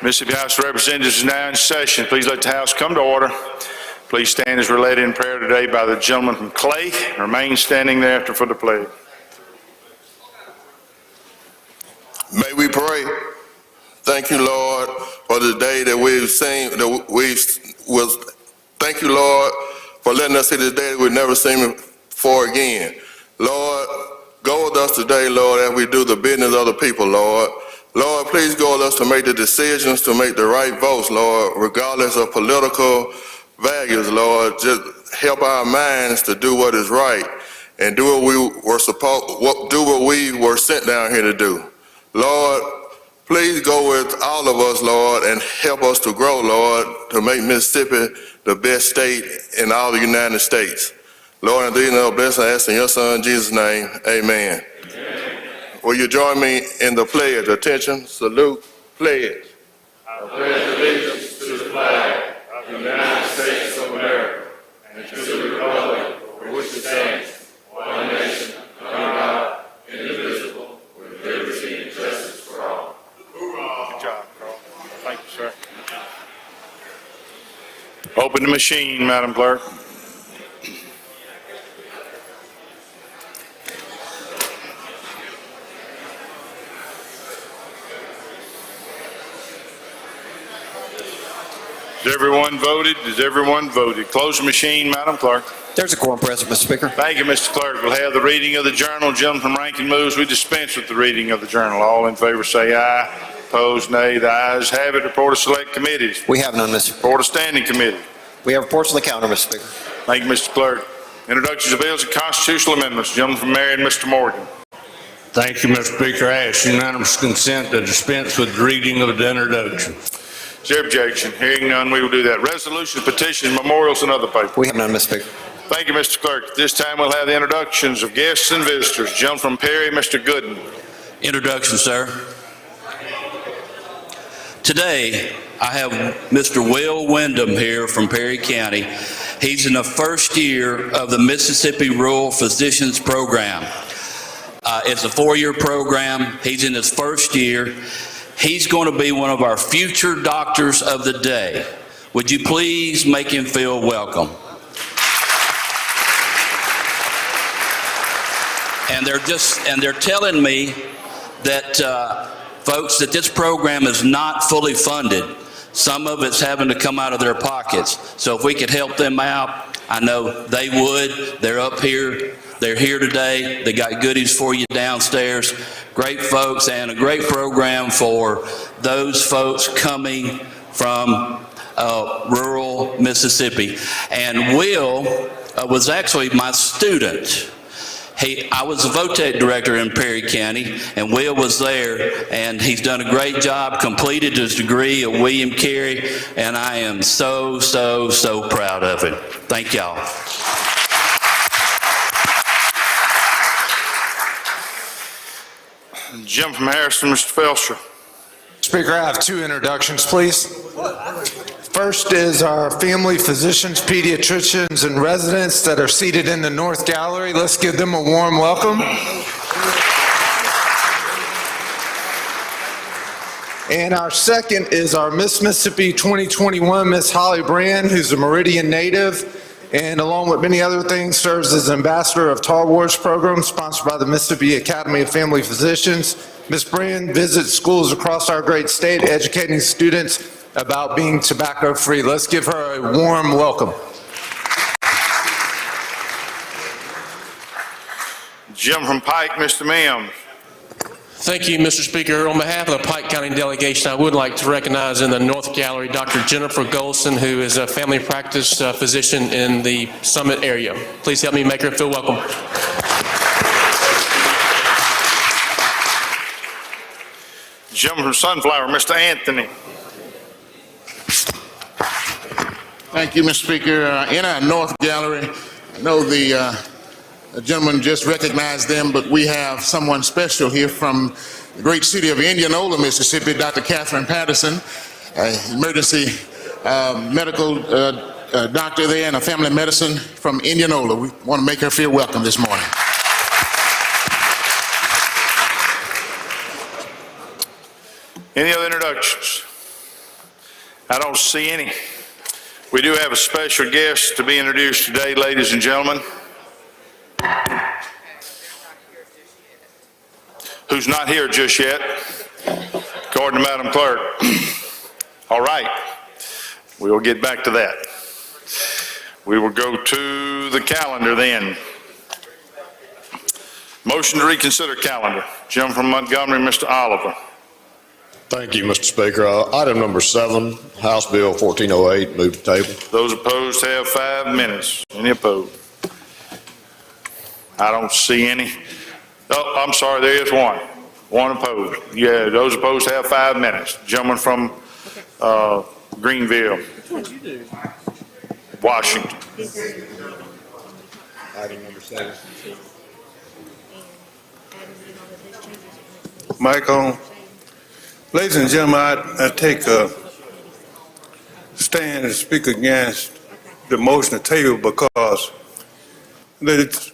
Mississippi House of Representatives is now in session. Please let the House come to order. Please stand as we're led in prayer today by the gentleman from Clay. Remain standing thereafter for the pledge. May we pray. Thank you, Lord, for the day that we've seen. Thank you, Lord, for letting us see this day that we've never seen before again. Lord, go with us today, Lord, as we do the business of the people, Lord. Lord, please go with us to make the decisions, to make the right votes, Lord, regardless of political values, Lord. Just help our minds to do what is right and do what we were sent down here to do. Lord, please go with all of us, Lord, and help us to grow, Lord, to make Mississippi the best state in all the United States. Lord, and these are blessed I ask in your Son, Jesus' name, amen. Will you join me in the pledge? Attention, salute, pledge. I pledge allegiance to the flag of the United States of America and to the republic for which it stands, one nation, under God, indivisible, with liberty and justice for all. Good job, Carl. Thank you, sir. Open the machine, Madam Clerk. Has everyone voted? Has everyone voted? Close the machine, Madam Clerk. There's a quorum present, Mr. Speaker. Thank you, Mr. Clerk. We'll have the reading of the journal. Gentleman from Rankin moves we dispense with the reading of the journal. All in favor say aye. Opposed, nay. The ayes have it. Report of select committees. We have none, Mr. Report of standing committee. We have reports on the counter, Mr. Speaker. Thank you, Mr. Clerk. Introductions of bills and constitutional amendments. Gentleman from Marion, Mr. Morgan. Thank you, Mr. Speaker. I ask unanimous consent to dispense with the reading of the introduction. Is there objection? Hearing none, we will do that. Resolutions, petitions, memorials, and other papers. We have none, Mr. Speaker. Thank you, Mr. Clerk. At this time, we'll have the introductions of guests and visitors. Gentleman from Perry, Mr. Gooden. Introduction, sir. Today, I have Mr. Will Wyndham here from Perry County. He's in the first year of the Mississippi Rural Physicians Program. It's a 4-year program. He's in his first year. He's going to be one of our future doctors of the day. Would you please make him feel welcome? And they're telling me that folks, that this program is not fully funded. Some of it's having to come out of their pockets. So if we could help them out, I know they would. They're up here. They're here today. They got goodies for you downstairs. Great folks, and a great program for those folks coming from rural Mississippi. And Will was actually my student. I was a VOTEC director in Perry County, and Will was there, and he's done a great job, completed his degree at William Carey, and I am so, so, so proud of him. Thank y'all. Jim from Harrison, Mr. Felsher. Speaker, I have 2 introductions, please. First is our family physicians, pediatricians, and residents that are seated in the North Gallery. Let's give them a warm welcome. And our second is our Miss Mississippi 2021, Miss Holly Brand, who's a Meridian native, and along with many other things, serves as ambassador of Tall Wars program sponsored by the Mississippi Academy of Family Physicians. Ms. Brand visits schools across our great state, educating students about being tobacco-free. Let's give her a warm welcome. Jim from Pike, Mr. Mims. Thank you, Mr. Speaker. On behalf of the Pike County delegation, I would like to recognize in the North Gallery Dr. Jennifer Golson, who is a family practice physician in the Summit area. Please help me make her feel welcome. Jim from Sunflower, Mr. Anthony. Thank you, Mr. Speaker. In our North Gallery, I know the gentleman just recognized them, but we have someone special here from the great city of Indianola, Mississippi, Dr. Catherine Patterson, emergency medical doctor there and a family medicine from Indianola. We want to make her feel welcome this morning. Any other introductions? I don't see any. We do have a special guest to be introduced today, ladies and gentlemen. Who's not here just yet, according to Madam Clerk. All right, we will get back to that. We will go to the calendar then. Motion to reconsider calendar. Gentleman from Montgomery, Mr. Oliver. Thank you, Mr. Speaker. Item number 7, House Bill 1408, move to table. Those opposed have 5 minutes. Any opposed? I don't see any. Oh, I'm sorry, there is one. One opposed. Yeah, those opposed have 5 minutes. Gentleman from Greenville, Washington. Item number 7. Mic on. Ladies and gentlemen, I take a stand and speak against the motion to table because the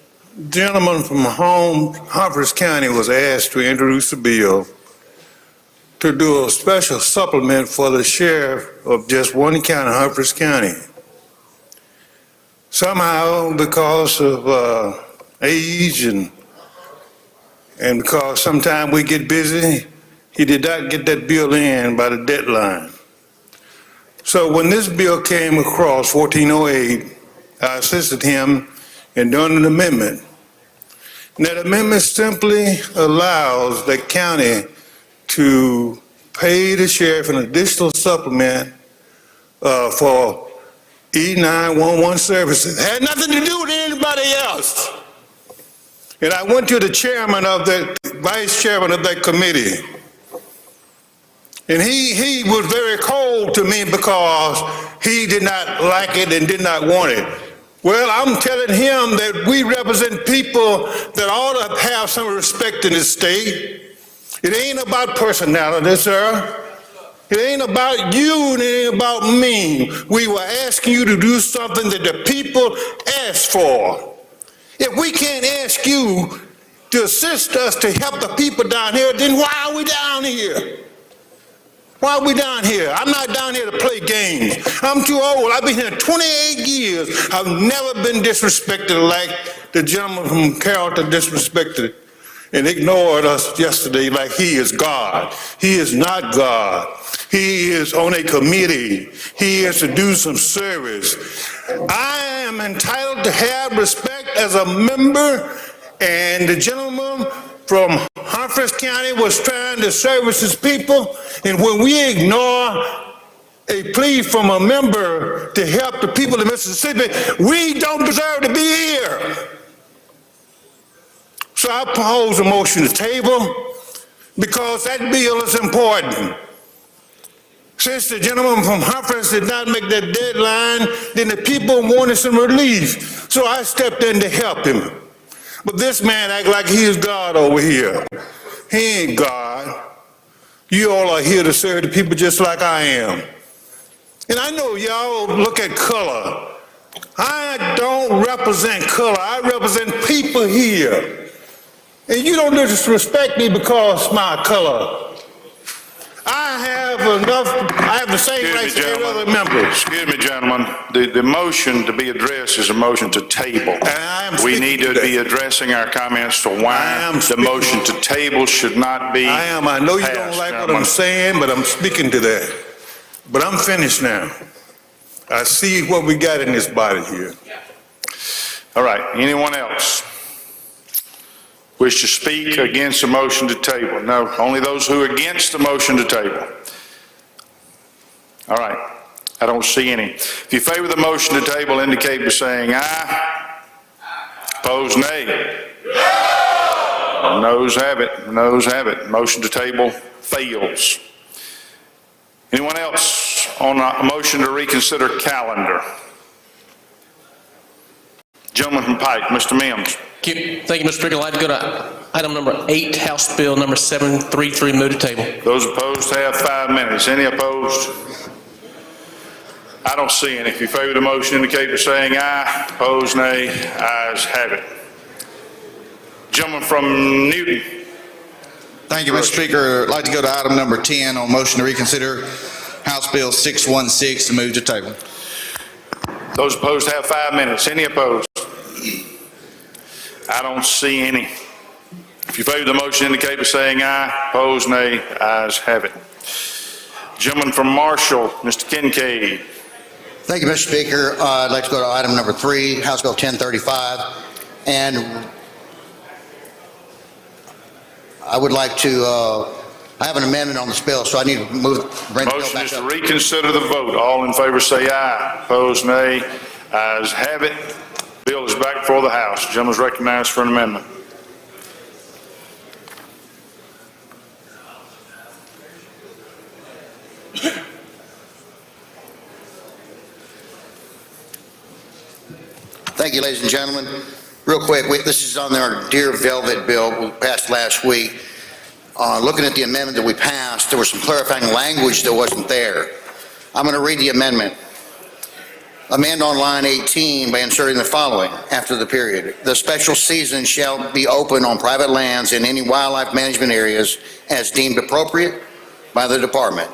gentleman from Humphreys County was asked to introduce a bill to do a special supplement for the sheriff of just one county, Humphreys County. Somehow, because of age and because sometimes we get busy, he did not get that bill in by the deadline. So when this bill came across, 1408, I assisted him in doing an amendment. And that amendment simply allows the county to pay the sheriff an additional supplement for E911 services. It had nothing to do with anybody else. And I went to the chairman of the vice chairman of that committee. And he was very cold to me because he did not like it and did not want it. Well, I'm telling him that we represent people that ought to have some respect in this state. It ain't about personality, sir. It ain't about you and it ain't about me. We were asking you to do something that the people asked for. If we can't ask you to assist us to help the people down here, then why are we down here? Why are we down here? I'm not down here to play games. I'm too old. I've been here 28 years. I've never been disrespected like the gentleman from Carrollton disrespected and ignored us yesterday like he is God. He is not God. He is on a committee. He is to do some service. I am entitled to have respect as a member, and the gentleman from Humphreys County was trying to service his people, and when we ignore a plea from a member to help the people of Mississippi, we don't deserve to be here. So I propose a motion to table because that bill is important. Since the gentleman from Humphreys did not make that deadline, then the people wanted some relief. So I stepped in to help him. But this man act like he is God over here. He ain't God. You all are here to serve the people just like I am. And I know y'all look at color. I don't represent color. I represent people here. And you don't disrespect me because of my color. I have the same rights as every other member. Excuse me, gentlemen. The motion to be addressed is a motion to table. We need to be addressing our comments to why the motion to table should not be passed. I know you don't like what I'm saying, but I'm speaking to that. But I'm finished now. I see what we got in this body here. All right. Anyone else wish to speak against the motion to table? No, only those who are against the motion to table. All right, I don't see any. If you favor the motion to table, indicate by saying aye. Opposed, nay. Noes have it, noes have it. Motion to table fails. Anyone else on a motion to reconsider calendar? Gentleman from Pike, Mr. Mims. Thank you, Mr. Speaker. I'd like to go to item number 8, House Bill number 733, move to table. Those opposed have 5 minutes. Any opposed? I don't see any. If you favor the motion, indicate by saying aye. Opposed, nay. Ayes have it. Gentleman from Newton. Thank you, Mr. Speaker. I'd like to go to item number 10 on motion to reconsider House Bill 616 to move to table. Those opposed have 5 minutes. Any opposed? I don't see any. If you favor the motion, indicate by saying aye. Opposed, nay. Ayes have it. Gentleman from Marshall, Mr. Kincaid. Thank you, Mr. Speaker. I'd like to go to item number 3, House Bill 1035. And I would like to, I have an amendment on this bill, so I need to bring the bill Motion back is to up. reconsider the vote. All in favor say aye. Opposed, nay. Ayes have it. Bill is back before the House. Gentleman is recognized for an amendment. Thank you, ladies and gentlemen. Real quick, this is on our Deer Velvet bill we passed last week. Looking at the amendment that we passed, there was some clarifying language that wasn't there. I'm going to read the amendment. Amend on line 18 by inserting the following after the period. The special season shall be open on private lands in any wildlife management areas as deemed appropriate by the department.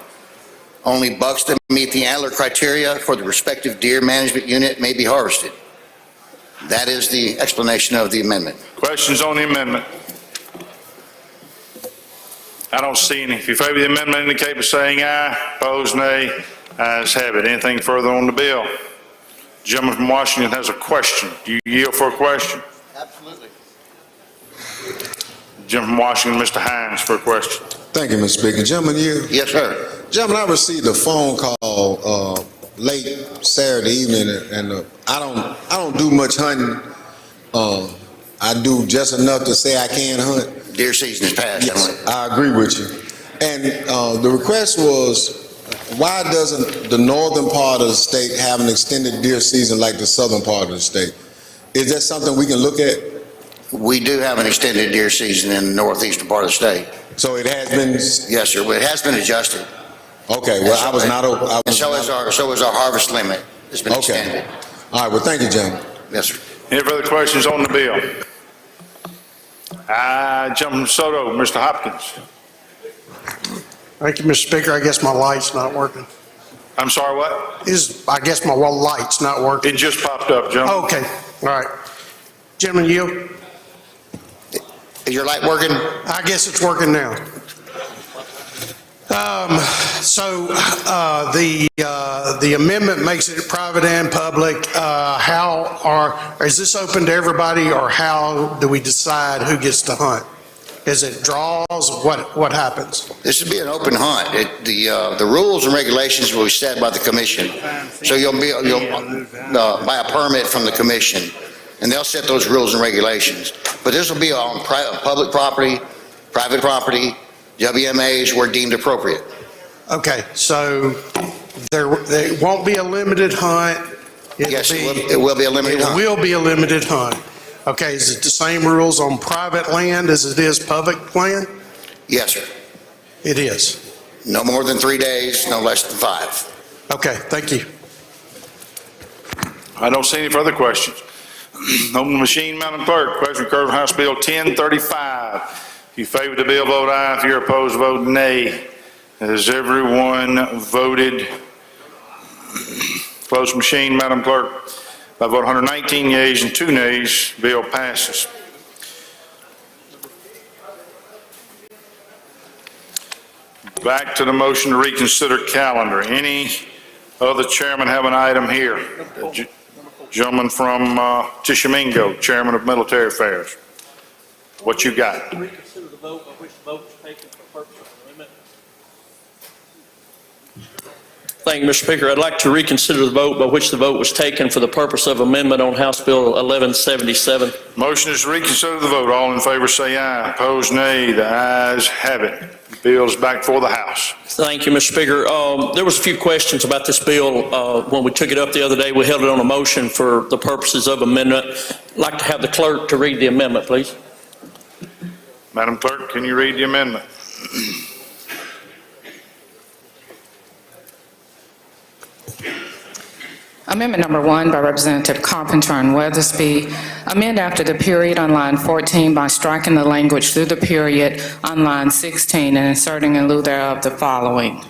Only bucks that meet the antler criteria for the respective deer management unit may be harvested. That is the explanation of the amendment. Questions on the amendment? I don't see any. If you favor the amendment, indicate by saying aye. Opposed, nay. Ayes have it. Anything further on the bill? Gentleman from Washington has a question. Do you yield for a question? Absolutely. Gentleman from Washington, Mr. Hines, for a question. Thank you, Mr. Speaker. Gentlemen, Yes, sir. Gentlemen, I received a phone call late Saturday evening, and I don't do much hunting. I do just enough to say I can hunt. Deer season is past, Yes, I agree with you. And the request was, why doesn't the northern part of the state have an extended deer season like the southern part of the state? Is that something we can look at? We do have an extended deer season in the northeastern part of the state. So it has been? Yes, sir. It has been adjusted. Okay, well, I was not. And so is our harvest limit. It's been extended. All right, well, thank you, gentlemen. Yes, sir. Any further questions on the bill? Gentleman from Soto, Mr. Hopkins. Thank you, Mr. Speaker. I guess my light's not working. I'm sorry, what? I guess my light's not working. It just popped up, gentlemen. Okay, all right. Gentleman, yield. Is your light working? I guess it's working now. The amendment makes it private and public. Is this open to everybody, or how do we decide who gets to hunt? Is it draws? What happens? This would be an open hunt. The rules and regulations will be set by the commission. So you'll buy a permit from the commission, and they'll set those rules and regulations. But this will be on public property, private property, WMAs where deemed appropriate. Okay, so there won't be a limited hunt. Yes, it will be a limited hunt. It will be a limited hunt. Okay, is it the same rules on private land as it is public land? Yes, sir. It is. No more than 3 days, no less than 5. Okay, thank you. I don't see any further questions. Open the machine, Madam Clerk. Question recurring House Bill 1035. If you favor the bill, vote aye. If you're opposed, vote nay. Has everyone voted? Close machine, Madam Clerk. By vote 119 yeas and 2 nays, bill passes. Back to the motion to reconsider calendar. Any other chairman have an item here? Gentleman from Tishomingo, Chairman of Military Affairs. What you got? To reconsider the vote by which the vote was taken for purpose of amendment. Thank you, Mr. Speaker. I'd like to reconsider the vote by which the vote was taken for the purpose of amendment on House Bill 1177. Motion is to reconsider the vote. All in favor say aye. Opposed, nay. The ayes have it. The bill is back for the House. Thank you, Mr. Speaker. There was a few questions about this bill when we took it up the other day. We held it on a motion for the purposes of amendment. I'd like to have the clerk to read the amendment, please. Madam Clerk, can you read the amendment? Amendment number 1 by Representative Carpenter and Weathersby. Amend after the period on line 14 by striking the language through the period on line 16 and inserting in lieu thereof the following.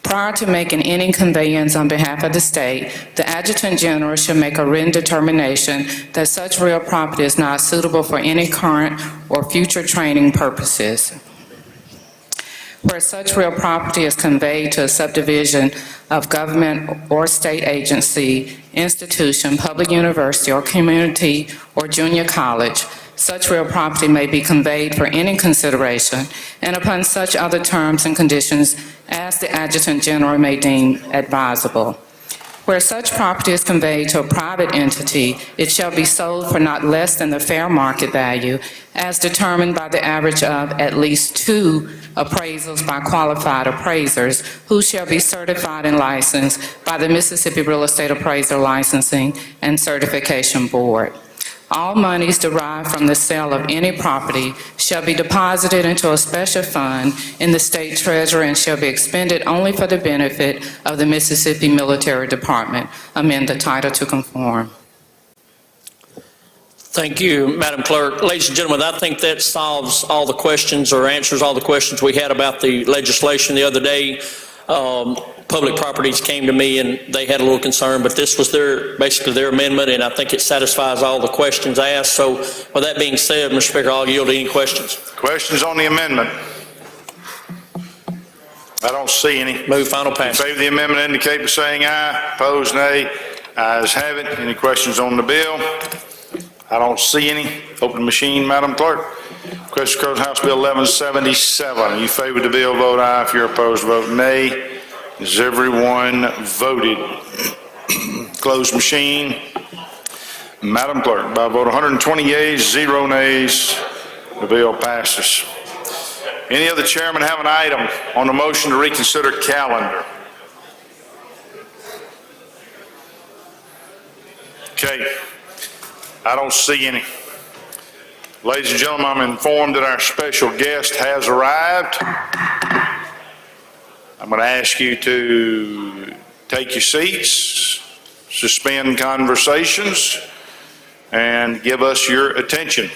Prior to making any conveyance on behalf of the state, the Adjutant General shall make a written determination that such real property is not suitable for any current or future training purposes. Where such real property is conveyed to a subdivision of government or state agency, institution, public university, or community or junior college, such real property may be conveyed for any consideration and upon such other terms and conditions as the Adjutant General may deem advisable. Where such property is conveyed to a private entity, it shall be sold for not less than the fair market value as determined by the average of at least 2 appraisals by qualified appraisers who shall be certified and licensed by the Mississippi Real Estate Appraiser Licensing and Certification Board. All monies derived from the sale of any property shall be deposited into a special fund in the state treasury and shall be expended only for the benefit of the Mississippi Military Department. Amend the title to conform. Thank you, Madam Clerk. Ladies and gentlemen, I think that solves all the questions or answers all the questions we had about the legislation the other day. Public Properties came to me and they had a little concern, but this was basically their amendment, and I think it satisfies all the questions asked. So with that being said, Mr. Speaker, I'll yield to any questions. Questions on the amendment? I don't see any. Move final passage. In favor of the amendment indicate by saying aye. Opposed, nay. Ayes have it. Any questions on the bill? I don't see any. Open machine, Madam Clerk. Question occurs House Bill 1177. Are you favor the bill, vote aye. If you're opposed, vote nay. Has everyone voted? Closed machine. Madam Clerk, by a vote of 120 yeas, 0 nays, the bill passes. Any other chairman have an item on the motion to reconsider calendar? Okay. I don't see any. Ladies and gentlemen, I'm informed that our special guest has arrived. I'm going to ask you to take your seats, suspend conversations, and give us your attention.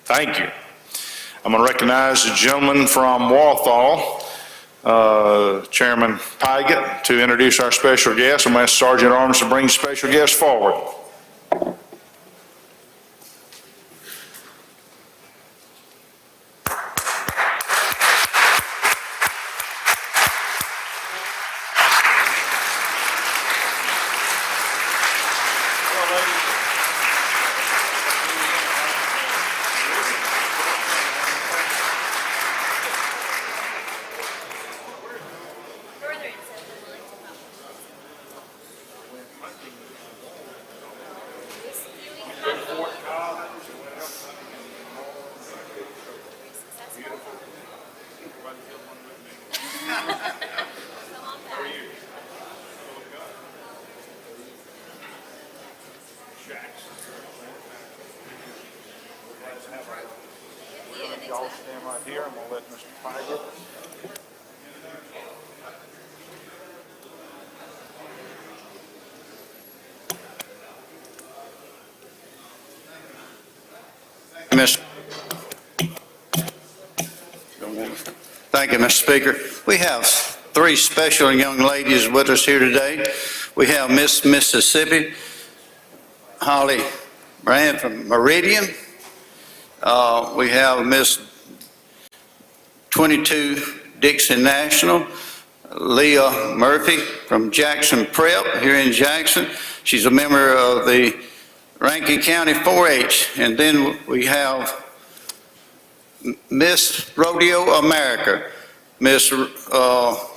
Thank you. I'm going to recognize the gentleman from Walthall, Chairman Pygott, to introduce our special guest. I'm going to ask Sergeant Arms to bring the special guest forward. Y'all stand right here. I'm going to let Mr. Pygott. Thank you, Mr. Speaker. We have 3 special young ladies with us here today. We have Miss Mississippi, Holly Brand from Meridian. We have Miss 22 Dixon National, Leah Murphy from Jackson Prep here in Jackson. She's a member of the Rankin County 4-H. And then we have Miss Rodeo America, Miss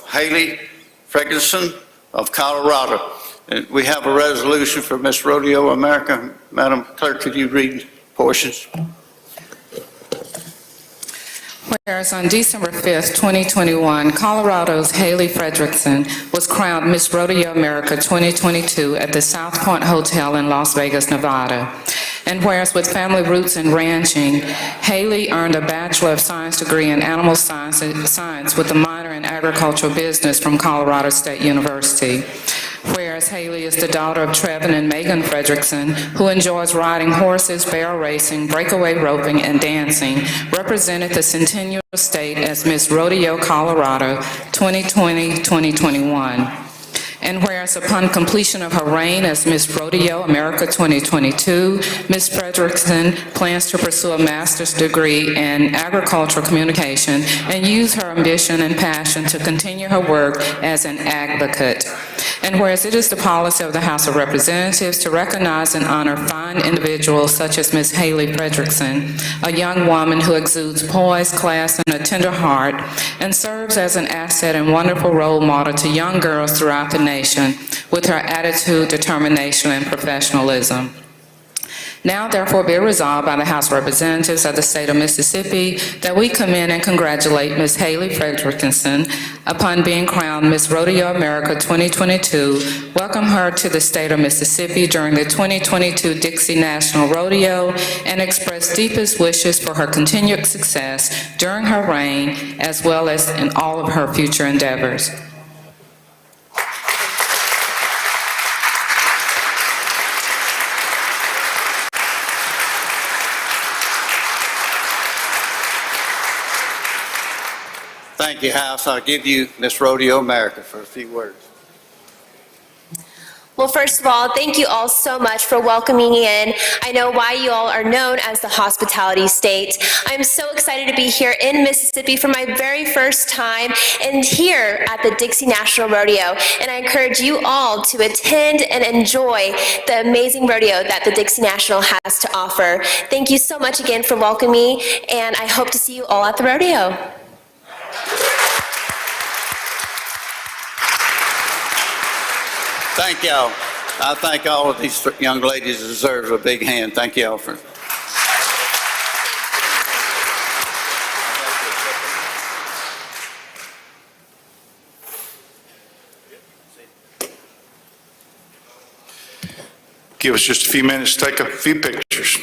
Haley Ferguson of Colorado. And we have a resolution for Miss Rodeo America. Madam Clerk, could you read portions? Whereas on December 5th, 2021, Colorado's Haley Fredrickson was crowned Miss Rodeo America 2022 at the South Point Hotel in Las Vegas, Nevada. And whereas with family roots in ranching, Haley earned a Bachelor of Science degree in Animal Science with a minor in Agricultural Business from Colorado State University. Whereas whereas Haley is the daughter of Trevin and Megan Fredrickson, who enjoys riding horses, barrel racing, breakaway roping, and dancing, represented the Centennial State as Miss Rodeo Colorado 2020-2021. And whereas upon completion of her reign as Miss Rodeo America 2022, Miss Fredrickson plans to pursue a master's degree in agricultural communication and use her ambition and passion to continue her work as an advocate. And whereas it is the policy of the House of Representatives to recognize and honor fine individuals such as Miss Haley Fredrickson, a young woman who exudes poise, class, and a tender heart, and serves as an asset and wonderful role model to young girls throughout the nation with her attitude, determination, and professionalism. Now, therefore, be resolved by the House of Representatives of the State of Mississippi that we commend and congratulate Ms. Haley Fredrickson upon being crowned Miss Rodeo America 2022, welcome her to the State of Mississippi during the 2022 Dixie National Rodeo, and express deepest wishes for her continued success during her reign as well as in all of her future endeavors. Thank you, House. I'll give you Miss Rodeo America for a few words. Well, first of all, thank you all so much for welcoming me in. I know why you all are known as the hospitality state. I'm so excited to be here in Mississippi for my very first time and here at the Dixie National Rodeo. And I encourage you all to attend and enjoy the amazing rodeo that the Dixie National has to offer. Thank you so much again for welcoming me, and I hope to see you all at the rodeo. Thank y'all. I think all of these young ladies deserve a big hand. Thank y'all for. Give us just a few minutes to take a few pictures.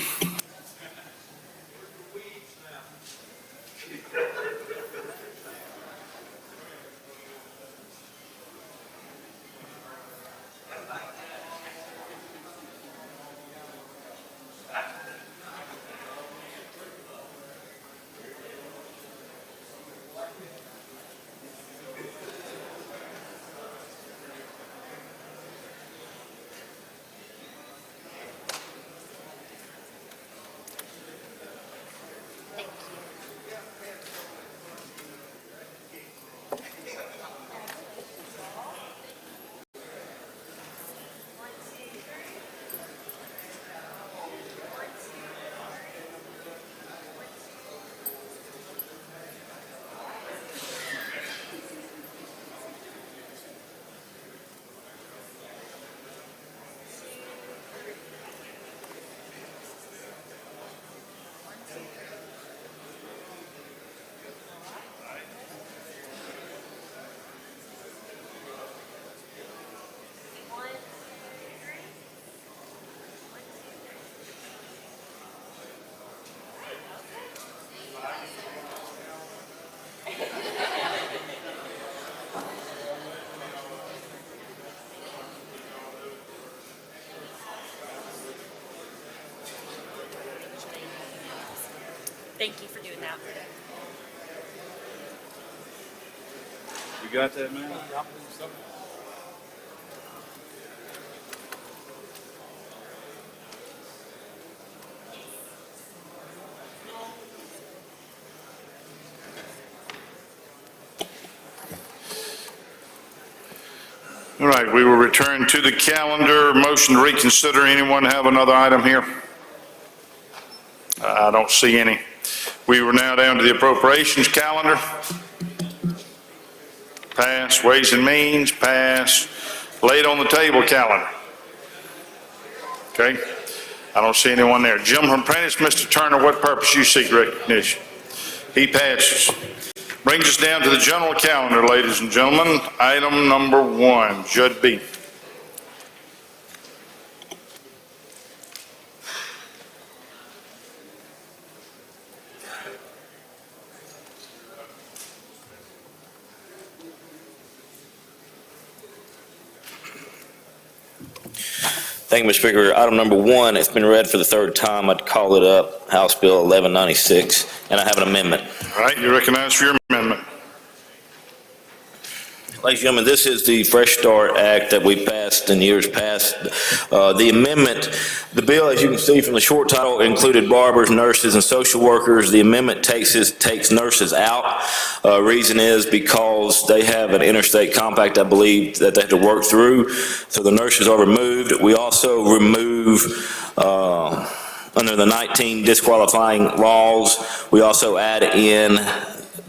Thank you for doing that. You got that, man? All right, we will return to the calendar. Motion to reconsider. Anyone have another item here? I don't see any. We were now down to the appropriations calendar. Pass. Ways and Means, pass. Laid on the table calendar. Okay. I don't see anyone there. Gentleman apprentice, Mr. Turner, what purpose you seek recognition? He passes. Brings us down to the general calendar, ladies and gentlemen. Item number 1, Judd B. Thank you, Mr. Speaker. Item number 1, it's been read for the third time. I'd call it up, House Bill 1196, and I have an amendment. All right, you're recognized for your amendment. Ladies and gentlemen, this is the Fresh Start Act that we passed in years past. The amendment, the bill, as you can see from the short title, included barbers, nurses, and social workers. The amendment takes nurses out. Reason is because they have an interstate compact, I believe, that they have to work through. So the nurses are removed. We also remove, under the 19 disqualifying laws, we also add in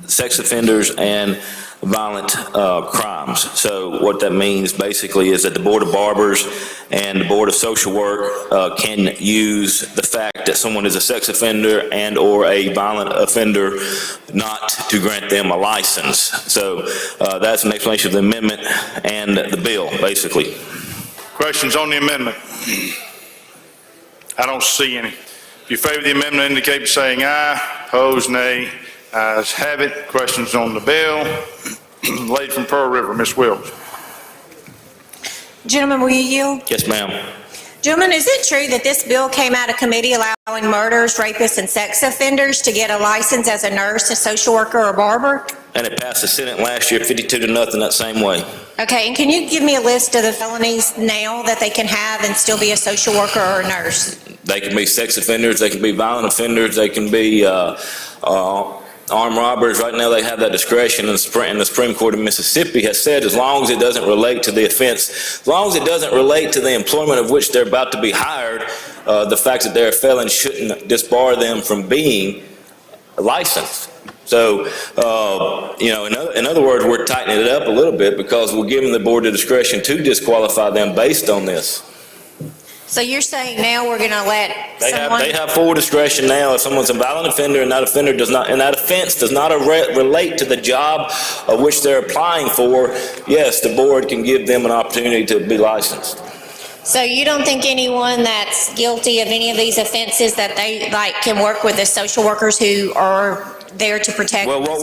sex offenders and violent crimes. So what that means basically is that the Board of Barbers and the Board of Social Work can use the fact that someone is a sex offender and or a violent offender not to grant them a license. So that's an explanation of the amendment and the bill, basically. Questions on the amendment? I don't see any. If you favor the amendment, indicate by saying aye. Opposed, nay. Ayes have it. Questions on the bill? Lady from Pearl River, Ms. Wills. Gentlemen, will you yield? Yes, ma'am. Gentlemen, is it true that this bill came out of committee allowing murderers, rapists, and sex offenders to get a license as a nurse, a social worker, or barber? And it passed the Senate last year 52-0 that same way. Okay, and can you give me a list of the felonies now that they can have and still be a social worker or a nurse? They can be sex offenders, they can be violent offenders, they can be armed robbers. Right now they have that discretion, and the Supreme Court of Mississippi has said as long as it doesn't relate to the offense, as long as it doesn't relate to the employment of which they're about to be hired, the fact that they're a felon shouldn't disbar them from being licensed. So, in other words, we're tightening it up a little bit because we're giving the board the discretion to disqualify them based on this. So you're saying now we're going to let someone... They have full discretion now if someone's a violent offender and that offender does not, and that offense does not relate to the job of which they're applying for, yes, the board can give them an opportunity to be licensed. So you don't think anyone that's guilty of any of these offenses that they can work with the social workers who are there to protect? Well, what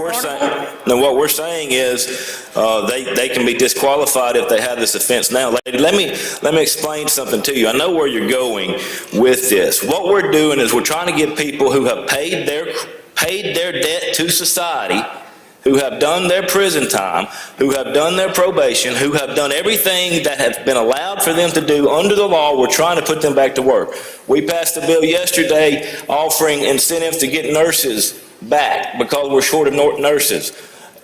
we're saying is they can be disqualified if they have this offense now. Lady, let me explain something to you. I know where you're going with this. What we're doing is we're trying to get people who have paid their debt to society, who have done their prison time, who have done their probation, who have done everything that has been allowed for them to do under the law. We're trying to put them back to work. We passed a bill yesterday offering incentives to get nurses back because we're short of nurses.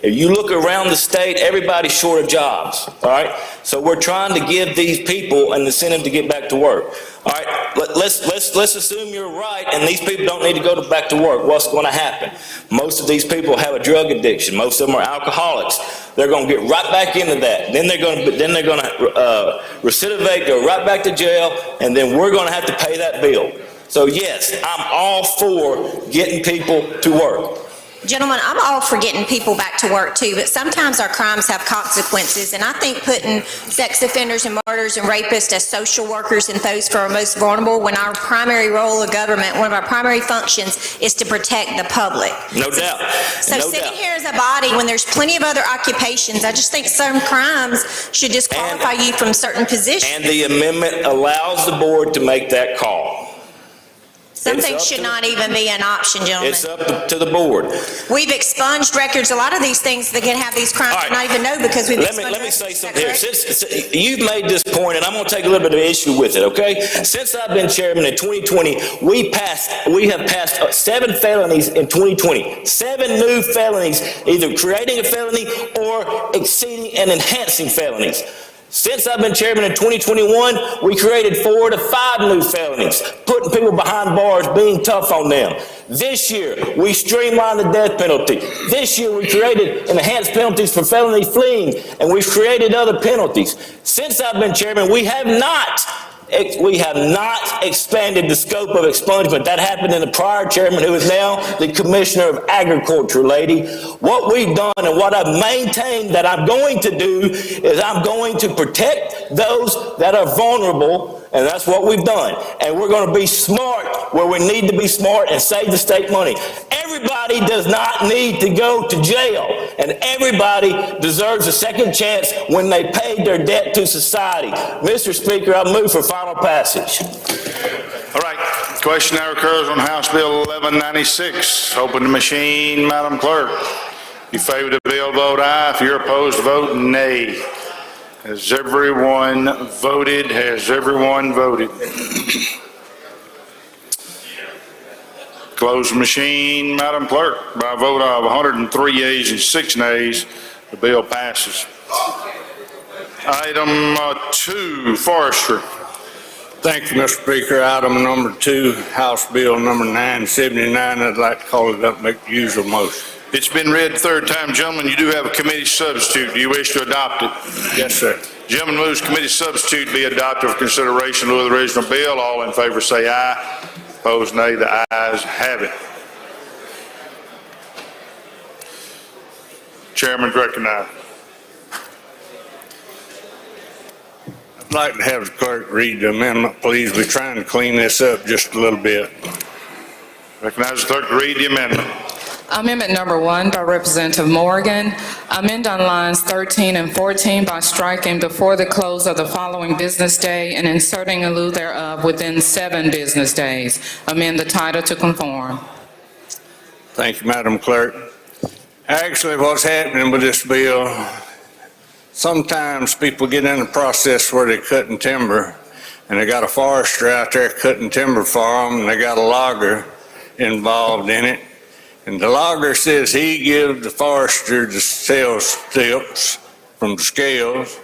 If you look around the state, everybody's short of jobs, all right? So we're trying to give these people an incentive to get back to work, all right? Let's assume you're right and these people don't need to go back to work. What's going to happen? Most of these people have a drug addiction. Most of them are alcoholics. They're going to get right back into that. Then they're going to recidivate, go right back to jail, and then we're going to have to pay that bill. So yes, I'm all for getting people to work. Gentlemen, I'm all for getting people back to work too, but sometimes our crimes have consequences, and I think putting sex offenders and murderers and rapists as social workers and those who are most vulnerable, when our primary role of government, one of our primary functions is to protect the public. No doubt. So sitting here as a body, when there's plenty of other occupations, I just think some crimes should disqualify you from certain positions. And the amendment allows the board to make that call. Some things should not even be an option, gentlemen. It's up to the board. We've expunged records. A lot of these things that can have these crimes do not even know because we've expunged Let me say something here. Since you've made this point, and I'm going to take a little bit of issue with it, okay? Since I've been chairman in 2020, we have passed 7 felonies in 2020. 7 new felonies, either creating a felony or exceeding and enhancing felonies. Since I've been chairman in 2021, we created 4 to 5 new felonies, putting people behind bars, being tough on them. This year, we streamlined the death penalty. This year, we created enhanced penalties for felony fleeing, and we've created other penalties. Since I've been chairman, we have not expanded the scope of expungement. That happened in the prior chairman, who is now the commissioner of agriculture, lady. What we've done and what I've maintained that I'm going to do is I'm going to protect those that are vulnerable, and that's what we've done. And we're going to be smart where we need to be smart and save the state money. Every Everybody does not need to go to jail, and everybody deserves a second chance when they paid their debt to society. Mr. Speaker, I move for final passage. All right, question now occurs on House Bill 1196. Open the machine, Madam Clerk. If you favor the bill, vote aye. If you're opposed, vote nay. Has everyone voted? Has everyone voted? Close the machine, Madam Clerk. By a vote of 103 yeas and 6 nays, the bill passes. Item 2, forestry. Thank you, Mr. Speaker. Item number 2, House Bill number 979. I'd like to call it up and make the usual motion. It's been read the third time. Gentlemen, you do have a committee substitute. Do you wish to adopt it? Yes, sir. Gentleman moves committee substitute be adopted for consideration of the original bill. All in favor say aye. Opposed, nay. The ayes have it. Chairman recognized. I'd like to have the clerk read the amendment, please. We're trying to clean this up just a little bit. Recognize the clerk to read the amendment. Amendment number 1 by Representative Morgan. Amend on lines 13 and 14 by striking before the close of the following business day and inserting in lieu thereof within 7 business days. Amend the title to conform. Thank you, Madam Clerk. Actually, what's happening with this bill, sometimes people get in a process where they're cutting timber, and they got a forester out there cutting timber for them, and they got a logger involved in it. And the logger says he gives the forester the sales tips from the scales,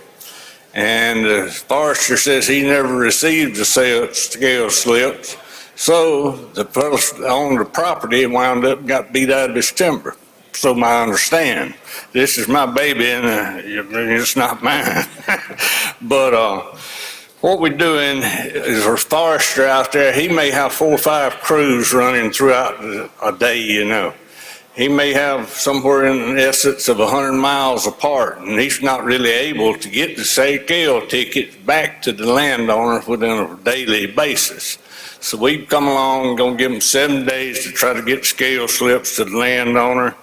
and the forester says he never received the scale slips. So the person on the property wound up got beat out of his timber. So I understand. This is my baby, and it's not mine. But what we're doing is our forester out there, he may have 4 or 5 crews running throughout a day, you know. He may have somewhere in essence of 100 miles apart, and he's not really able to get the scale tickets back to the landowner within a daily basis. So we've come along and gonna give him 7 days to try to get scale slips to the landowner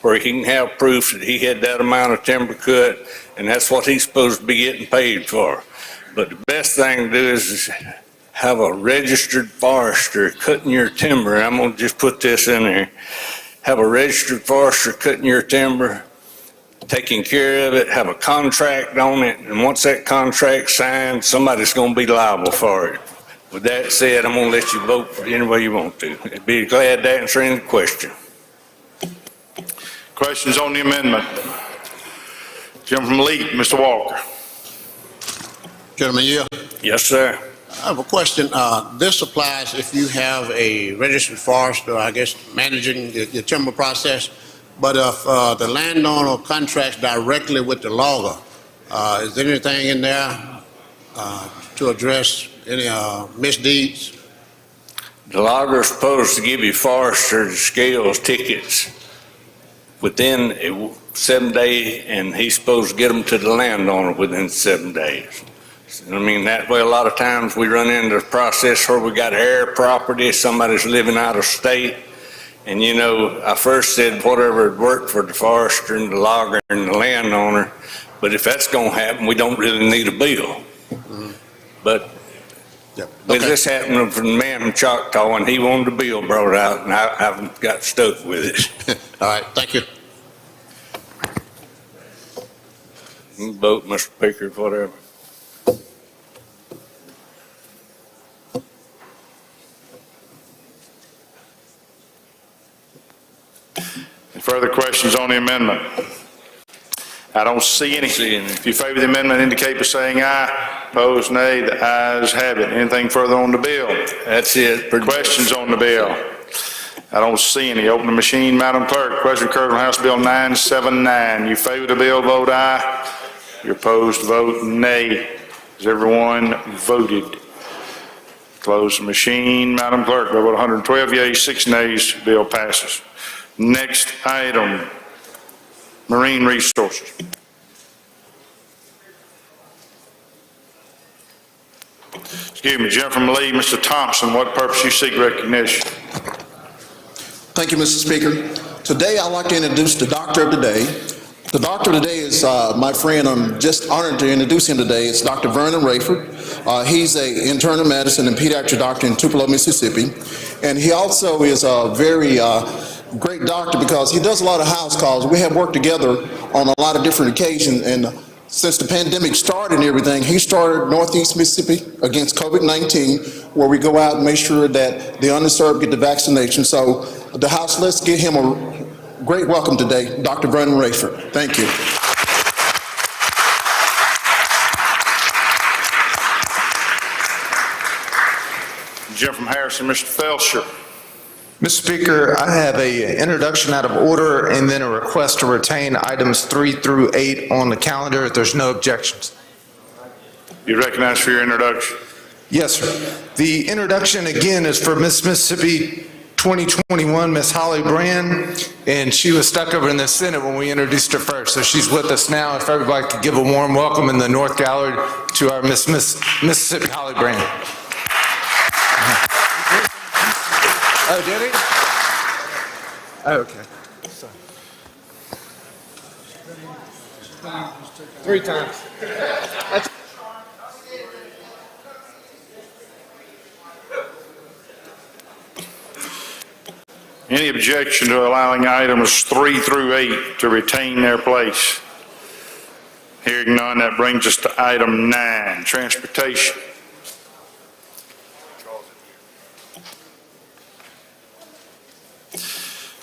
where he can have proof that he had that amount of timber cut, and that's what he's supposed to be getting paid for. But the best thing to do is have a registered forester cutting your timber. I'm gonna just put this in there. Have a registered forester cutting your timber, taking care of it, have a contract on it, and once that contract's signed, somebody's gonna be liable for it. With that said, I'm gonna let you vote for any way you want to. I'd be glad to answer any question. Questions on the amendment? Gentleman from Lee, Mr. Walker. Gentleman Yield. Yes, sir. I have a question. This applies if you have a registered forester, I guess, managing your timber process. But if the landowner contracts directly with the logger, is there anything in there to address any misdeeds? The logger is supposed to give you forester the scales tickets within a 7 day, and he's supposed to get them to the landowner within 7 days. I mean, that way a lot of times we run into a process where we got air property, somebody's living out of state. And you know, I first said whatever would work for the forester and the logger and the landowner, but if that's gonna happen, we don't really need a bill. But with this happening from the man from Choctaw, and he wanted a bill brought out, and I got stuck with it. All right, thank you. You can vote, Mr. Speaker, whatever. Any further questions on the amendment? I don't see any. If you favor the amendment, indicate by saying aye. Opposed, nay. The ayes have it. Anything further on the bill? That's it. Questions on the bill? I don't see any. Open the machine, Madam Clerk. Question occurred on House Bill 979. You favor the bill, vote aye. You're opposed, vote nay. Has everyone voted? Close the machine, Madam Clerk. By vote 112 yeas, 6 nays, bill passes. Next item, marine resources. Excuse me, Jennifer Lee, Mr. Thompson, what purpose you seek recognition? Thank you, Mr. Speaker. Today, I'd like to introduce the doctor of the day. The doctor of the day is my friend. I'm just honored to introduce him today. It's Dr. Vernon Rayford. He's an internal medicine and pediatric doctor in Tupelo, Mississippi. And he also is a very great doctor because he does a lot of house calls. We have worked together on a lot of different occasions. And since the pandemic started and everything, he started Northeast Mississippi against COVID-19, where we go out and make sure that the underserved get the vaccination. So the House, let's give him a great welcome today, Dr. Vernon Rayford. Thank you. Jim from Harrison, Mr. Felsher. Mr. Speaker, I have an introduction out of order and then a request to retain items 3 through 8 on the calendar if there's no objections. You recognize for your introduction. Yes, sir. The introduction again is for Miss Mississippi 2021, Miss Holly Brand, and she was stuck over in the Senate when we introduced her first, so she's with us now. If everybody could give a warm welcome in the North Gallery to our Mississippi Holly Brand. Oh, did he? Oh, okay. Sorry. 3 times. Any objection to allowing items 3 through 8 to retain their place? Hearing none, that brings us to item 9, transportation.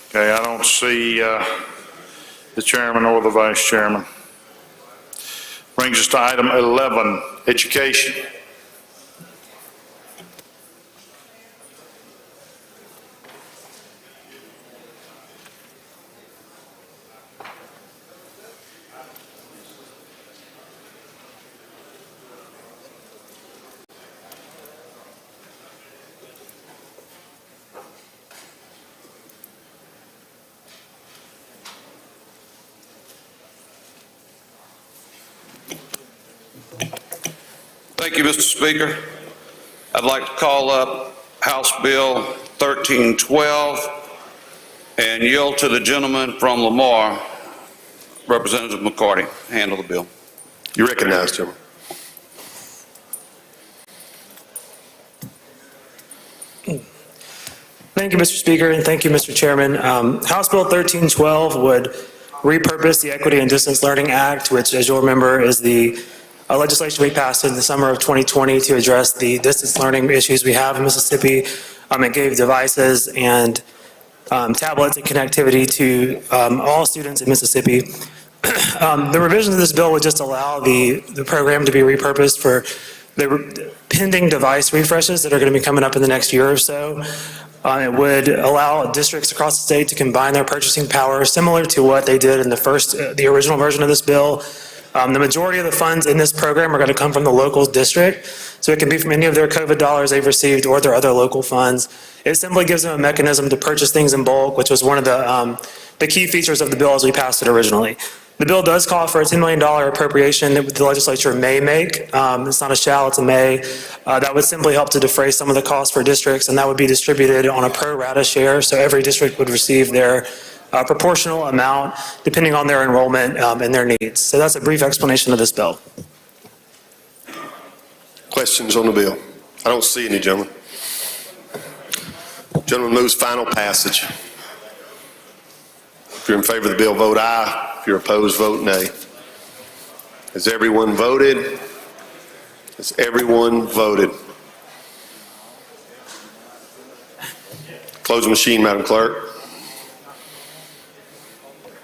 Okay, I don't see the chairman or the vice chairman. Brings us to item 11, education. Thank you, Mr. Speaker. I'd like to call up House Bill 1312 and yield to the gentleman from Lamar, Representative McCarty. Handle the bill. You recognize, gentleman. Thank you, Mr. Speaker, and thank you, Mr. Chairman. House Bill 1312 would repurpose the Equity and Distance Learning Act, which, as you'll remember, is the legislation we passed in the summer of 2020 to address the distance learning issues we have in Mississippi. It gave devices and tablets and connectivity to all students in Mississippi. The revisions of this bill would just allow the program to be repurposed for the pending device refreshes that are going to be coming up in the next year or so. It would allow districts across the state to combine their purchasing power, similar to what they did in the original version of this bill. The majority of the funds in this program are going to come from the local district, so it can be from any of their COVID dollars they've received or their other local funds. It simply gives them a mechanism to purchase things in bulk, which was one of the key features of the bill as we passed it originally. The bill does call for a $10 million appropriation that the legislature may make. It's not a shall, it's a may. That would simply help to defray some of the costs for districts, and that would be distributed on a pro rata share, so every district would receive their proportional amount depending on their enrollment and their needs. So that's a brief explanation of this bill. Questions on the bill? I don't see any, gentlemen. Gentleman moves final passage. If you're in favor of the bill, vote aye. If you're opposed, vote nay. Has everyone voted? Has everyone voted? Close the machine, Madam Clerk.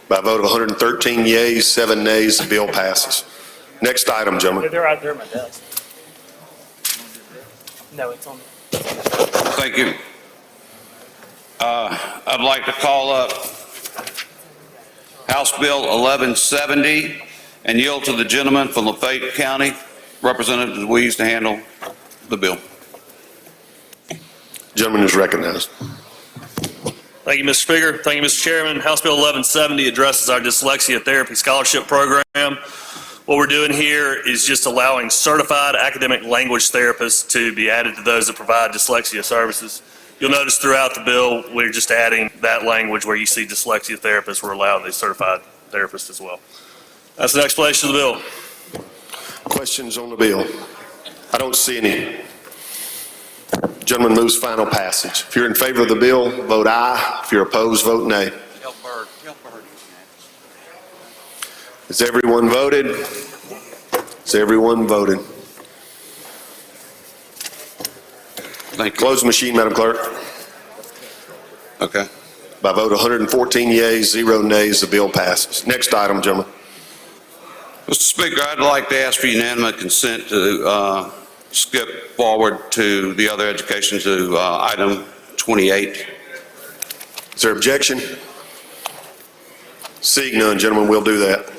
By a vote of 113 yeas, 7 nays, the bill passes. Next item, gentlemen. They're right there at my desk. No, it's on. Thank you. I'd like to call up House Bill 1170 and yield to the gentleman from Lafayette County, Representative Louise, to handle the bill. Gentleman is recognized. Thank you, Mr. Speaker. Thank you, Mr. Chairman. House Bill 1170 addresses our dyslexia therapy scholarship program. What we're doing here is just allowing certified academic language therapists to be added to those that provide dyslexia services. You'll notice throughout the bill, we're just adding that language where you see dyslexia therapists, we're allowing these certified therapists as well. That's an explanation of the bill. Questions on the bill? I don't see any. Gentleman moves final passage. If you're in favor of the bill, vote aye. If you're opposed, vote nay. Has everyone voted? Has everyone voted? Thank you. Close the machine, Madam Clerk. Okay. By vote 114 yeas, 0 nays, the bill passes. Next item, gentlemen. Mr. Speaker, I'd like to ask for unanimous consent to skip forward to the other education to item 28. Is there objection? Seeing none, gentlemen, we'll do that.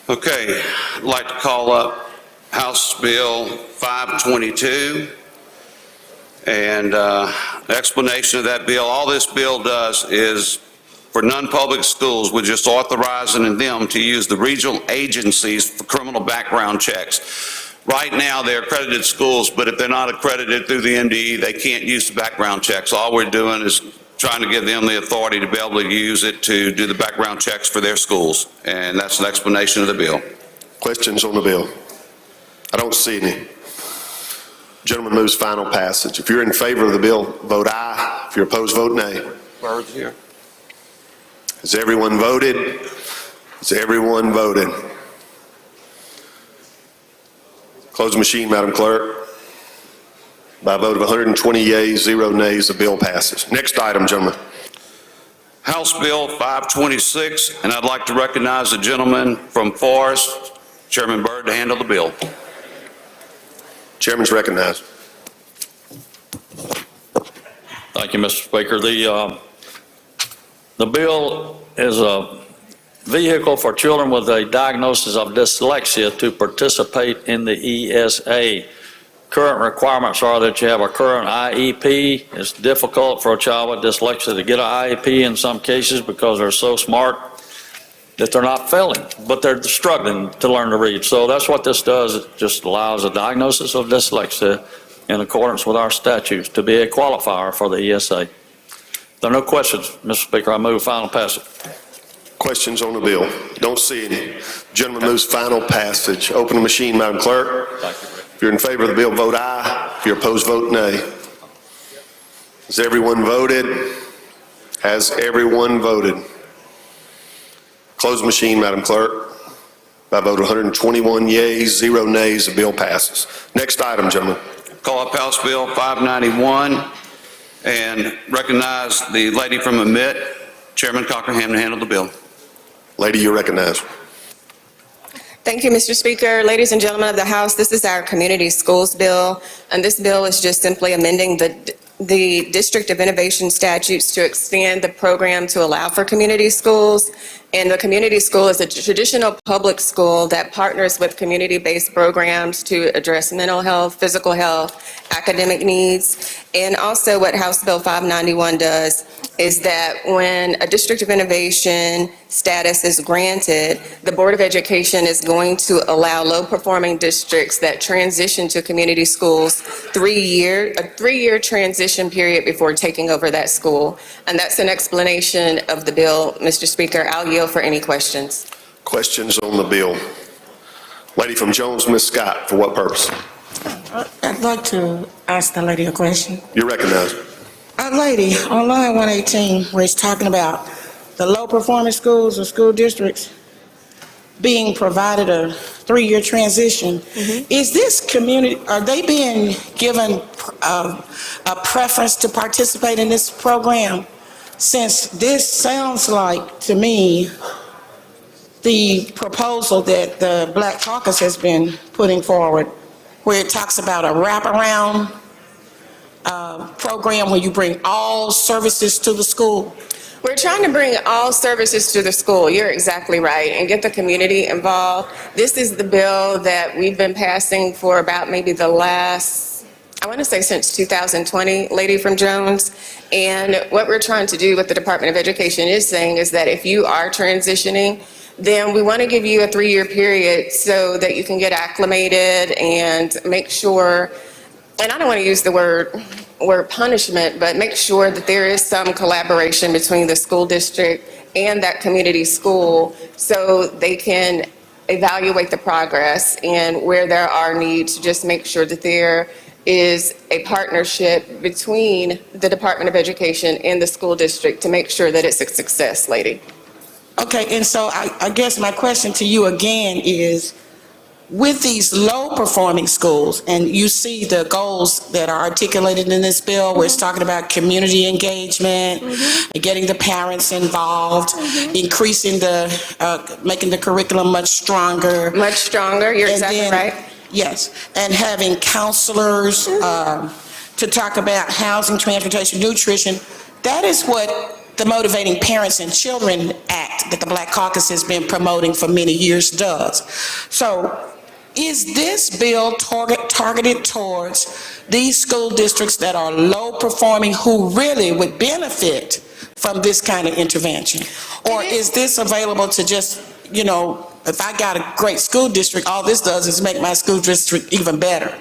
Okay, I'd like to call up House Bill 522. And the explanation of that bill, all this bill does is for non-public schools, we're just authorizing them to use the regional agencies for criminal background checks. Right now, they're accredited schools, but if they're not accredited through the MDE, they can't use the background checks. All we're doing is trying to give them the authority to be able to use it to do the background checks for their schools. And that's an explanation of the bill. Questions on the bill? I don't see any. Gentleman moves final passage. If you're in favor of the bill, vote aye. If you're opposed, vote nay. Bird's here. Has everyone voted? Has everyone voted? Close the machine, Madam Clerk. By a vote of 120 yeas, 0 nays, the bill passes. Next item, gentlemen. House Bill 526, and I'd like to recognize the gentleman from Forest, Chairman Byrd, to handle the bill. Chairman's recognized. Thank you, Mr. Speaker. The bill is a vehicle for children with a diagnosis of dyslexia to participate in the ESA. Current requirements are that you have a current IEP. It's difficult for a child with dyslexia to get an IEP in some cases because they're so smart that they're not failing, but they're struggling to learn to read. So that's what this does. It just allows a diagnosis of dyslexia in accordance with our statutes to be a qualifier for the ESA. If there are no questions, Mr. Speaker, I move final passage. Questions on the bill? Don't see any. Gentleman moves final passage. Open the machine, Madam Clerk. Thank you. If you're in favor of the bill, vote aye. If you're opposed, vote nay. Has everyone voted? Has everyone voted? Close the machine, Madam Clerk. By a vote of 121 yeas, 0 nays, the bill passes. Next item, gentlemen. Call up House Bill 591 and recognize the lady from Amit, Chairman Cockerham, to handle the bill. Lady, you're recognized. Thank you, Mr. Speaker. Ladies and gentlemen of the House, this is our Community Schools Bill, and this bill is just simply amending the District of Innovation statutes to expand the program to allow for community schools. And the community school is a traditional public school that partners with community-based programs to address mental health, physical health, academic needs. And also what House Bill 591 does is that when a District of Innovation status is granted, the Board of Education is going to allow low-performing districts that transition to community schools a three-year transition period before taking over that school. And that's an explanation of the bill, Mr. Speaker. I'll yield for any questions. Questions on the bill? Lady from Jones, Ms. Scott, for what purpose? I'd like to ask the lady a question. You're recognized. Lady, on line 118, where it's talking about the low-performing schools or school districts being provided a 3-year transition, is this community, are they being given a preference to participate in this program? Since this sounds like, to me, the proposal that the Black Caucus has been putting forward, where it talks about a wraparound program where you bring all services to the school. We're trying to bring all services to the school. You're exactly right, and get the community involved. This is the bill that we've been passing for about maybe the last, I want to say since 2020, lady from Jones. And what we're trying to do, what the Department of Education is saying, is that if you are transitioning, then we want to give you a 3-year period so that you can get acclimated and make sure, and I don't want to use the word word punishment, but make sure that there is some collaboration between the school district and that community school so they can evaluate the progress and where there are needs, just make sure that there is a partnership between the Department of Education and the school district to make sure that it's a success, lady. Okay, and so I guess my question to you again is, with these low-performing schools, and you see the goals that are articulated in this bill, where it's talking about community engagement, and getting the parents involved, increasing making the curriculum much stronger. Much stronger, you're exactly right. Yes, and having counselors to talk about housing, transportation, nutrition. That is what the Motivating Parents and Children Act that the Black Caucus has been promoting for many years does. So, is this bill targeted towards these school districts that are low performing who really would benefit from this kind of intervention? Or is this available to just, you know, if I got a great school district, all this does is make my school district even better?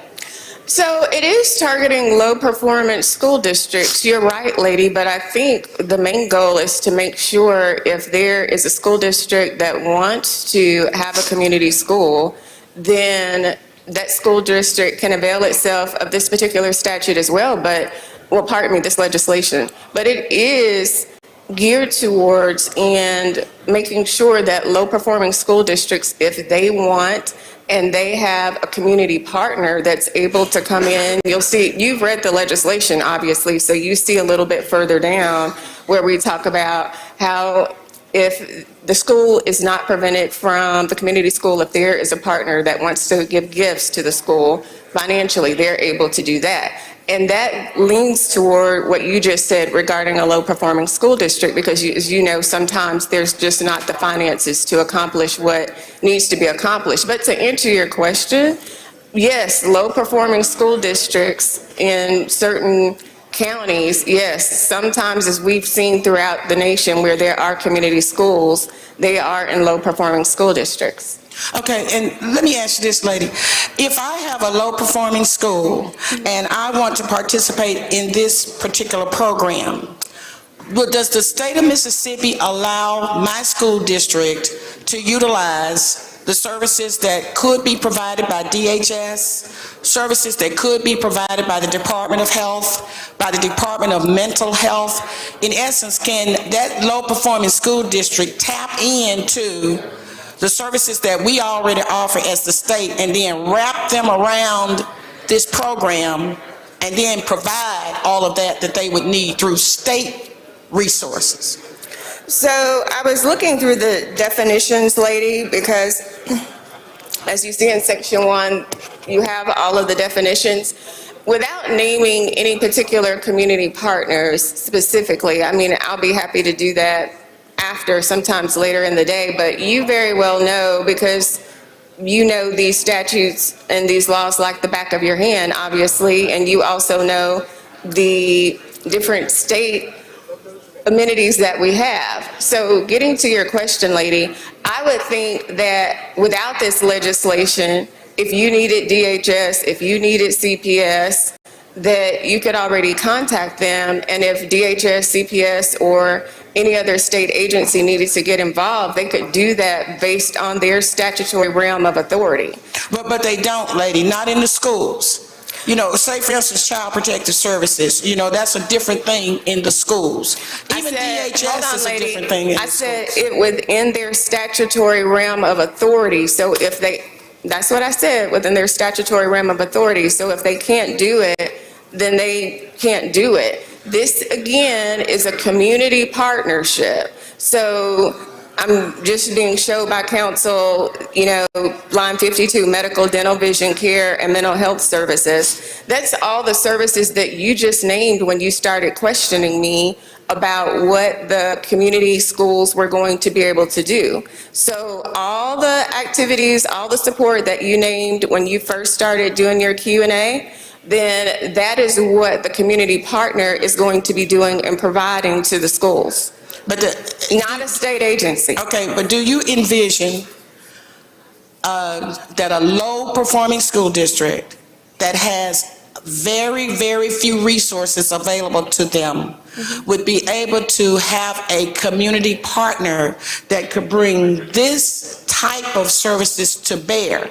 So it is targeting low-performance school districts. You're right, lady, but I think the main goal is to make sure if there is a school district that wants to have a community school, then that school district can avail itself of this particular statute as well, this legislation. But it is geared towards and making sure that low-performing school districts, if they want and they have a community partner that's able to come in, you'll see, you've read the legislation, obviously, so you see a little bit further down where we talk about how if the school is not prevented from, the community school, if there is a partner that wants to give gifts to the school financially, they're able to do that. And that leans toward what you just said regarding a low-performing school district, because as you know, sometimes there's just not the finances to accomplish what needs to be accomplished. But to answer your question, yes, low-performing school districts in certain counties, yes, sometimes as we've seen throughout the nation where there are community schools, they are in low-performing school districts. Okay, and let me ask you this, lady. If I have a low-performing school and I want to participate in this particular program, does the state of Mississippi allow my school district to utilize the services that could be provided by DHS, services that could be provided by the Department of Health, by the Department of Mental Health? In essence, can that low-performing school district tap into the services that we already offer as the state and then wrap them around this program and then provide all of that they would need through state resources? So I was looking through the definitions, lady, because as you see in section 1, you have all of the definitions. Without naming any particular community partners specifically, I mean, I'll be happy to do that after, sometimes later in the day, but you very well know, because you know these statutes and these laws like the back of your hand, obviously, and you also know the different state amenities that we have. So getting to your question, lady, I would think that without this legislation, if you needed DHS, if you needed CPS, that you could already contact them, and if DHS, CPS, or any other state agency needed to get involved, they could do that based on their statutory realm of authority. But they don't, lady, not in the schools. You know, say for instance, Child Protective Services, you know, that's a different thing in the schools. Even DHS is a different thing in the schools. I said it within their statutory realm of authority, so if they, that's what I said, within their statutory realm of authority, so if they can't do it, then they can't do it. This, again, is a community partnership. So I'm just being showed by council, you know, line 52, medical, dental, vision care, and mental health services. That's all the services that you just named when you started questioning me about what the community schools were going to be able to do. So all the activities, all the support that you named when you first started doing your Q&A, then that is what the community partner is going to be doing and providing to the schools. But not a state agency. Okay, but do you envision that a low-performing school district that has very, very few resources available to them would be able to have a community partner that could bring this type of services to bear?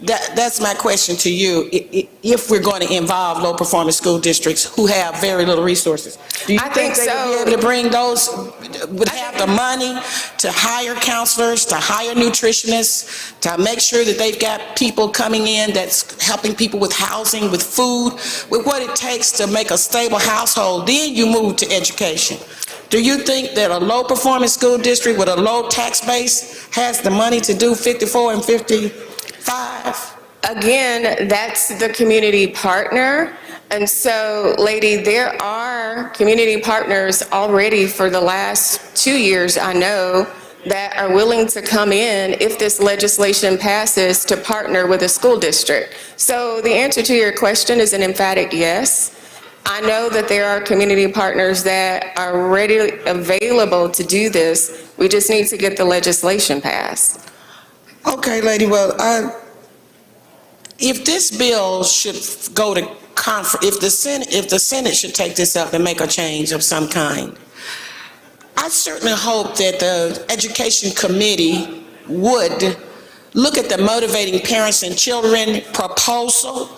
That's my question to you. If we're going to involve low-performing school districts who have very little resources, do you think they would be able to bring those, would have the money to hire counselors, to hire nutritionists, to make sure that they've got people coming in that's helping people with housing, with food, with what it takes to make a stable household? Then you move to education. Do you think that a low-performing school district with a low tax base has the money to do 54 and 55? Again, that's the community partner. And so, lady, there are community partners already for the last 2 years, I know, that are willing to come in if this legislation passes to partner with a school district. So the answer to your question is an emphatic yes. I know that there are community partners that are readily available to do this. We just need to get the legislation passed. Okay, lady, well, if this bill should go to conference, if the Senate should take this up and make a change of some kind, I certainly hope that the Education Committee would look at the Motivating Parents and Children proposal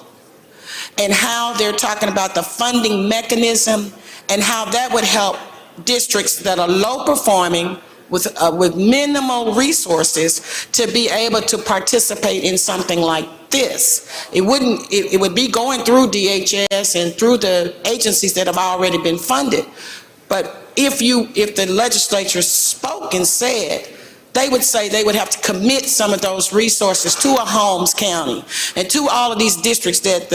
and how they're talking about the funding mechanism and how that would help districts that are low performing with minimal resources to be able to participate in something like this. It would be going through DHS and through the agencies that have already been funded. But if the legislature spoke and said, they would say they would have to commit some of those resources to a Holmes County and to all of these districts that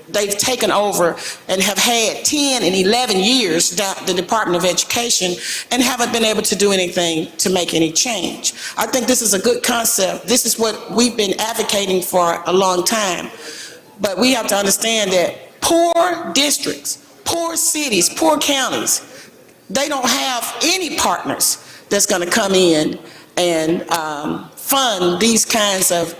they've taken over and have had 10 and 11 years down the Department of Education and haven't been able to do anything to make any change. I think this is a good concept. This is what we've been advocating for a long time. But we have to understand that poor districts, poor cities, poor counties, they don't have any partners that's going to come in and fund these kinds of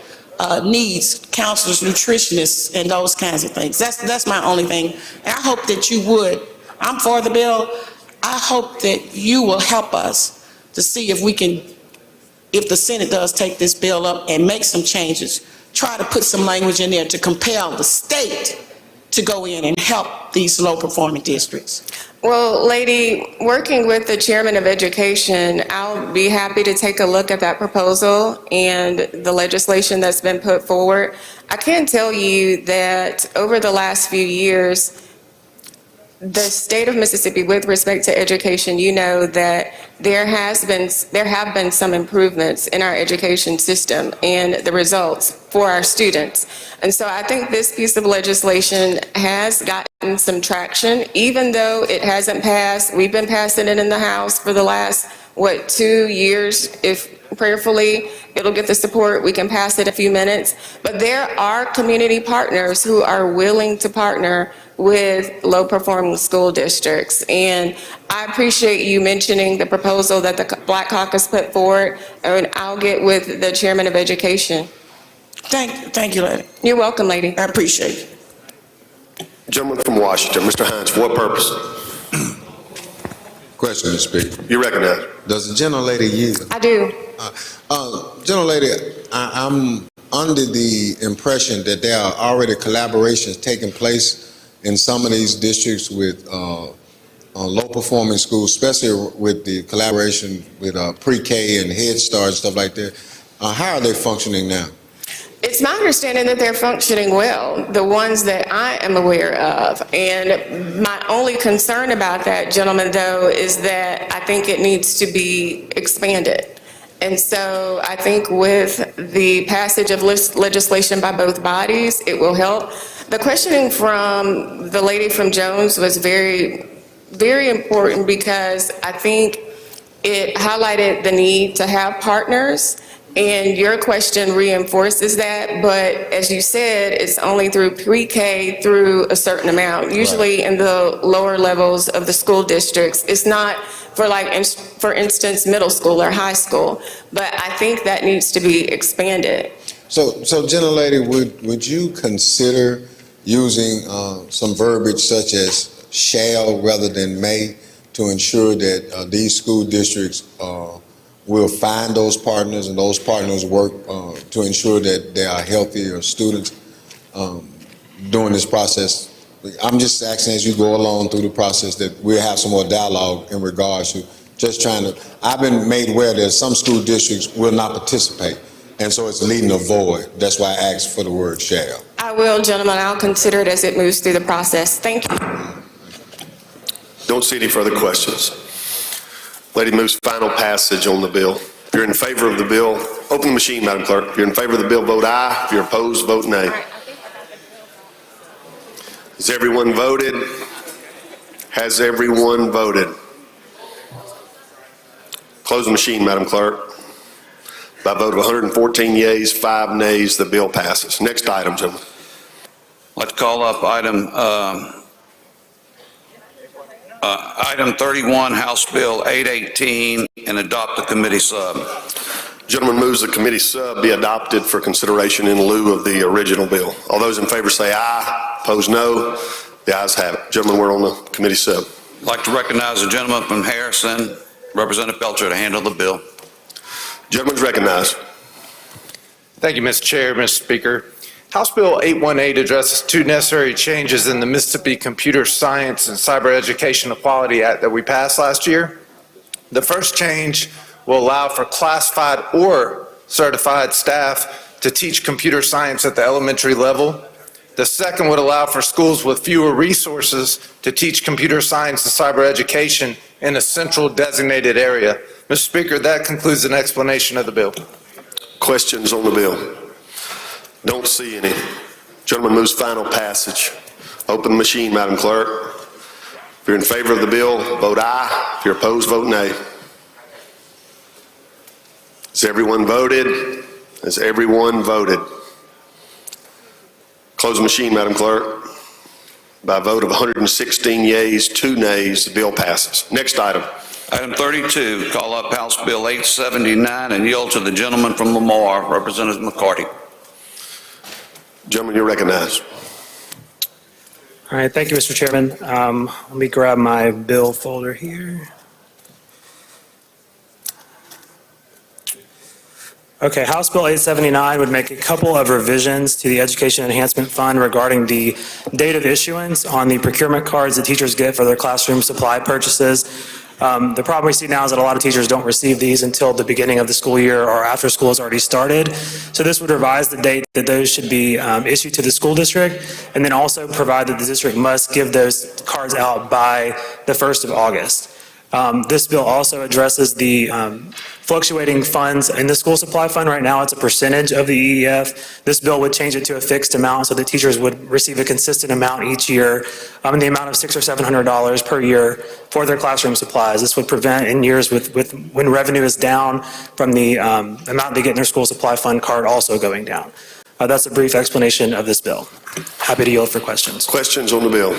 needs, counselors, nutritionists, and those kinds of things. That's my only thing. And I hope that you would. I'm for the bill. I hope that you will help us to see if we can, if the Senate does take this bill up and make some changes, try to put some language in there to compel the state to go in and help these low-performing districts. Well, lady, working with the chairman of education, I'll be happy to take a look at that proposal and the legislation that's been put forward. I can tell you that over the last few years, the state of Mississippi, with respect to education, you know that there have been some improvements in our education system and the results for our students. And so I think this piece of legislation has gotten some traction, even though it hasn't passed. We've been passing it in the House for the last, 2 years. If prayerfully it'll get the support, we can pass it in a few minutes. But there are community partners who are willing to partner with low-performing school districts. And I appreciate you mentioning the proposal that the Black Caucus put forward, and I'll get with the chairman of education. Thank you, lady. You're welcome, lady. I appreciate it. Gentleman from Washington, Mr. Hines, for what purpose? Question, Mr. Speaker. You recognize. Does the gentlelady yield? I do. Gentlelady, I'm under the impression that there are already collaborations taking place in some of these districts with low-performing schools, especially with the collaboration with pre-K and Head Start and stuff like that. How are they functioning now? It's my understanding that they're functioning well, the ones that I am aware of. And my only concern about that, gentlemen, though, is that I think it needs to be expanded. And so I think with the passage of legislation by both bodies, it will help. The questioning from the lady from Jones was very, very important because I think it highlighted the need to have partners. And your question reinforces that, but as you said, it's only through pre-K through a certain amount. Usually in the lower levels of the school districts, it's not for for instance, middle school or high school. But I think that needs to be expanded. So gentlelady, would you consider using some verbiage such as shall rather than may to ensure that these school districts will find those partners and those partners work to ensure that there are healthier students during this process. I'm just asking as you go along through the process that we'll have some more dialogue in regards to just trying to, I've been made aware that some school districts will not participate, and so it's leading a void. That's why I asked for the word shall. I will, gentlemen. I'll consider it as it moves through the process. Thank you. Don't see any further questions. Lady moves final passage on the bill. If you're in favor of the bill, open the machine, Madam Clerk. If you're in favor of the bill, vote aye. If you're opposed, vote nay. Has everyone voted? Has everyone voted? Close the machine, Madam Clerk. By a vote of 114 yeas, 5 nays, the bill passes. Next item, gentlemen. I'd like to call up item 31, House Bill 818, and adopt the committee sub. Gentleman moves the committee sub be adopted for consideration in lieu of the original bill. All those in favor say aye. Opposed, no. The ayes have it. Gentlemen, we're on the committee sub. I'd like to recognize the gentleman from Harrison, Representative Belcher, to handle the bill. Gentleman's recognized. Thank you, Mr. Chair, Mr. Speaker. House Bill 818 addresses 2 necessary changes in the Mississippi Computer Science and Cyber Education Equality Act that we passed last year. The first change will allow for classified or certified staff to teach computer science at the elementary level. The second would allow for schools with fewer resources to teach computer science and cyber education in a central designated area. Mr. Speaker, that concludes an explanation of the bill. Questions on the bill? Don't see any. Gentleman moves final passage. Open the machine, Madam Clerk. If you're in favor of the bill, vote aye. If you're opposed, vote nay. Has everyone voted? Has everyone voted? Close the machine, Madam Clerk. By a vote of 116 yeas, 2 nays, the bill passes. Next item. Item 32, call up House Bill 879 and yield to the gentleman from Lamar, Representative McCarty. Gentlemen, you're recognized. All right, thank you, Mr. Chairman. Let me grab my bill folder here. Okay, House Bill 879 would make a couple of revisions to the Education Enhancement Fund regarding the date of issuance on the procurement cards that teachers get for their classroom supply purchases. The problem we see now is that a lot of teachers don't receive these until the beginning of the school year or after school has already started. So this would revise the date that those should be issued to the school district, and then also provide that the district must give those cards out by the 1st of August. This bill also addresses the fluctuating funds in the school supply fund. Right now, it's a percentage of the EEF. This bill would change it to a fixed amount so that teachers would receive a consistent amount each year in the amount of $600 or $700 per year for their classroom supplies. This would prevent in years when revenue is down from the amount they get in their school supply fund card also going down. That's a brief explanation of this bill. Happy to yield for questions. Questions on the bill?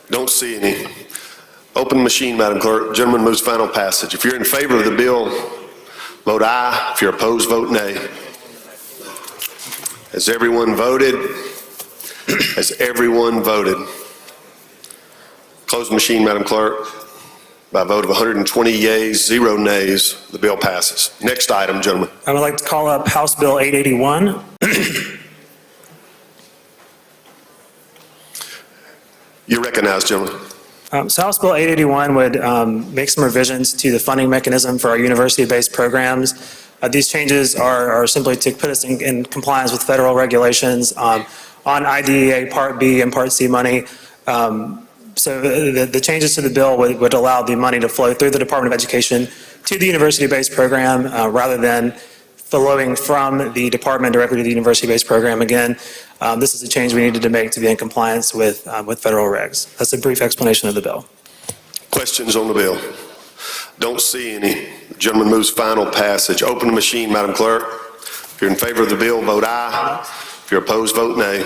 Don't see any. Open the machine, Madam Clerk. Gentleman moves final passage. If you're in favor of the bill, vote aye. If you're opposed, vote nay. Has everyone voted? Has everyone voted? Close the machine, Madam Clerk. By a vote of 120 yeas, 0 nays, the bill passes. Next item, gentlemen. I would like to call up House Bill 881. You're recognized, gentlemen. So House Bill 881 would make some revisions to the funding mechanism for our university-based programs. These changes are simply to put us in compliance with federal regulations on IDEA Part B and Part C money. So the changes to the bill would allow the money to flow through the Department of Education to the university-based program rather than flowing from the department directly to the university-based program. Again, this is a change we needed to make to be in compliance with federal regs. That's a brief explanation of the bill. Questions on the bill? Don't see any. The gentleman moves final passage. Open the machine, Madam Clerk. If you're in favor of the bill, vote aye. If you're opposed, vote nay.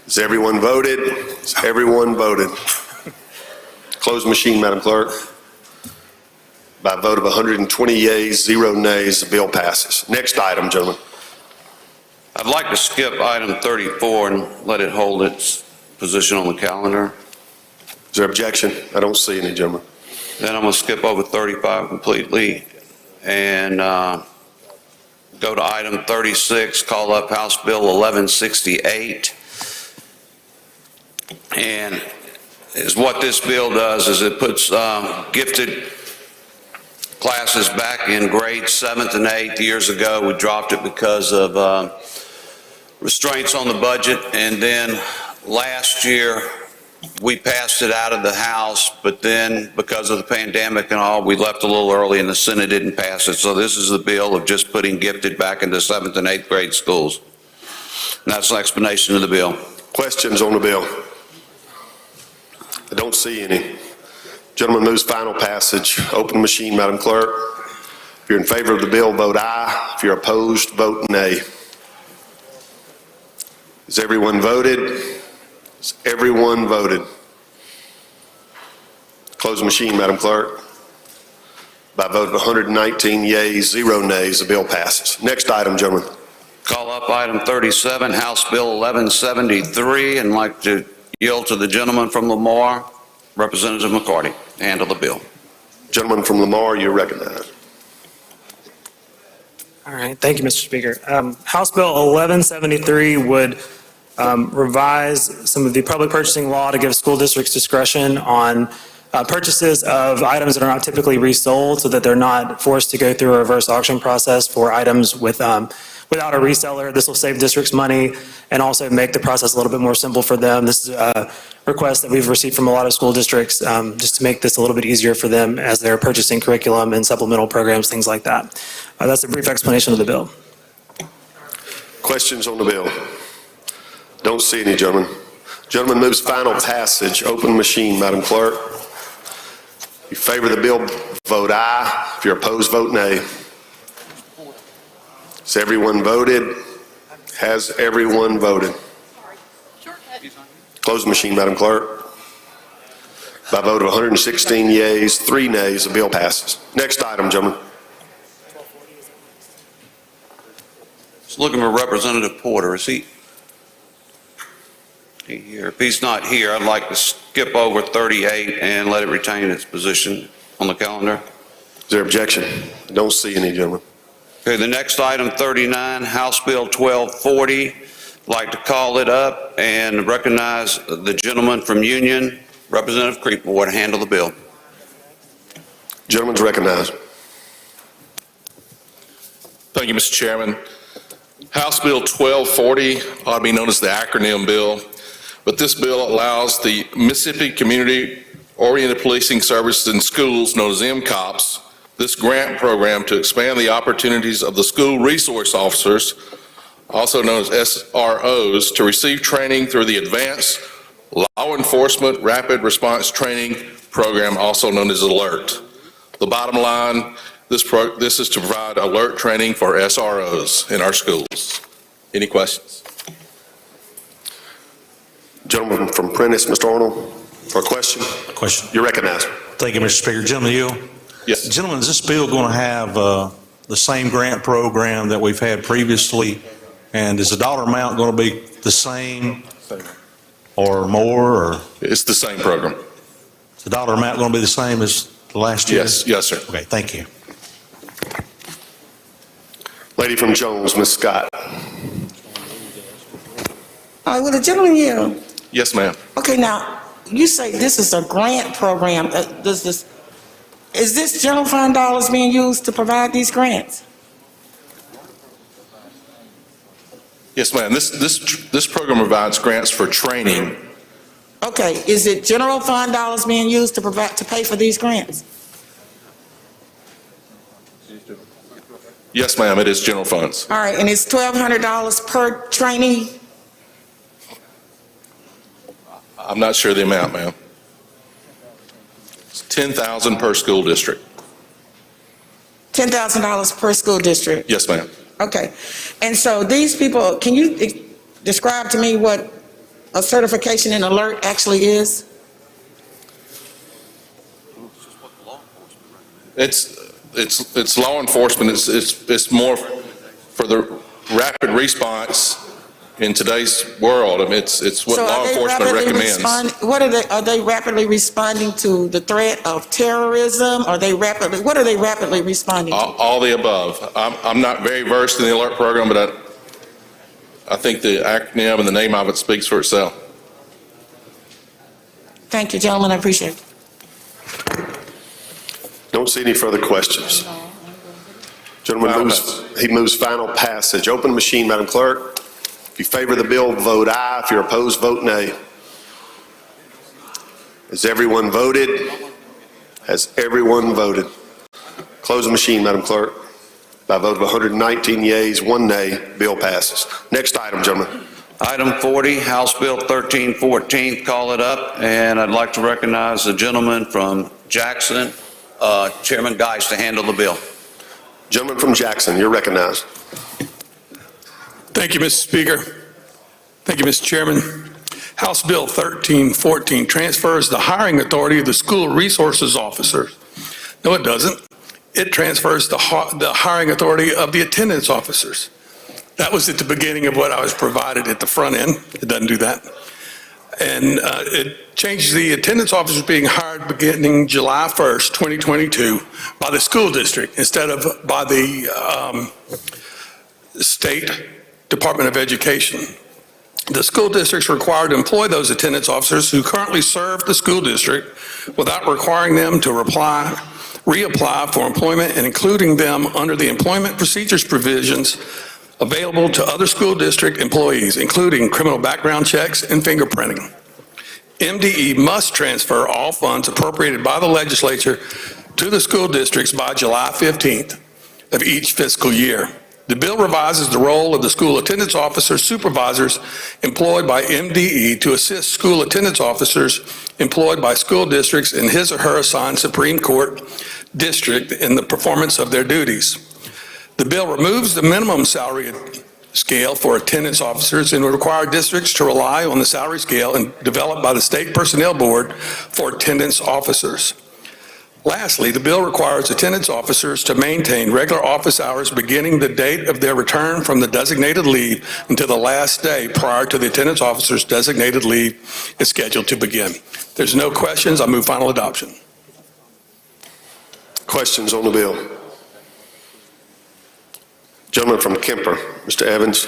Has everyone voted? Has everyone voted? Close the machine, Madam Clerk. By a vote of 120 yeas, 0 nays, the bill passes. Next item, gentlemen. I'd like to skip item 34 and let it hold its position on the calendar. Is there objection? I don't see any, gentlemen. Then I'm going to skip over 35 completely and go to item 36, call up House Bill 1168. And what this bill does is it puts gifted classes back in grades 7th and 8th. Years ago, we dropped it because of restraints on the budget, and then last year, we passed it out of the House, but then because of the pandemic and all, we left a little early and the Senate didn't pass it. So this is the bill of just putting gifted back into 7th and 8th grade schools. And that's an explanation of the bill. Questions on the bill? I don't see any. Gentleman moves final passage. Open machine, Madam Clerk. If you're in favor of the bill, vote aye. If you're opposed, vote nay. Has everyone voted? Has everyone voted? Close the machine, Madam Clerk. By a vote of 119 yeas, 0 nays, the bill passes. Next item, gentlemen. Call up item 37, House Bill 1173, and I'd like to yield to the gentleman from Lamar, Representative McCarty, to handle the bill. Gentleman from Lamar, you're recognized. All right, thank you, Mr. Speaker. House Bill 1173 would revise some of the public purchasing law to give school districts discretion on purchases of items that are not typically resold, so that they're not forced to go through a reverse auction process for items without a reseller. This will save districts money and also make the process a little bit more simple for them. This is a request that we've received from a lot of school districts just to make this a little bit easier for them as they're purchasing curriculum and supplemental programs, things like that. That's a brief explanation of the bill. Questions on the bill? Don't see any, gentlemen. Gentleman moves final passage. Open machine, Madam Clerk. If you favor the bill, vote aye. If you're opposed, vote nay. Has everyone voted? Has everyone voted? Close the machine, Madam Clerk. By a vote of 116 yeas, 3 nays, the bill passes. Next item, gentlemen. Just looking for Representative Porter. Is he here? If he's not here, I'd like to skip over 38 and let it retain its position on the calendar. Is there objection? Don't see any, gentlemen. Okay, the next item, 39, House Bill 1240. I'd like to call it up and recognize the gentleman from Union, Representative Creekmore, to handle the bill. Gentleman's recognized. Thank you, Mr. Chairman. House Bill 1240 ought to be known as the acronym bill, but this bill allows the Mississippi Community Oriented Policing Services in Schools, known as MCOPS, this grant program to expand the opportunities of the school resource officers, also known as SROs, to receive training through the Advanced Law Enforcement Rapid Response Training Program, also known as ALERT. The bottom line, this is to provide alert training for SROs in our schools. Any questions? Gentleman from Prentice, Mr. Arnold, for a question? Question. You're recognized. Thank you, Mr. Speaker. Gentleman, you? Yes. Gentlemen, is this bill going to have the same grant program that we've had previously? And is the dollar amount going to be the same or more? Or It's the same program. is the dollar amount going to be the same as the last year? Yes, sir. Okay, thank you. Lady from Jones, Ms. Scott. Will the gentleman yield? Yes, ma'am. Okay, now, you say this is a grant program. Is this general fund dollars being used to provide these grants? Yes, ma'am. This program provides grants for training. Okay, is it general fund dollars being used to pay for these grants? Yes, ma'am. It is general funds. All right, and it's $1,200 per trainee? I'm not sure the amount, ma'am. It's $10,000 per school district. $10,000 per school district? Yes, ma'am. Okay, and so these people, can you describe to me what a certification in alert actually is? It's law enforcement. It's more for rapid response in today's world. I mean, it's what So law are they enforcement rapidly recommends. are they rapidly responding to the threat of terrorism? What are they rapidly responding to? All the above. I'm not very versed in the alert program, but I think the acronym and the name of it speaks for itself. Thank you, gentlemen, I appreciate it. Don't see any further questions. Gentleman moves final passage. Open machine, Madam Clerk. If you favor the bill, vote aye. If you're opposed, vote nay. Has everyone voted? Has everyone voted? Close the machine, Madam Clerk. By a vote of 119 yeas, 1 nay, bill passes. Next item, gentlemen. Item 40, House Bill 1314, call it up, and I'd like to recognize the gentleman from Jackson, Chairman Geis, to handle the bill. Gentleman from Jackson, you're recognized. Thank you, Mr. Speaker. Thank you, Mr. Chairman. House Bill 1314 transfers the hiring authority of the school resources officers. No, it doesn't. It transfers the hiring authority of the attendance officers. That was at the beginning of what I was provided at the front end. It doesn't do that. And it changes the attendance officers being hired beginning July 1st, 2022 by the school district instead of by the state Department of Education. The school districts are required to employ those attendance officers who currently serve the school district without requiring them to reapply for employment and including them under the employment procedures provisions available to other school district employees, including criminal background checks and fingerprinting. MDE must transfer all funds appropriated by the legislature to the school districts by July 15th of each fiscal year. The bill revises the role of the school attendance officers supervisors employed by MDE to assist school attendance officers employed by school districts in his or her assigned Supreme Court district in the performance of their duties. The bill removes the minimum salary scale for attendance officers and will require districts to rely on the salary scale developed by the State Personnel Board for attendance officers. Lastly, the bill requires attendance officers to maintain regular office hours beginning the date of their return from the designated leave until the last day prior to the attendance officer's designated leave is scheduled to begin. If there's no questions, I move final adoption. Questions on the bill? Gentleman from Kemper, Mr. Evans.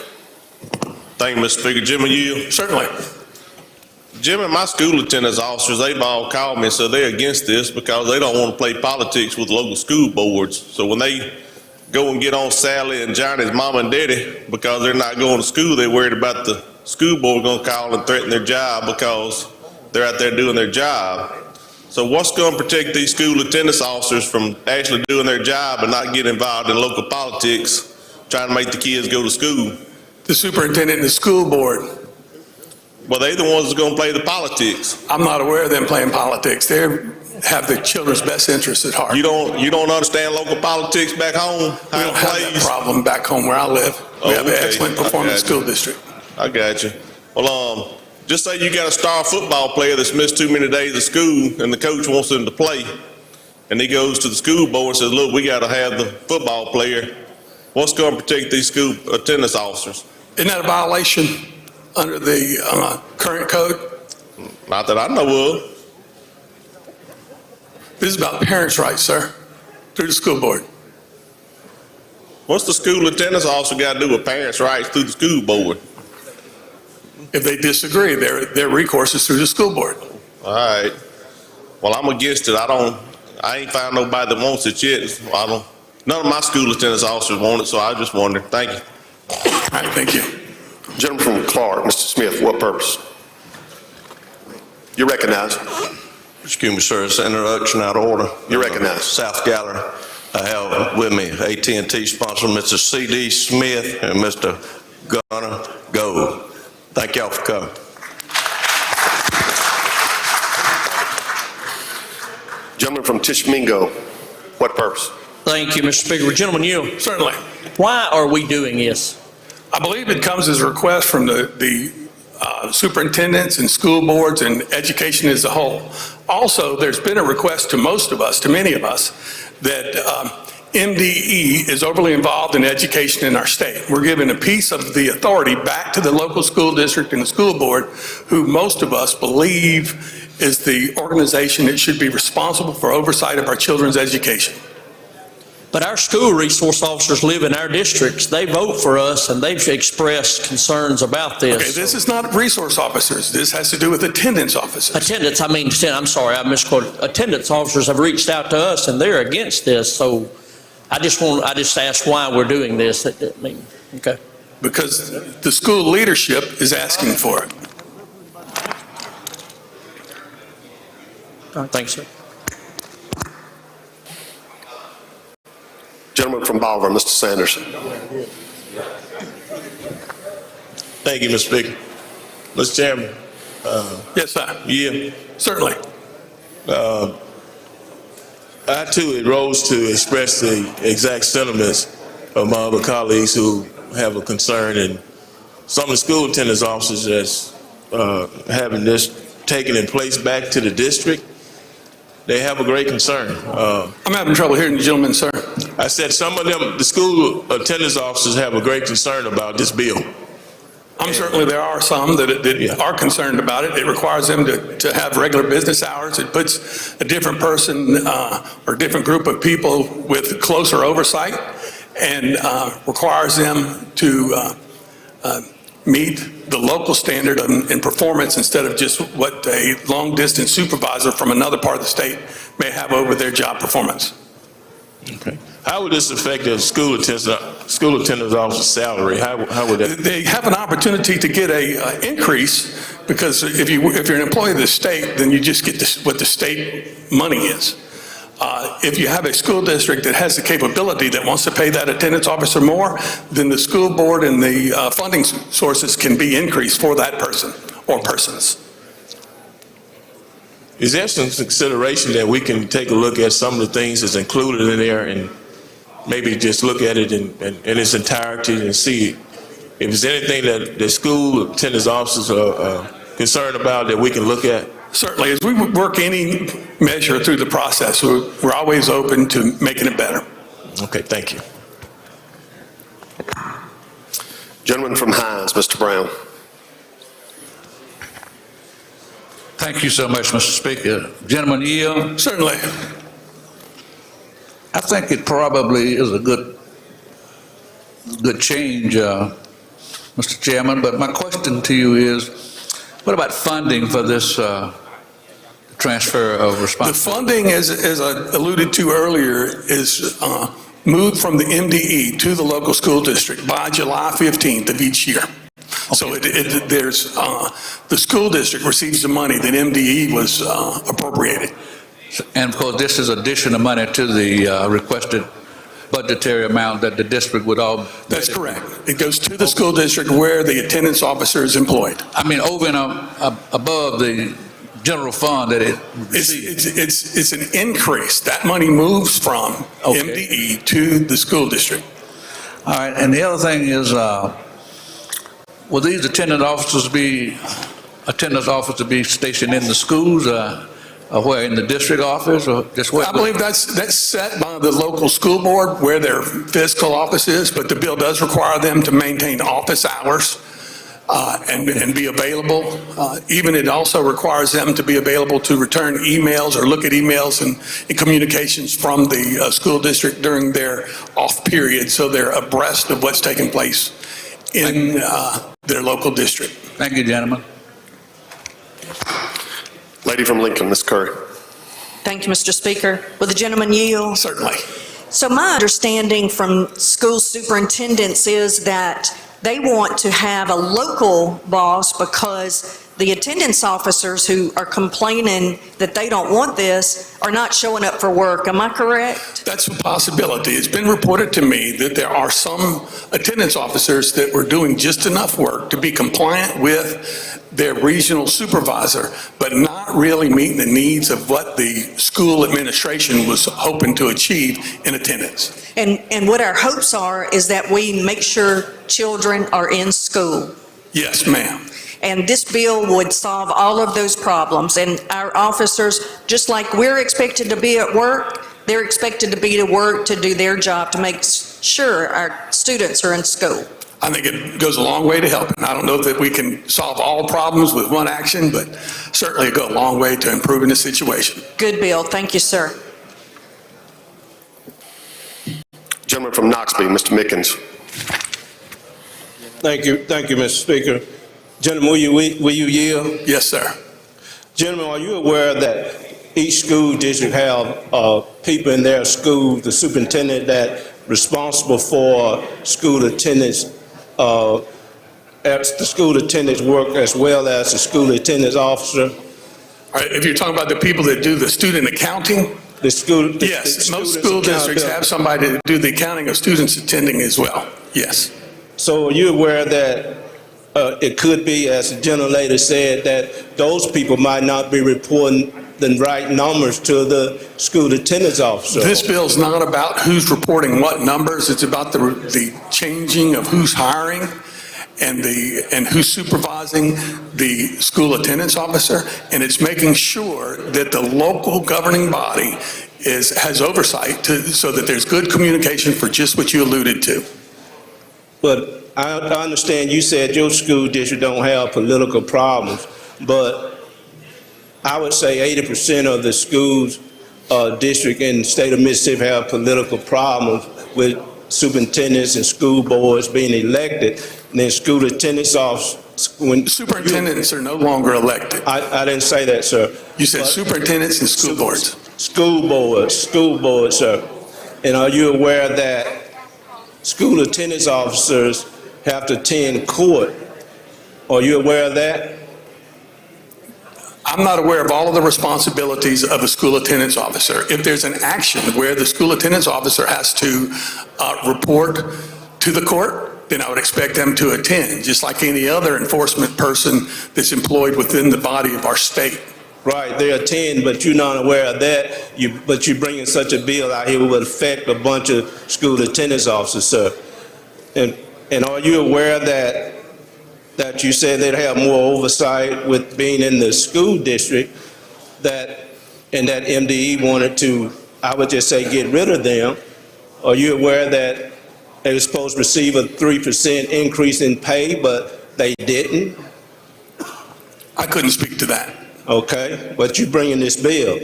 Thank you, Mr. Speaker. Jim, you? Certainly. Jim and my school attendance officers, they've all called me and said they're against this because they don't want to play politics with local school boards. So when they go and get on Sally and Johnny's mom and daddy because they're not going to school, they're worried about the school board going to call and threaten their job because they're out there doing their job. So what's going to protect these school attendance officers from actually doing their job and not getting involved in local politics, trying to make the kids go to school? The superintendent and the school board. Well, they're the ones that's going to play the politics. I'm not aware of them playing politics. They have the children's best interests at heart. You don't understand local politics back home? We don't have that problem back home where I live. We have an excellent performing school district. I got you. Well, just say you got a star football player that's missed too many days of school and the coach wants him to play. And he goes to the school board and says, look, we got to have the football player. What's going to protect these school attendance officers? Isn't that a violation under the current code? Not that I know of. This is about parents' rights, sir, through the school board. What's the school attendance officer got to do with parents' rights through the school board? If they disagree, their recourse is through the school board. All right. Well, I'm against it. I ain't found nobody that wants it yet. None of my school attendance officers want it, so I just wonder. Thank you. All right, thank you. Gentleman from Clark, Mr. Smith, what purpose? You're recognized. Excuse me, sir, it's an introduction out of order. You're recognized. South Gallery. I have with me AT&T sponsor, Mr. C.D. Smith and Mr. Gunner Gold. Thank y'all for coming. Gentleman from Tishmingo, what purpose? Thank you, Mr. Speaker. Gentleman, you. Certainly. Why are we doing this? I believe it comes as a request from the superintendents and school boards and education as a whole. Also, there's been a request to most of us, to many of us, that MDE is overly involved in education in our state. We're giving a piece of the authority back to the local school district and the school board, who most of us believe is the organization that should be responsible for oversight of our children's education. But our school resource officers live in our districts. They vote for us, and they've expressed concerns about this. Okay, this is not resource officers. This has to do with attendance officers. I'm sorry, I misquoted. Attendance officers have reached out to us, and they're against this. So I just asked why we're doing this. Okay. Because the school leadership is asking for it. All right, thanks, sir. Gentleman from Bolivar, Mr. Sanders. Thank you, Mr. Speaker. Mr. Chairman. Yes, sir. Yeah. Certainly. I too rose to express the exact sentiments of my other colleagues who have a concern, and some of the school attendance officers that's having this taken in place back to the district. They have a great concern. I'm having trouble hearing the gentleman, sir. I said some of them, the school attendance officers have a great concern about this bill. Certainly there are some that are concerned about it. It requires them to have regular business hours. It puts a different person or different group of people with closer oversight, and requires them to meet the local standard in performance instead of just what a long-distance supervisor from another part of the state may have over their job performance. Okay. How would this affect the school attendance officer's salary? How would that? They have an opportunity to get a increase, because if you're an employee of the state, then you just get what the state money is. If you have a school district that has the capability that wants to pay that attendance officer more, then the school board and the funding sources can be increased for that person or persons. Is there some consideration that we can take a look at some of the things that's included in there and maybe just look at it in its entirety and see if there's anything that the school attendance officers are concerned about that we can look at? Certainly, as we work any measure through the process, we're always open to making it better. Okay, thank you. Gentleman from Hines, Mr. Brown. Thank you so much, Mr. Speaker. Gentleman yield? Certainly. I think it probably is a good change, Mr. Chairman, but my question to you is, what about funding for this transfer of responsibility? The funding, as I alluded to earlier, is moved from the MDE to the local school district by July 15th of each year. Okay. So the school district receives the money that MDE was appropriated. And of course, this is additional money to the requested budgetary amount that the district would all... That's correct. It goes to the school district where the attendance officer is employed. I mean, over and above the general fund that it receives. It's an increase. That money moves from MDE to the school district. All right, and the other thing is, will these attendance officers be stationed in the schools, or where, in the district office, or just where? I believe that's set by the local school board where their physical office is, but the bill does require them to maintain office hours and be available. Even it also requires them to be available to return emails or look at emails and communications from the school district during their off period, so they're abreast of what's taking place in their local district. Thank you, gentlemen. Lady from Lincoln, Ms. Curry. Thank you, Mr. Speaker. Will the gentleman yield? Certainly. So my understanding from school superintendents is that they want to have a local boss because the attendance officers who are complaining that they don't want this are not showing up for work. Am I correct? That's a possibility. It's been reported to me that there are some attendance officers that were doing just enough work to be compliant with their regional supervisor, but not really meeting the needs of what the school administration was hoping to achieve in attendance. And what our hopes are is that we make sure children are in school. Yes, ma'am. And this bill would solve all of those problems. And our officers, just like we're expected to be at work, they're expected to be to work, to do their job, to make sure our students are in school. I think it goes a long way to helping. I don't know that we can solve all problems with one action, but certainly it goes a long way to improving the situation. Good bill. Thank you, sir. Gentleman from Knoxville, Mr. Mickens. Thank you, Mr. Speaker. Gentlemen, will you yield? Yes, sir. Gentlemen, are you aware that each school district have people in their school, the superintendent that responsible for school attendance, the school attendance work as well as the school attendance officer? All right, if you're talking about the people that do the student accounting, yes, most school districts have somebody to do the accounting of students attending as well. Yes. So are you aware that it could be, as the gentle lady said, that those people might not be reporting the right numbers to the school attendance officer? This bill's not about who's reporting what numbers. It's about the changing of who's hiring and who's supervising the school attendance officer. And it's making sure that the local governing body has oversight so that there's good communication for just what you alluded to. But I understand you said your school district don't have political problems, but I would say 80% of the schools district in the state of Mississippi have political problems with superintendents and school boards being elected. And then school attendance officers, superintendents are no longer elected. I didn't say that, sir. You said superintendents and school boards. School boards, sir. And are you aware that school attendance officers have to attend court? Are you aware of that? I'm not aware of all of the responsibilities of a school attendance officer. If there's an action where the school attendance officer has to report to the court, then I would expect them to attend, just like any other enforcement person that's employed within the body of our state. Right, they attend, but you're not aware of that. But you're bringing such a bill out here would affect a bunch of school attendance officers, sir. And are you aware that you said they'd have more oversight with being in the school district, and that MDE wanted to, I would just say, get rid of them? Are you aware that they were supposed to receive a 3% increase in pay, but they didn't? I couldn't speak to that. Okay, but you're bringing this bill.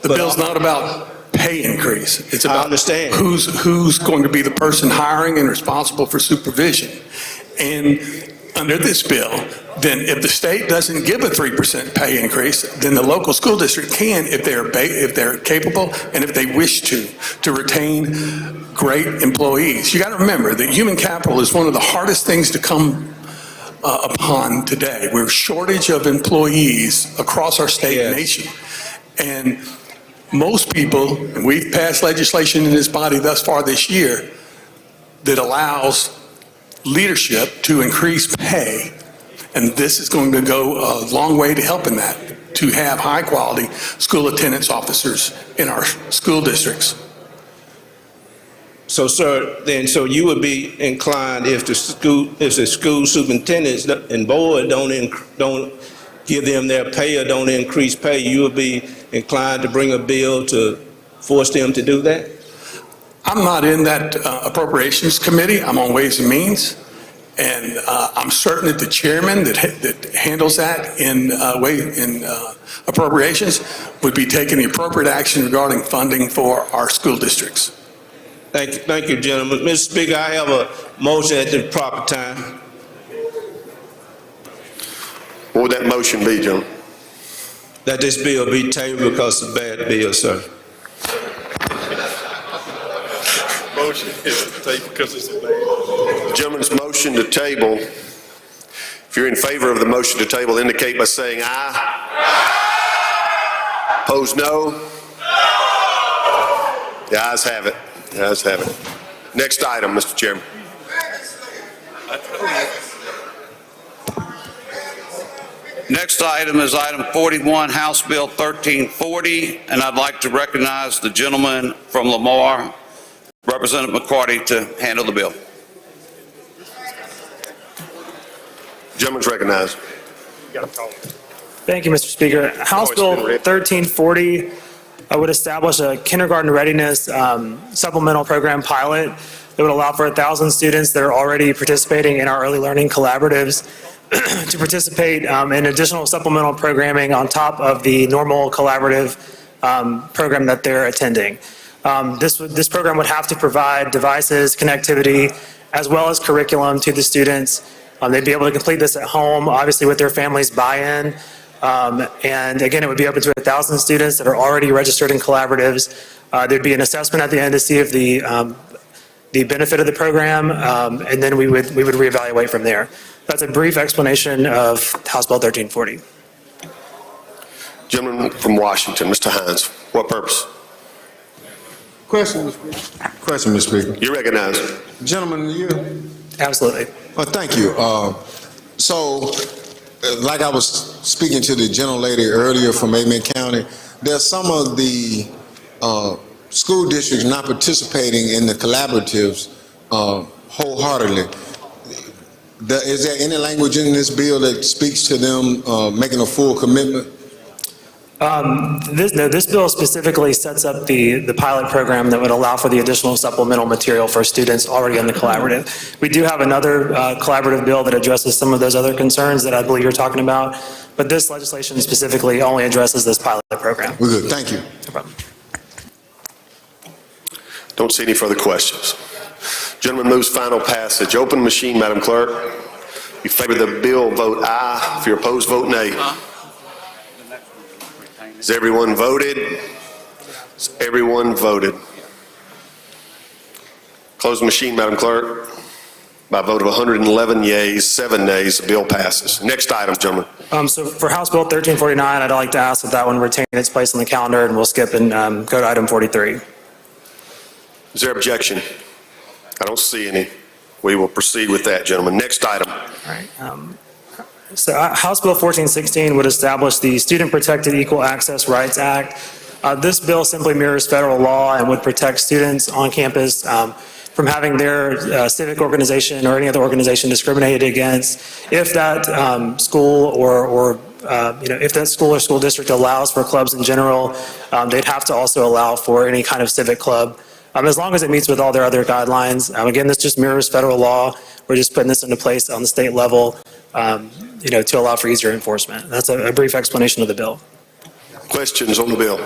The bill's not about pay increase. It's about understand. Who's going to be the person hiring and responsible for supervision. And under this bill, then if the state doesn't give a 3% pay increase, then the local school district can, if they're capable and if they wish to retain great employees. You got to remember that human capital is one of the hardest things to come upon today. We're a shortage of employees across our state and nation. And most people, and we've passed legislation in this body thus far this year that allows leadership to increase pay. And this is going to go a long way to helping that, to have high quality school attendance officers in our school districts. So, sir, so you would be inclined if the school superintendents and board don't give them their pay or don't increase pay, you would be inclined to bring a bill to force them to do that? I'm not in that appropriations committee. I'm on Ways and Means. And I'm certain that the chairman that handles that in appropriations would be taking the appropriate action regarding funding for our school districts. Thank you, gentlemen. Mr. Speaker, I have a motion at the proper time. What would that motion be, gentlemen? That this bill be tabled because it's a bad bill, sir. Motion is to table because it's a bad. Gentleman's motion to table. If you're in favor of the motion to table, indicate by saying aye. Opposed, no. The ayes have it. The ayes have it. Next item, Mr. Chairman. Next item is item 41, House Bill 1340, and I'd like to recognize the gentleman from Lamar, Representative McCarty, to handle the bill. Gentleman's recognized. Thank you, Mr. Speaker. House Bill 1340 would establish a kindergarten readiness supplemental program pilot that would allow for 1,000 students that are already participating in our early learning collaboratives to participate in additional supplemental programming on top of the normal collaborative program that they're attending. This program would have to provide devices, connectivity, as well as curriculum to the students. They'd be able to complete this at home, obviously with their family's buy-in. And again, it would be open to 1,000 students that are already registered in collaboratives. There'd be an assessment at the end to see if the benefit of the program, and then we would reevaluate from there. That's a brief explanation of House Bill 1340. Gentleman from Washington, Mr. Hines, what purpose? Question, Mr. Speaker. You recognize. Gentleman, you? Absolutely. Thank you. Like I was speaking to the gentlelady earlier from Amen County, there's some of the school districts not participating in the collaboratives wholeheartedly. Is there any language in this bill that speaks to them making a full commitment? This bill specifically sets up the pilot program that would allow for the additional supplemental material for students already in the collaborative. We do have another collaborative bill that addresses some of those other concerns that I believe you're talking about, but this legislation specifically only addresses this pilot program. We're good, thank you. No problem. Don't see any further questions. Gentleman moves final passage. Open machine, Madam Clerk. If you favor the bill, vote aye. If you're opposed, vote nay. Has everyone voted? Has everyone voted? Close the machine, Madam Clerk. By a vote of 111 yeas, 7 nays, the bill passes. Next item, gentlemen. So for House Bill 1349, I'd like to ask that that one retain its place on the calendar, and we'll skip and go to item 43. Is there objection? I don't see any. We will proceed with that, gentlemen. Next item. All right. So House Bill 1416 would establish the Student Protected Equal Access Rights Act. This bill simply mirrors federal law and would protect students on campus from having their civic organization or any other organization discriminated against if that school or if that school or school district allows for clubs in general. They'd have to also allow for any kind of civic club, as long as it meets with all their other guidelines. Again, this just mirrors federal law. We're just putting this into place on the state level, to allow for easier enforcement. That's a brief explanation of the bill. Questions on the bill?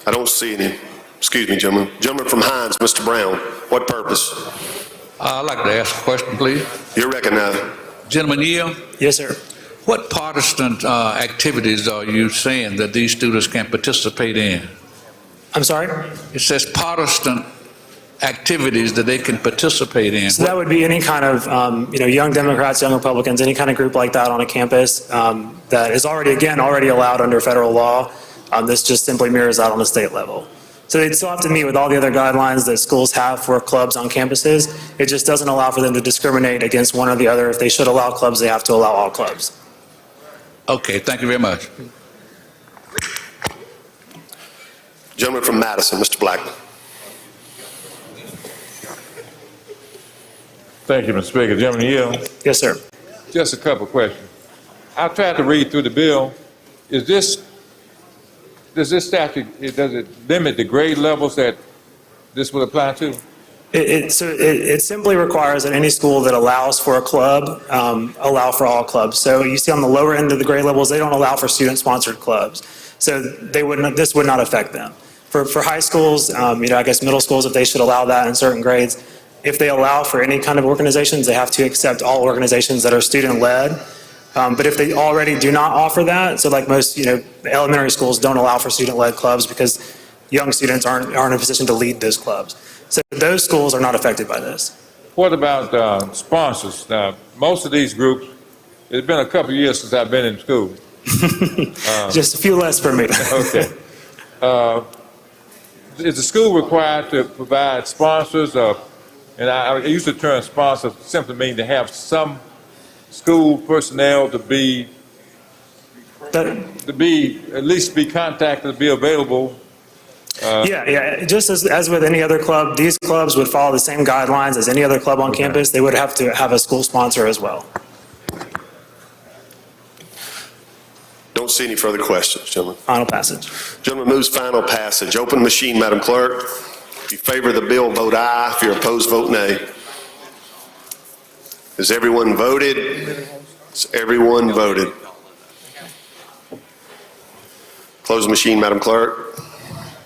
I don't see any. Excuse me, gentlemen. Gentleman from Hines, Mr. Brown, what purpose? I'd like to ask a question, please. You're recognized. Gentleman Yeo? Yes, sir. What Protestant activities are you saying that these students can participate in? I'm sorry? It says Protestant activities that they can participate in. So that would be any kind of, young Democrats, young Republicans, any kind of group like that on a campus that is already allowed under federal law. This just simply mirrors that on the state level. So they'd still have to meet with all the other guidelines that schools have for clubs on campuses. It just doesn't allow for them to discriminate against one or the other. If they should allow clubs, they have to allow all clubs. Okay, thank you very much. Gentleman from Madison, Mr. Blackman. Thank you, Mr. Speaker. Gentleman Yeo. Yes, sir. Just a couple of questions. I've tried to read through the bill. Does this statute, does it limit the grade levels that this will apply to? It simply requires that any school that allows for a club, allow for all clubs. So you see on the lower end of the grade levels, they don't allow for student-sponsored clubs. So this would not affect them. For high schools, I guess middle schools, if they should allow that in certain grades, if they allow for any kind of organizations, they have to accept all organizations that are student-led. But if they already do not offer that, so like most, elementary schools don't allow for student-led clubs because young students aren't in a position to lead those clubs. So those schools are not affected by this. What about sponsors? Now, most of these groups, it's been a couple of years since I've been in school. Just a few less for me. Okay. Is the school required to provide sponsors? And I use the term sponsor simply mean to have some school personnel to be at least be contacted, to be available. Just as with any other club, these clubs would follow the same guidelines as any other club on campus. They would have to have a school sponsor as well. Don't see any further questions, gentlemen. Final passage. Gentleman moves final passage. Open machine, Madam Clerk. If you favor the bill, vote aye. If you're opposed, vote nay. Has everyone voted? Has everyone voted? Close the machine, Madam Clerk.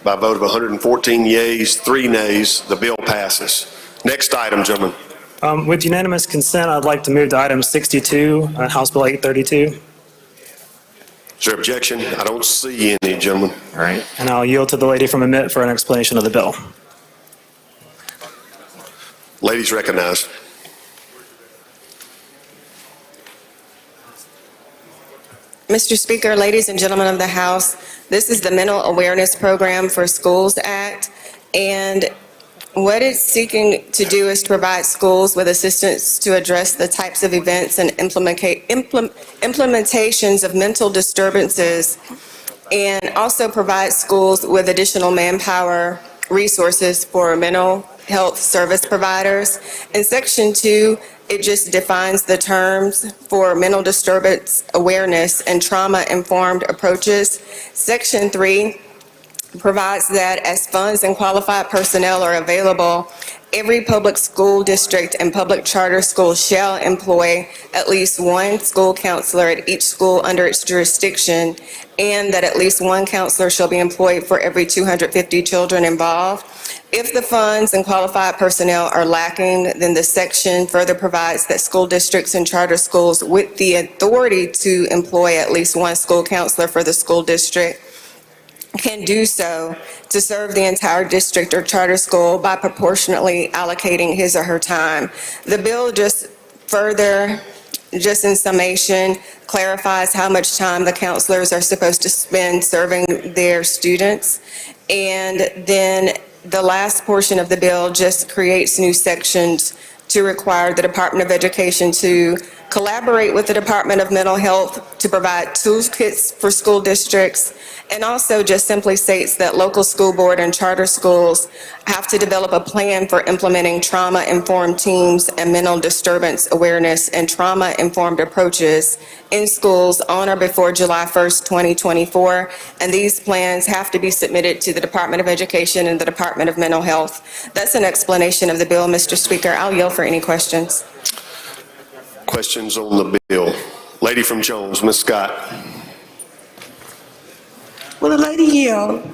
By a vote of 114 yeas, 3 nays, the bill passes. Next item, gentlemen. With unanimous consent, I'd like to move to item 62, House Bill 832. Is there objection? I don't see any, gentlemen. All right. And I'll yield to the lady from Amit for an explanation of the bill. Ladies recognized. Mr. Speaker, ladies and gentlemen of the House, this is the Mental Awareness Program for Schools Act, and what it's seeking to do is to provide schools with assistance to address the types of events and implementations of mental disturbances, and also provide schools with additional manpower resources for mental health service providers. In Section 2, it just defines the terms for mental disturbance awareness and trauma-informed approaches. Section 3 provides that as funds and qualified personnel are available, every public school district and public charter school shall employ at least one school counselor at each school under its jurisdiction, and that at least one counselor shall be employed for every 250 children involved. If the funds and qualified personnel are lacking, then the section further provides that school districts and charter schools with the authority to employ at least one school counselor for the school district can do so to serve the entire district or charter school by proportionately allocating his or her time. The bill just further, just in summation, clarifies how much time the counselors are supposed to spend serving their students. And then the last portion of the bill just creates new sections to require the Department of Education to collaborate with the Department of Mental Health to provide toolkits for school districts, and also just simply states that local school board and charter schools have to develop a plan for implementing trauma-informed teams and mental disturbance awareness and trauma-informed approaches in schools on or before July 1st, 2024, and these plans have to be submitted to the Department of Education and the Department of Mental Health. That's an explanation of the bill, Mr. Speaker. I'll yield for any questions. Questions on the bill? Lady from Jones, Ms. Scott. Will the lady yield?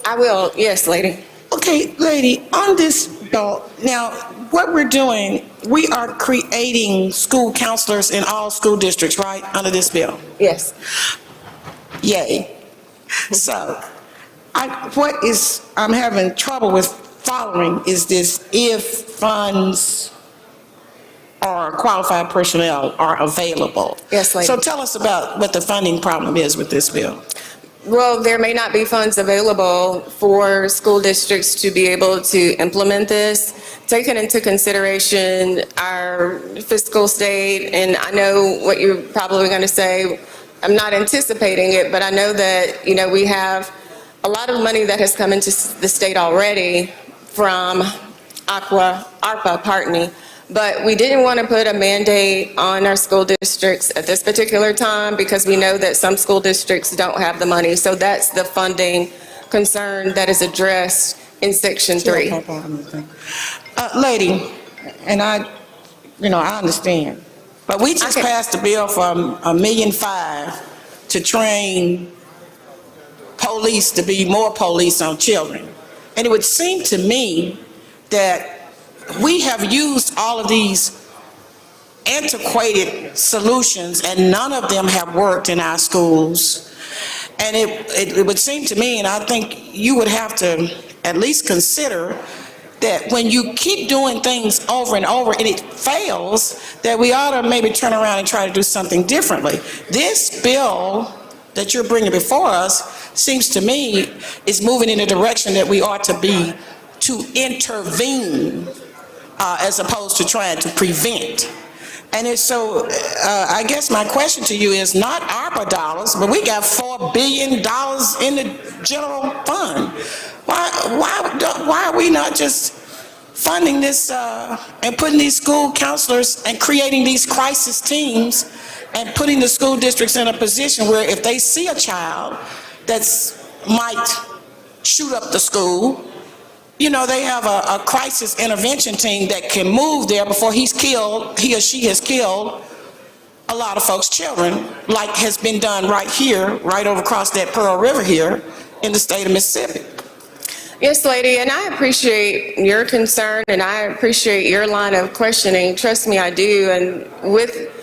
I will, yes, lady. Okay, lady, on this bill, now, what we're doing, we are creating school counselors in all school districts, right, under this bill? Yes. Yay. So, I'm having trouble with following is this if funds or qualified personnel are available. Yes, lady. So tell us about what the funding problem is with this bill. Well, there may not be funds available for school districts to be able to implement this, taking into consideration our fiscal state, and I know what you're probably going to say. I'm not anticipating it, but I know that, we have a lot of money that has come into the state already from ARPA, but we didn't want to put a mandate on our school districts at this particular time because we know that some school districts don't have the money. So that's the funding concern that is addressed in Section 3. Lady, and I understand, but we just passed a bill for $1.5 million to train police to be more police on children. And it would seem to me that we have used all of these antiquated solutions and none of them have worked in our schools. And it would seem to me, and I think you would have to at least consider that when you keep doing things over and over and it fails, that we ought to maybe turn around and try to do something differently. This bill that you're bringing before us seems to me is moving in a direction that we ought to be to intervene as opposed to trying to prevent. And it's so, I guess my question to you is not ARPA dollars, but we got $4 billion in the general fund. Why are we not just funding this and putting these school counselors and creating these crisis teams and putting the school districts in a position where if they see a child that's might shoot up the school, you know, they have a crisis intervention team that can move there before he or she has killed a lot of folks' children, like has been done right here, right over across that Pearl River here in the state of Mississippi. Yes, lady, and I appreciate your concern and I appreciate your line of questioning. Trust me, I do. And with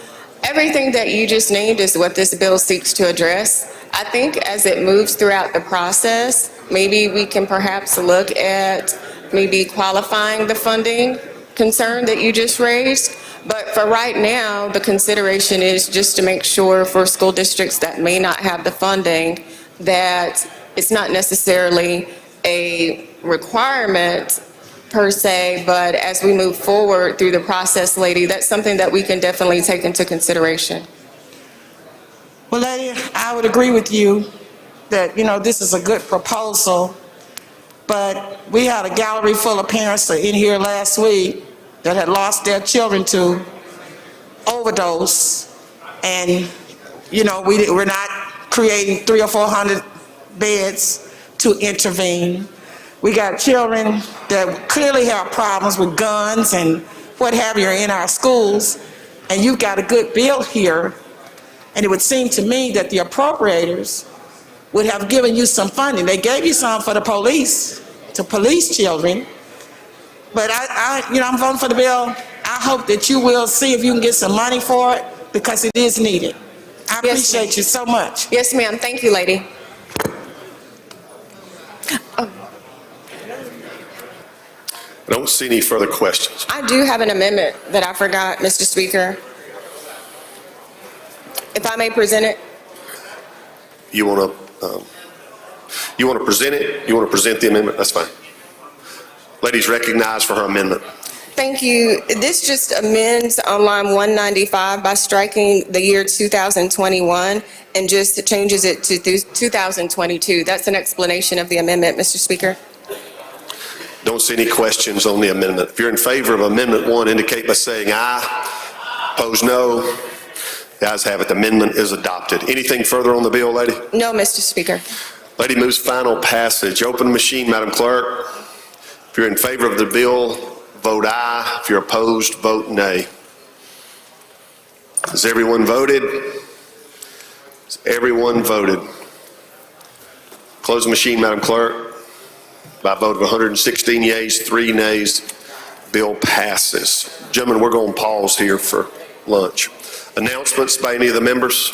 everything that you just named is what this bill seeks to address. I think as it moves throughout the process, maybe we can perhaps look at maybe qualifying the funding concern that you just raised. But for right now, the consideration is just to make sure for school districts that may not have the funding that it's not necessarily a requirement per se, but as we move forward through the process, lady, that's something that we can definitely take into consideration. Well, lady, I would agree with you that, you know, this is a good proposal, but we had a gallery full of parents in here last week that had lost their children to overdose, and, you know, we're not creating 300 or 400 beds to intervene. We got children that clearly have problems with guns and what have you in our schools, and you've got a good bill here, and it would seem to me that the appropriators would have given you some funding. They gave you some for the police, to police children, but I'm voting for the bill. I hope that you will see if you can get some money for it, because it is needed. I appreciate you so much. Yes, ma'am. Thank you, lady. I don't see any further questions. I do have an amendment that I forgot, Mr. Speaker. If I may present it. You want to present it? You want to present the amendment? That's fine. Lady's recognized for her amendment. Thank you. This just amends on line 195 by striking the year 2021 and just changes it to 2022. That's an explanation of the amendment, Mr. Speaker. Don't see any questions on the amendment. If you're in favor of Amendment 1, indicate by saying aye. Opposed, no. The ayes have it. The amendment is adopted. Anything further on the bill, lady? No, Mr. Speaker. Lady moves final passage. Open the machine, Madam Clerk. If you're in favor of the bill, vote aye. If you're opposed, vote nay. Has everyone voted? Has everyone voted? Close the machine, Madam Clerk. By a vote of 116 yeas, 3 nays, bill passes. Gentlemen, we're going to pause here for lunch. Announcements by any of the members?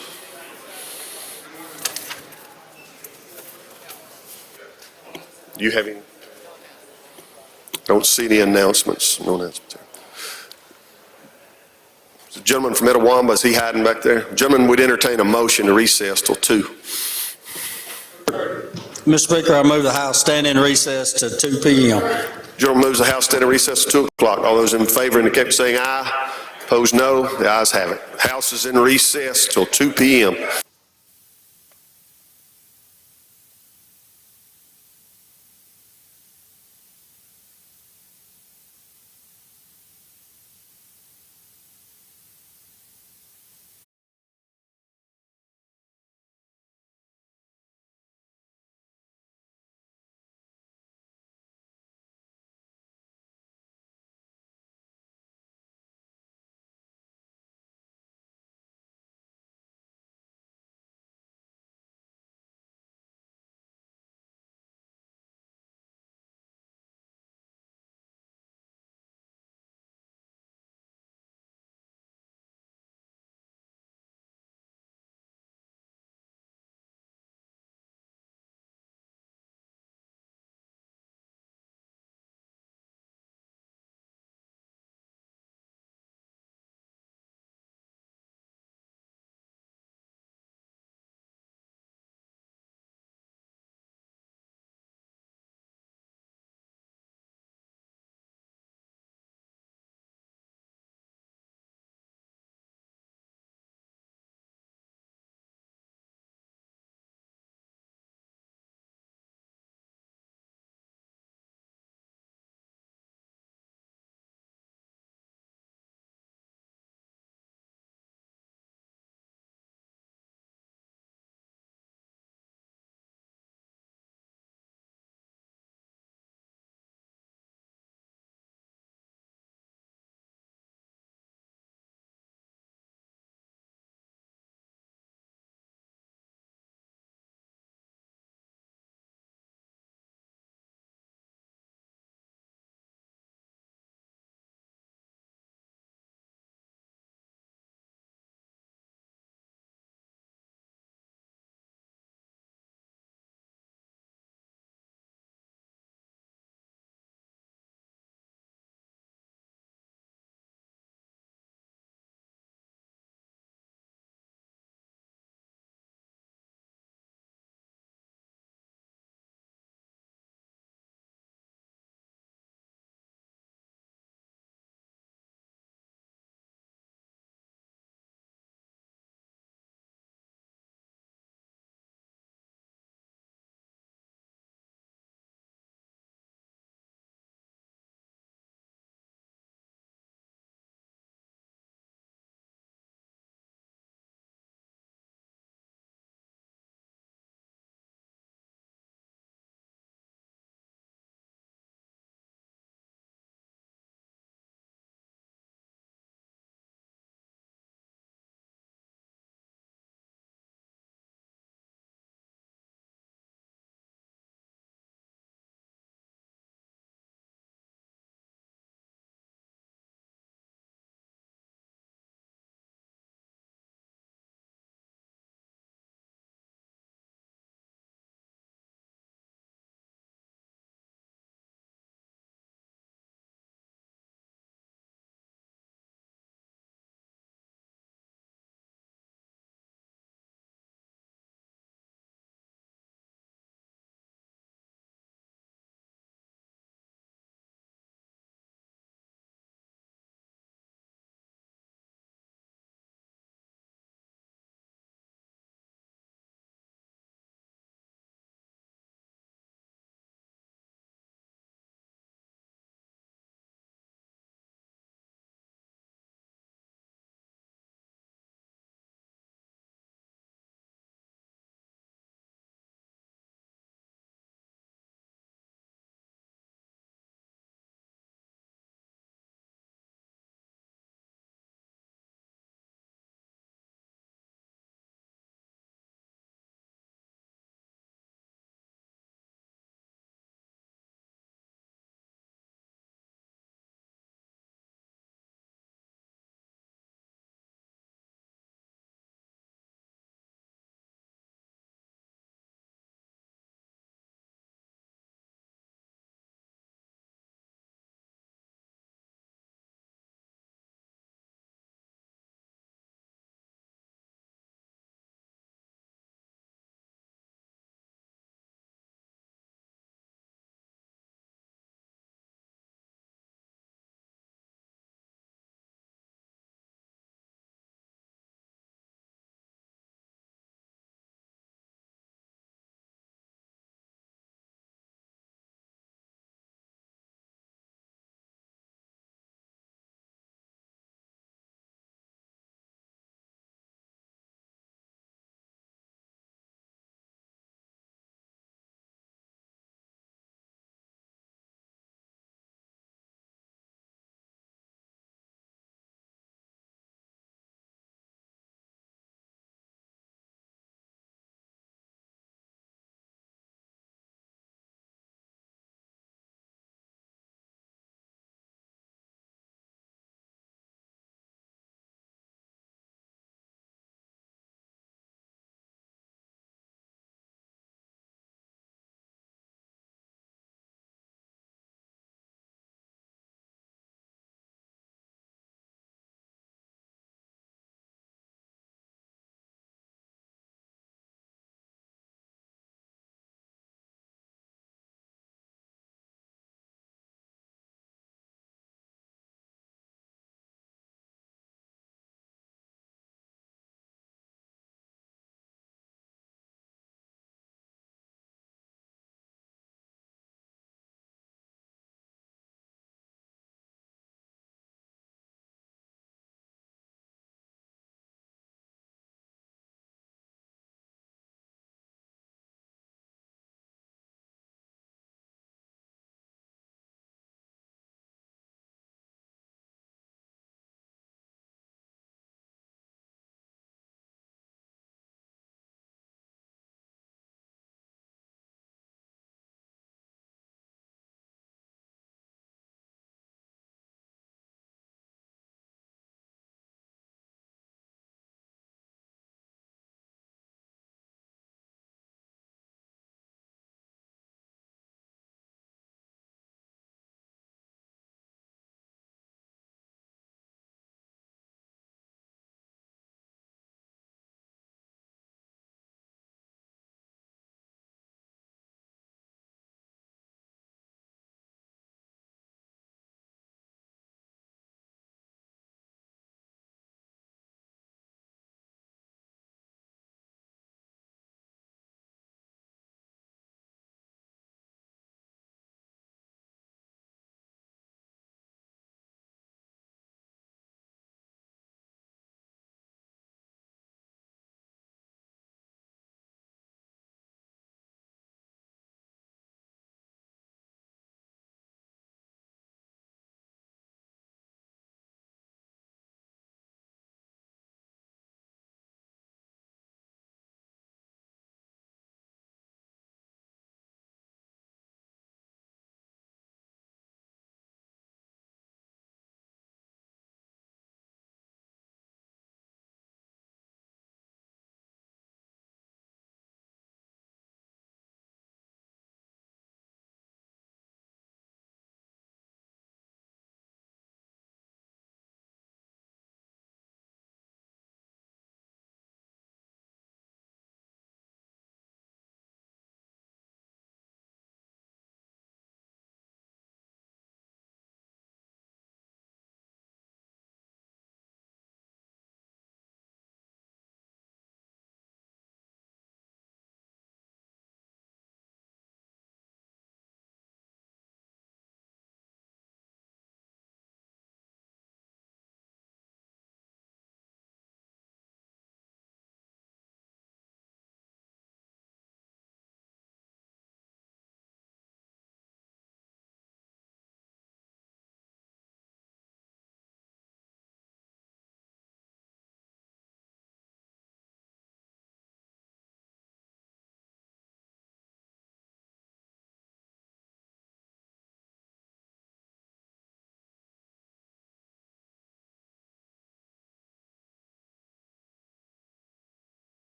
Do you have any? Don't see any announcements. No announcements. The gentleman from Etowamba, is he hiding back there? Gentlemen, we'd entertain a motion to recess till 2. Mr. Speaker, I move the House stand in recess to 2 p.m. Gentleman moves the House stand in recess to 2 o'clock. All those in favor indicate by saying aye. Opposed, no. The ayes have it. House is in recess till 2 p.m.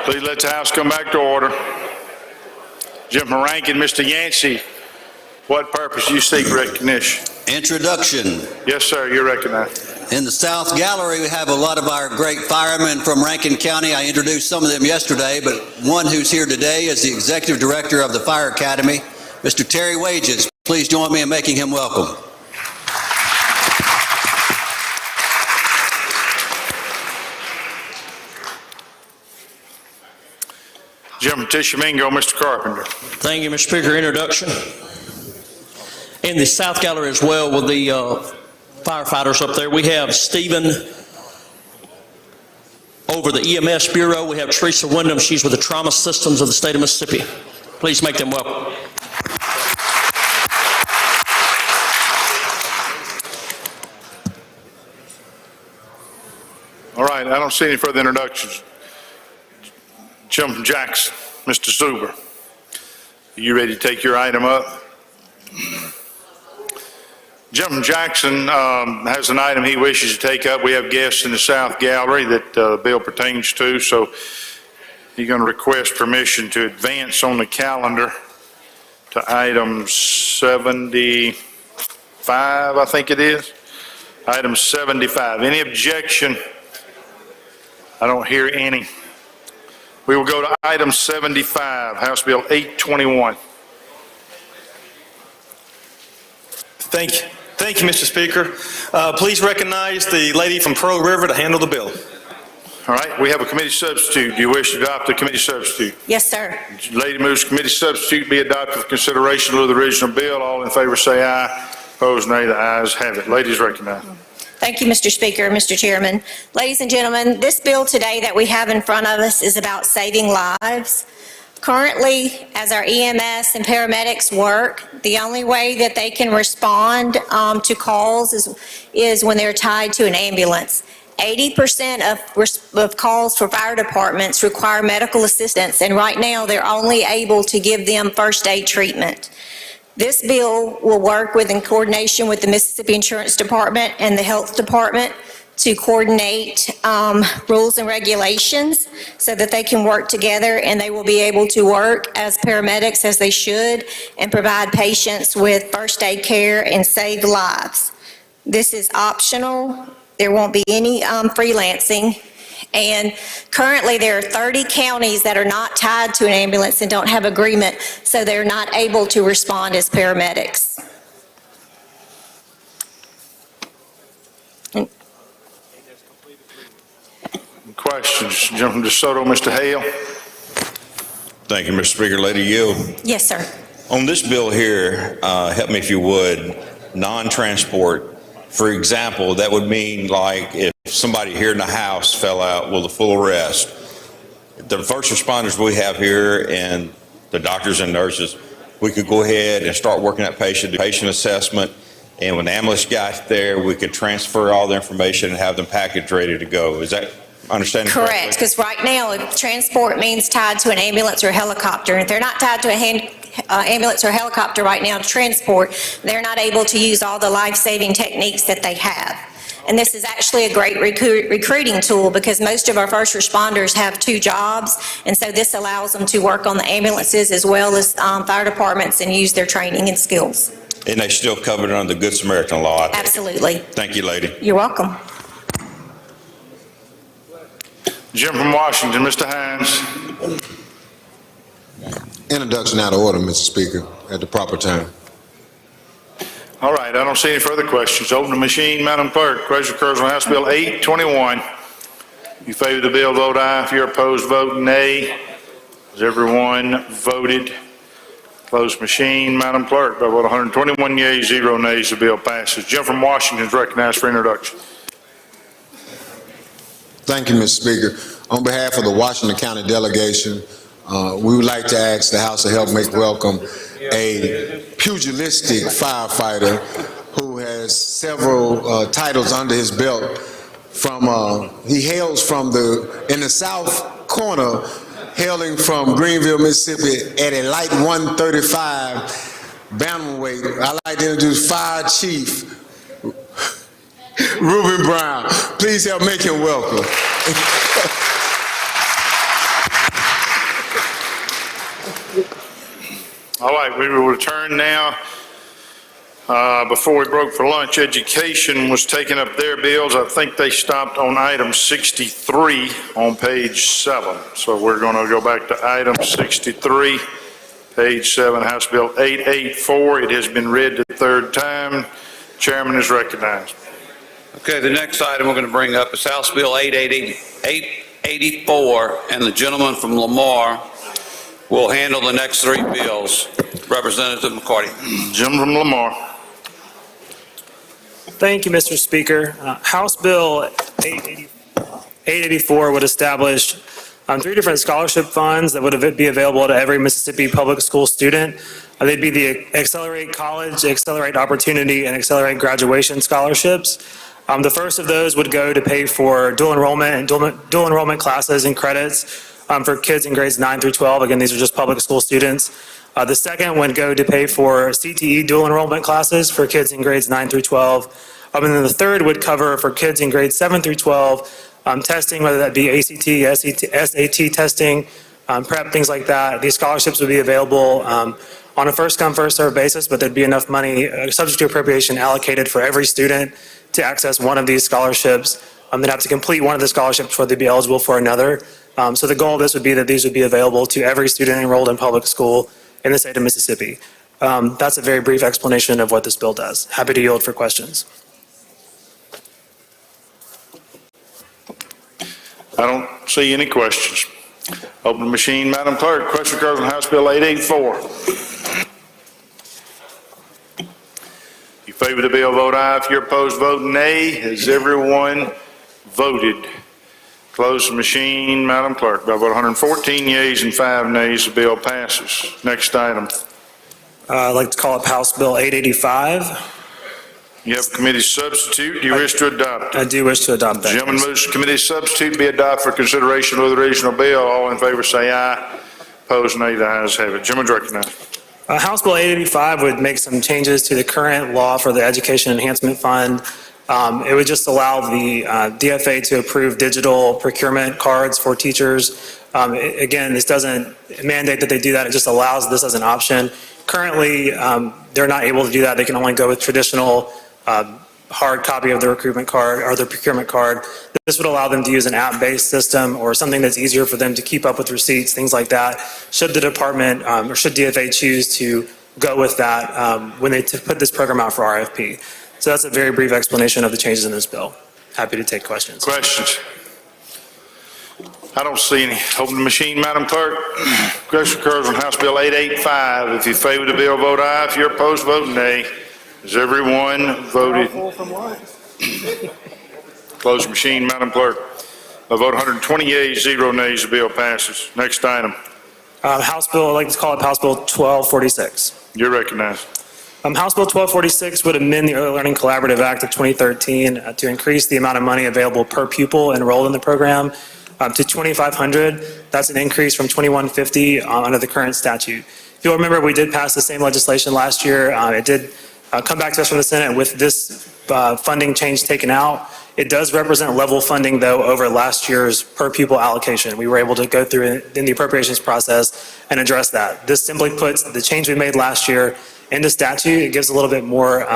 Please let the House come back to order. Gentleman ranking, Mr. Yancey, what purpose do you seek recognition? Introduction. Yes, sir, you're recognized. In the South Gallery, we have a lot of our great firemen from Rankin County. I introduced some of them yesterday, but one who's here today is the Executive Director of the Fire Academy, Mr. Terry Wages. Please join me in making him welcome. Gentleman Tishomingo, Mr. Carpenter. Thank you, Mr. Speaker. Introduction. In the South Gallery as well with the firefighters up there, we have Stephen over the EMS Bureau. We have Teresa Wyndham. She's with the Trauma Systems of the state of Mississippi. Please make them welcome. All right, I don't see any further introductions. Gentleman Jackson, Mr. Zuber, are you ready to take your item up? Gentleman Jackson has an item he wishes to take up. We have guests in the South Gallery that the bill pertains to, so he's going to request permission to advance on the calendar to item 75, I think it is. Item 75. Any objection? I don't hear any. We will go to item 75, House Bill 821. Thank you, Mr. Speaker. Please recognize the lady from Pearl River to handle the bill. All right, we have a committee substitute. Do you wish to adopt the committee substitute? Yes, sir. Lady moves committee substitute be adopted for consideration of the original bill. All in favor say aye. Opposed nay. The ayes have it. Ladies recognized. Thank you, Mr. Speaker, Mr. Chairman. Ladies and gentlemen, this bill today that we have in front of us is about saving lives. Currently, as our EMS and paramedics work, the only way that they can respond to calls is when they're tied to an ambulance. 80% of calls for fire departments require medical assistance, and right now they're only able to give them first aid treatment. This bill will work in coordination with the Mississippi Insurance Department and the Health Department to coordinate rules and regulations so that they can work together, and they will be able to work as paramedics as they should and provide patients with first aid care and save lives. This is optional. There won't be any freelancing. And currently there are 30 counties that are not tied to an ambulance and don't have agreement, so they're not able to respond as paramedics. Questions? Gentleman DeSoto, Mr. Hale. Thank you, Mr. Speaker. Lady Yield. Yes, sir. On this bill here, help me if you would, non-transport. For example, that would mean like if somebody here in the house fell out with a full arrest, the first responders we have here and the doctors and nurses, we could go ahead and start working that patient assessment, and when the ambulance got there, we could transfer all the information and have them packaged ready to go. Is that understanding correctly? Correct, because right now, transport means tied to an ambulance or helicopter. If they're not tied to a ambulance or helicopter right now to transport, they're not able to use all the life-saving techniques that they have. And this is actually a great recruiting tool because most of our first responders have 2 jobs, and so this allows them to work on the ambulances as well as fire departments and use their training and skills. And they still covered under the Good Samaritan law? Absolutely. Thank you, lady. You're welcome. Jim from Washington, Mr. Hines. Introduction out of order, Mr. Speaker, at the proper time. All right, I don't see any further questions. Open the machine, Madam Clerk. Question occurs on House Bill 821. If you favor the bill, vote aye. If you're opposed, vote nay. Has everyone voted? Closed machine, Madam Clerk. By vote 121 yeas, 0 nays, the bill passes. Jim from Washington is recognized for introduction. Thank you, Mr. Speaker. On behalf of the Washington County delegation, we would like to ask the House to help make welcome a pugilistic firefighter who has several titles under his belt. He hails from in the south corner, hailing from Greenville, Mississippi, at a light 135 bantamweight. I'd like to introduce Fire Chief Ruben Brown. Please help make him welcome. All right, we will return now. Before we broke for lunch, education was taking up their bills. I think they stopped on item 63 on page 7. So we're going to go back to item 63, page 7, House Bill 884. It has been read the third time. Chairman is recognized. Okay, the next item we're going to bring up is House Bill 884, and the gentleman from Lamar will handle the next 3 bills. Representative McCarty. Gentleman from Lamar. Thank you, Mr. Speaker. House Bill 884 would establish 3 different scholarship funds that would be available to every Mississippi public school student. They'd be the Accelerate College, Accelerate Opportunity, and Accelerate Graduation scholarships. The first of those would go to pay for dual enrollment and dual enrollment classes and credits for kids in grades 9 through 12. Again, these are just public school students. The second would go to pay for CTE dual enrollment classes for kids in grades 9 through 12. And then the third would cover for kids in grades 7 through 12, testing, whether that be ACT, SAT testing, prep, things like that. These scholarships would be available on a first-come, first-served basis, but there'd be enough money, subject to appropriation, allocated for every student to access one of these scholarships. They'd have to complete one of the scholarships before they'd be eligible for another. So the goal of this would be that these would be available to every student enrolled in public school in the state of Mississippi. That's a very brief explanation of what this bill does. Happy to yield for questions. I don't see any questions. Open the machine, Madam Clerk. Question occurs on House Bill 884. If you favor the bill, vote aye. If you're opposed, vote nay. Has everyone voted? Close the machine, Madam Clerk. By vote 114 yeas and 5 nays, the bill passes. Next item. I'd like to call up House Bill 885. You have a committee substitute. Do you wish to adopt? I do wish to adopt that. Gentleman moves committee substitute be adopted for consideration of the regional bill. All in favor say aye. Opposed, nay. The ayes have it. Gentleman's recognized. House Bill 885 would make some changes to the current law for the Education Enhancement Fund. It would just allow the DFA to approve digital procurement cards for teachers. Again, this doesn't mandate that they do that. It just allows this as an option. Currently, they're not able to do that. They can only go with traditional hard copy of the recruitment card or the procurement card. This would allow them to use an app-based system or something that's easier for them to keep up with receipts, things like that, should the department or should DFA choose to go with that when they put this program out for RFP. So that's a very brief explanation of the changes in this bill. Happy to take questions. Questions? I don't see any. Open the machine, Madam Clerk. Question occurs on House Bill 885. If you favor the bill, vote aye. If you're opposed, vote nay. Has everyone voted? Close the machine, Madam Clerk. By vote 120 yeas, 0 nays, the bill passes. Next item. House Bill, I'd like to call it House Bill 1246. You're recognized. House Bill 1246 would amend the Early Learning Collaborative Act of 2013 to increase the amount of money available per pupil enrolled in the program to $2,500. That's an increase from $2,150 under the current statute. If you'll remember, we did pass the same legislation last year. It did come back to us from the Senate with this funding change taken out. It does represent level funding, though, over last year's per pupil allocation. We were able to go through it in the appropriations process and address that. This simply puts the change we made last year into statute. It gives a little bit more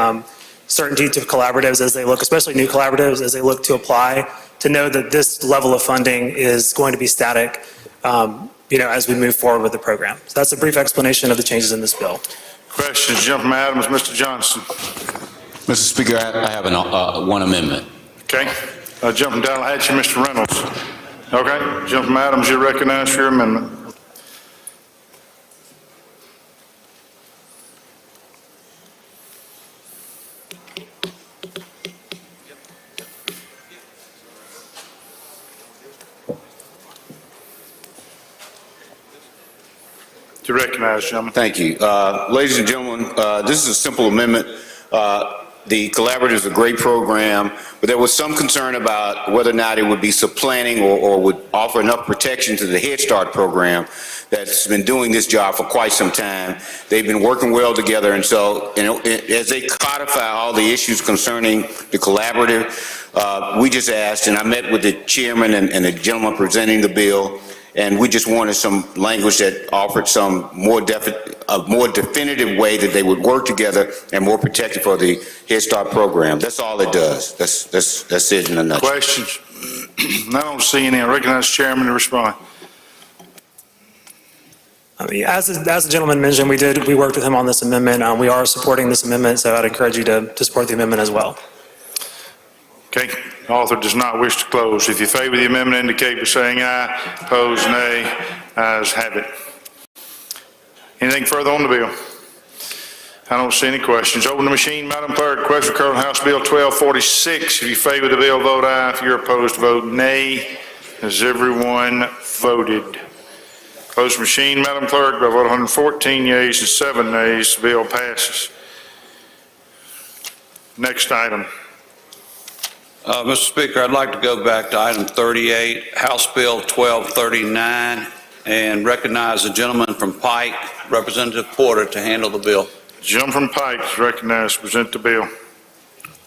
certainty to collaboratives as they look, especially new collaboratives, as they look to apply, to know that this level of funding is going to be static, as we move forward with the program. So that's a brief explanation of the changes in this bill. Questions, Gentleman Adams, Mr. Johnson. Mr. Speaker, I have one amendment. Okay. Gentleman Tallahatchie, Mr. Reynolds. Okay. Gentleman Adams, you're recognized for your amendment. To recognize, gentlemen. Thank you. Ladies and gentlemen, this is a simple amendment. The Collaborative is a great program, but there was some concern about whether or not it would be supplanting or would offer enough protection to the Head Start program that's been doing this job for quite some time. They've been working well together, and so as they codify all the issues concerning the Collaborative, we just asked, and I met with the chairman and the gentleman presenting the bill, and we just wanted some language that offered some more a more definitive way that they would work together and more protective for the Head Start program. That's all it does. That's it in a nutshell. Questions? I don't see any. I recognize the chairman to respond. As the gentleman mentioned, we worked with him on this amendment. We are supporting this amendment, so I'd encourage you to support the amendment as well. Okay, the author does not wish to close. If you favor the amendment, indicate by saying aye. Opposed, nay. Ayes have it. Anything further on the bill? I don't see any questions. Open the machine, Madam Clerk. Question regarding House Bill 1246. If you favor the bill, vote aye. If you're opposed, vote nay. Has everyone voted? Close the machine, Madam Clerk. By vote 114 yeas and 7 nays, the bill passes. Next item. Mr. Speaker, I'd like to go back to item 38, House Bill 1239, and recognize the gentleman from Pike, Representative Porter, to handle the bill. Gentleman from Pike is recognized to present the bill.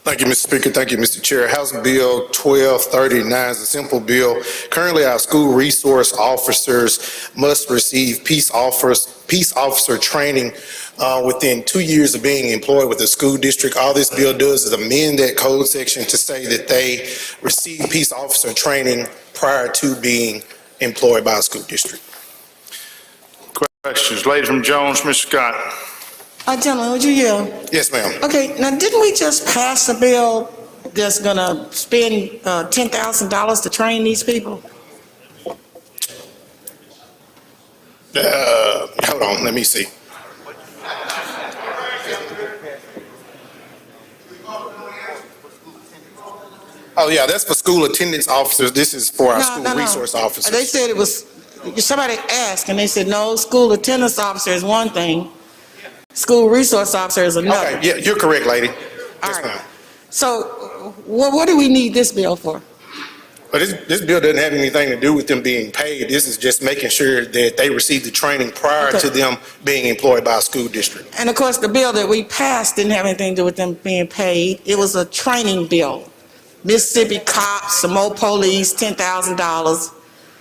Thank you, Mr. Speaker. Thank you, Mr. Chair. House Bill 1239 is a simple bill. Currently, our school resource officers must receive peace officer training within 2 years of being employed with the school district. All this bill does is amend that code section to say that they receive peace officer training prior to being employed by a school district. Questions? Lady from Jones, Ms. Scott. Gentlemen, would you yield? Yes, ma'am. Okay, now didn't we just pass a bill that's gonna spend $10,000 to train these people? Hold on, let me see. Oh, yeah, that's for school attendance officers. This is for our school resource officers. They said it was, somebody asked, and they said, no, school attendance officer is one thing, school resource officer is another. Okay, yeah, you're correct, lady. All right. So what do we need this bill for? But this bill doesn't have anything to do with them being paid. This is just making sure that they receive the training prior to them being employed by a school district. And of course, the bill that we passed didn't have anything to do with them being paid. It was a training bill. Mississippi cops, some more police, $10,000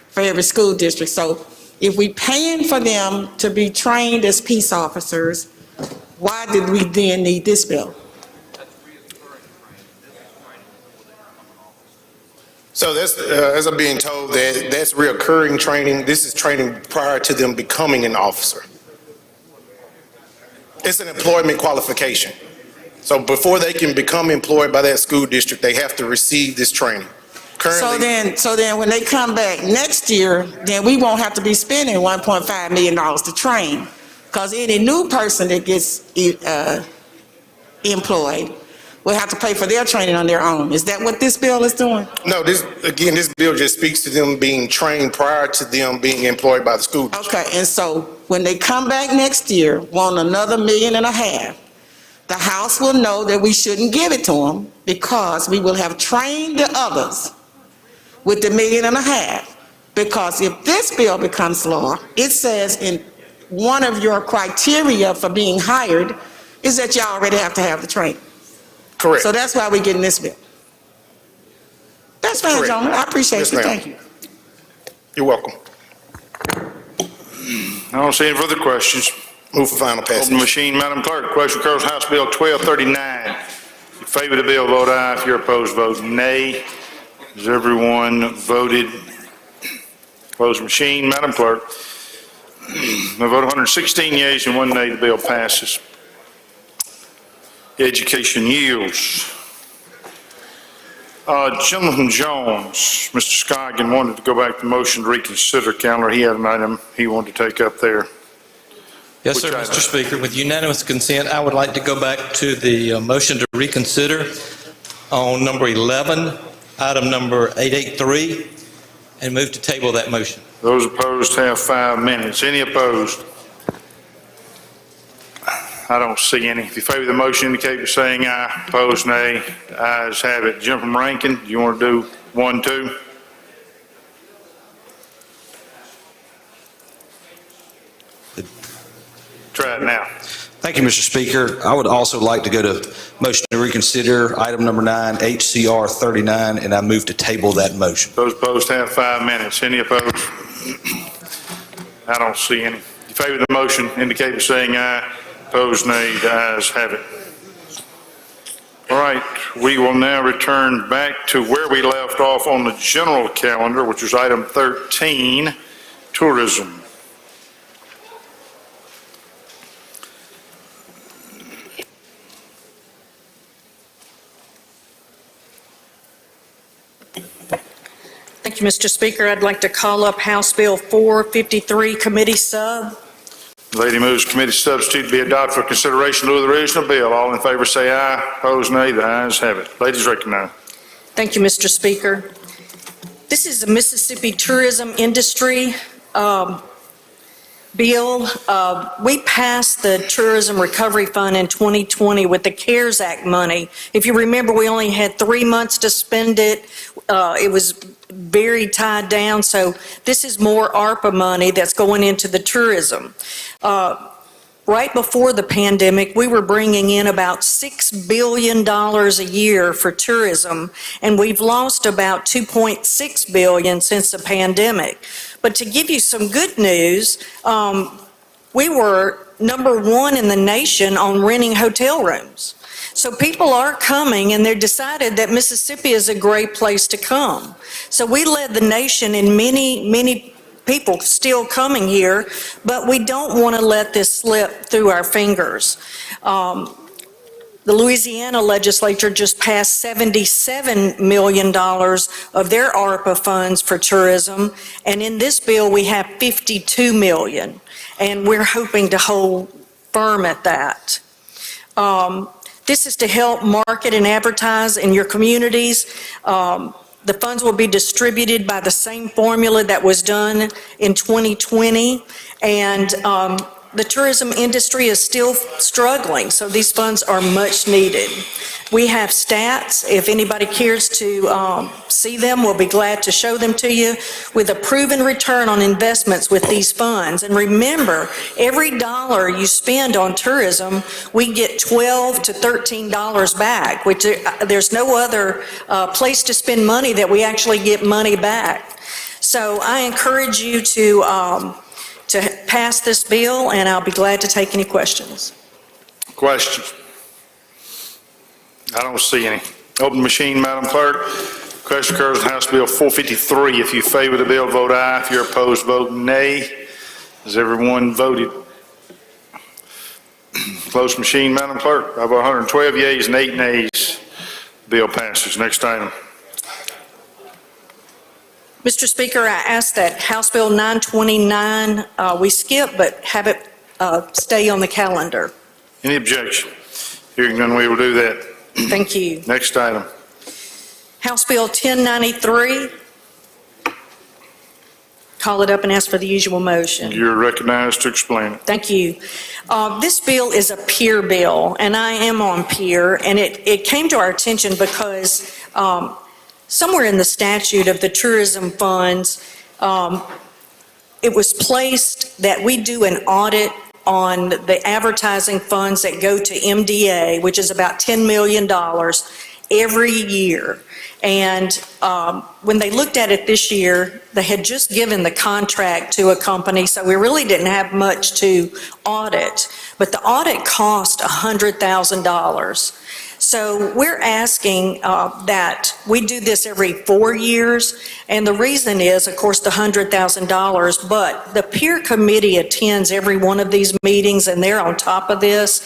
for every school district. So if we paying for them to be trained as peace officers, why did we then need this bill? So that's, as I'm being told, that's reoccurring training. This is training prior to them becoming an officer. It's an employment qualification. So before they can become employed by that school district, they have to receive this training. Currently, So then when they come back next year, then we won't have to be spending $1.5 million to train. Because any new person that gets employed will have to pay for their training on their own. Is that what this bill is doing? No, this bill just speaks to them being trained prior to them being employed by the school district. Okay, and so when they come back next year, want another $1.5 million, the House will know that we shouldn't give it to them because we will have trained the others with the $1.5 million. Because if this bill becomes law, it says in one of your criteria for being hired is that you already have to have the training. Correct. So that's why we're getting this bill. That's fine, gentlemen. I appreciate Yes, you. ma'am. Thank you. You're welcome. I don't see any further questions. Move for final passage. Open the machine, Madam Clerk. Question occurs House Bill 1239. If you favor the bill, vote aye. If you're opposed, vote nay. Has everyone voted? Close the machine, Madam Clerk. The vote 116 yeas and 1 nay, the bill passes. Education yields. Gentleman from Jones, Mr. Scoggin wanted to go back to the motion to reconsider calendar. He had an item he wanted to take up there. Yes, sir, Mr. Speaker. With unanimous consent, I would like to go back to the motion to reconsider on number 11, item number 883, and move to table that motion. Those opposed have 5 minutes. Any opposed? I don't see any. If you favor the motion, indicate by saying aye. Opposed, nay. The ayes have it. Jim from Rankin, do you want to do 1, 2? Try it now. Thank you, Mr. Speaker. I would also like to go to motion to reconsider item number 9, HCR 39, and I move to table that motion. Those opposed have 5 minutes. Any opposed? I don't see any. In favor of the motion, indicate by saying aye. Opposed, nay. The ayes have it. All right, we will now return back to where we left off on the general calendar, which is item 13, tourism. Thank you, Mr. Speaker. I'd like to call up House Bill 453, Committee Sub. Lady moves committee substitute be adopted for consideration of the original bill. All in favor say aye. Opposed, nay. The ayes have it. Ladies recognized. Thank you, Mr. Speaker. This is the Mississippi tourism industry bill. We passed the Tourism Recovery Fund in 2020 with the CARES Act money. If you remember, we only had 3 months to spend it. It was very tied down, so this is more ARPA money that's going into the tourism. Right before the pandemic, we were bringing in about $6 billion a year for tourism, and we've lost about $2.6 billion since the pandemic. But to give you some good news, we were #1 in the nation on renting hotel rooms. So people are coming, and they've decided that Mississippi is a great place to come. So we led the nation in many people still coming here, but we don't want to let this slip through our fingers. The Louisiana legislature just passed $77 million of their ARPA funds for tourism, and in this bill we have $52 million, and we're hoping to hold firm at that. This is to help market and advertise in your communities. The funds will be distributed by the same formula that was done in 2020, and the tourism industry is still struggling, so these funds are much needed. We have stats. If anybody cares to see them, we'll be glad to show them to you, with a proven return on investments with these funds. And remember, every dollar you spend on tourism, we get $12 to $13 back, which there's no other place to spend money that we actually get money back. So I encourage you to pass this bill, and I'll be glad to take any questions. Questions? I don't see any. Open machine, Madam Clerk. Question occurs on House Bill 453. If you favor the bill, vote aye. If you're opposed, vote nay. Has everyone voted? Closed machine, Madam Clerk. By 112 yeas and 8 nays, bill passes. Next item. Mr. Speaker, I ask that House Bill 929 we skip, but have it stay on the calendar. Any objection? Hearing none, we will do that. Thank you. Next item. House Bill 1093. Call it up and ask for the usual motion. You're recognized to explain it. Thank you. This bill is a peer bill, and I am on peer, and it came to our attention because somewhere in the statute of the tourism funds, it was placed that we do an audit on the advertising funds that go to MDA, which is about $10 million every year. And when they looked at it this year, they had just given the contract to a company, so we really didn't have much to audit. But the audit cost $100,000. So we're asking that we do this every 4 years, and the reason is, of course, the $100,000, but the peer committee attends every one of these meetings, and they're on top of this.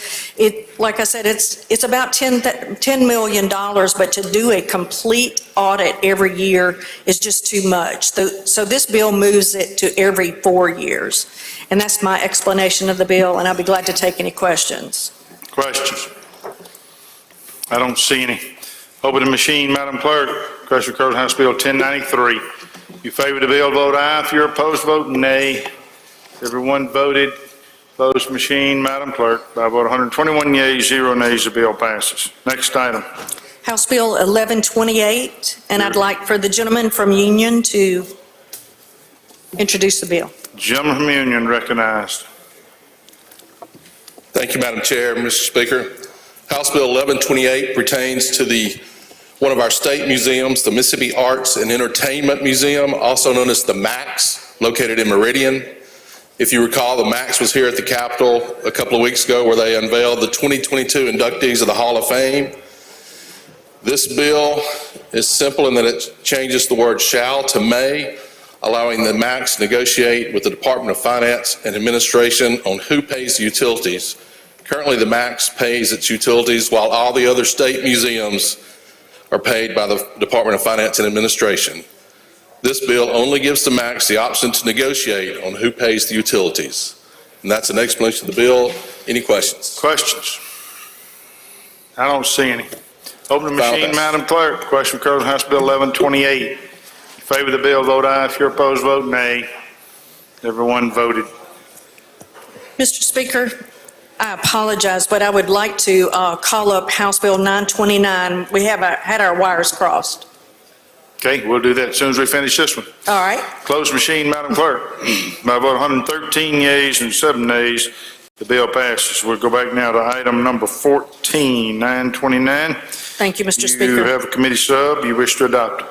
Like I said, it's about $10 million, but to do a complete audit every year is just too much. So this bill moves it to every 4 years. And that's my explanation of the bill, and I'll be glad to take any questions. Questions? I don't see any. Open the machine, Madam Clerk. Question occurs on House Bill 1093. If you favor the bill, vote aye. If you're opposed, vote nay. Everyone voted. Closed machine, Madam Clerk. By vote 121 yeas, 0 nays, the bill passes. Next item. House Bill 1128, and I'd like for the gentleman from Union to introduce the bill. Gentleman from Union recognized. Thank you, Madam Chair. Mr. Speaker, House Bill 1128 pertains to one of our state museums, the Mississippi Arts and Entertainment Museum, also known as the MAX. located in Meridian. If you recall, the MAX was here at the Capitol a couple of weeks ago where they unveiled the 2022 inductees of the Hall of Fame. This bill is simple in that it changes the word shall to may, allowing the MAX to negotiate with the Department of Finance and Administration on who pays the utilities. Currently, the MAX pays its utilities while all the other state museums are paid by the Department of Finance and Administration. This bill only gives the MAX the option to negotiate on who pays the utilities. And that's an explanation of the bill. Any questions? Questions? I don't see any. Open the Final machine, pass. Madam Clerk. Question for House Bill 1128. In favor of the bill, vote aye. If you're opposed, vote nay. Everyone voted. Mr. Speaker, I apologize, but I would like to call up House Bill 929. We have had our wires crossed. Okay, we'll do that as soon as we finish this one. All right. Close the machine, Madam Clerk. By a vote of 113 yeas and 7 nays, the bill passes. We'll go back now to item number 14, 929. Thank you, Mr. You Speaker. have a committee sub. You wish to adopt it.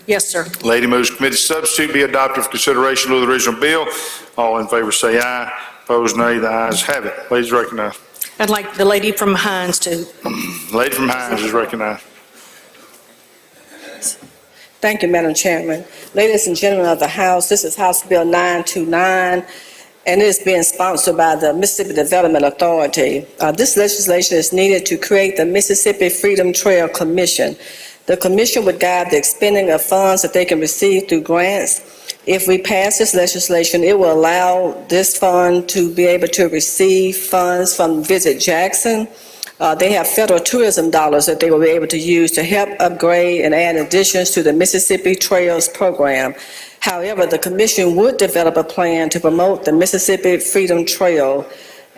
Yes, sir. Lady moves committee substitute be adopted for consideration of the original bill. All in favor say aye. Opposed, nay. The ayes have it. Ladies recognized. I'd like the lady from Hines to. Lady from Hines is recognized. Thank you, Madam Chairman. Ladies and gentlemen of the House, this is House Bill 929, and it is being sponsored by the Mississippi Development Authority. This legislation is needed to create the Mississippi Freedom Trail Commission. The commission would guide the expending of funds that they can receive through grants. If we pass this legislation, it will allow this fund to be able to receive funds from Visit Jackson. They have federal tourism dollars that they will be able to use to help upgrade and add additions to the Mississippi Trails program. However, the commission would develop a plan to promote the Mississippi Freedom Trail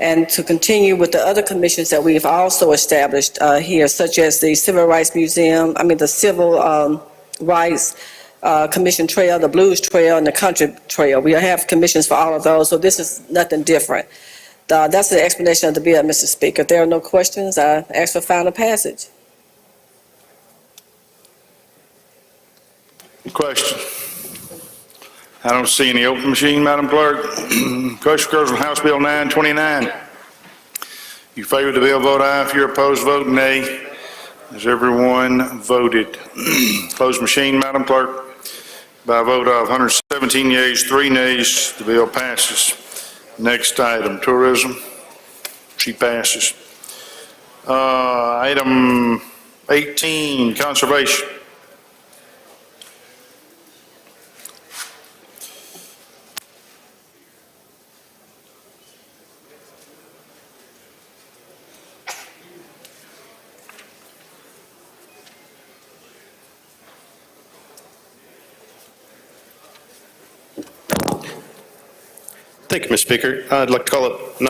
and to continue with the other commissions that we've also established here, such as the Civil Rights Museum, the Civil Rights Commission Trail, the Blues Trail, and the Country Trail. We have commissions for all of those, so this is nothing different. That's the explanation of the bill, Mr. Speaker. If there are no questions, I ask for final passage. Question. I don't see any. Open machine, Madam Clerk. Question occurs on House Bill 929. You favor the bill, vote aye. If you're opposed, vote nay. Has everyone voted? Close machine, Madam Clerk. By a vote of 117 yeas, 3 nays, the bill passes. Next item, tourism. She passes. Item 18, conservation. Thank you, Mr. Speaker. I'd like to call up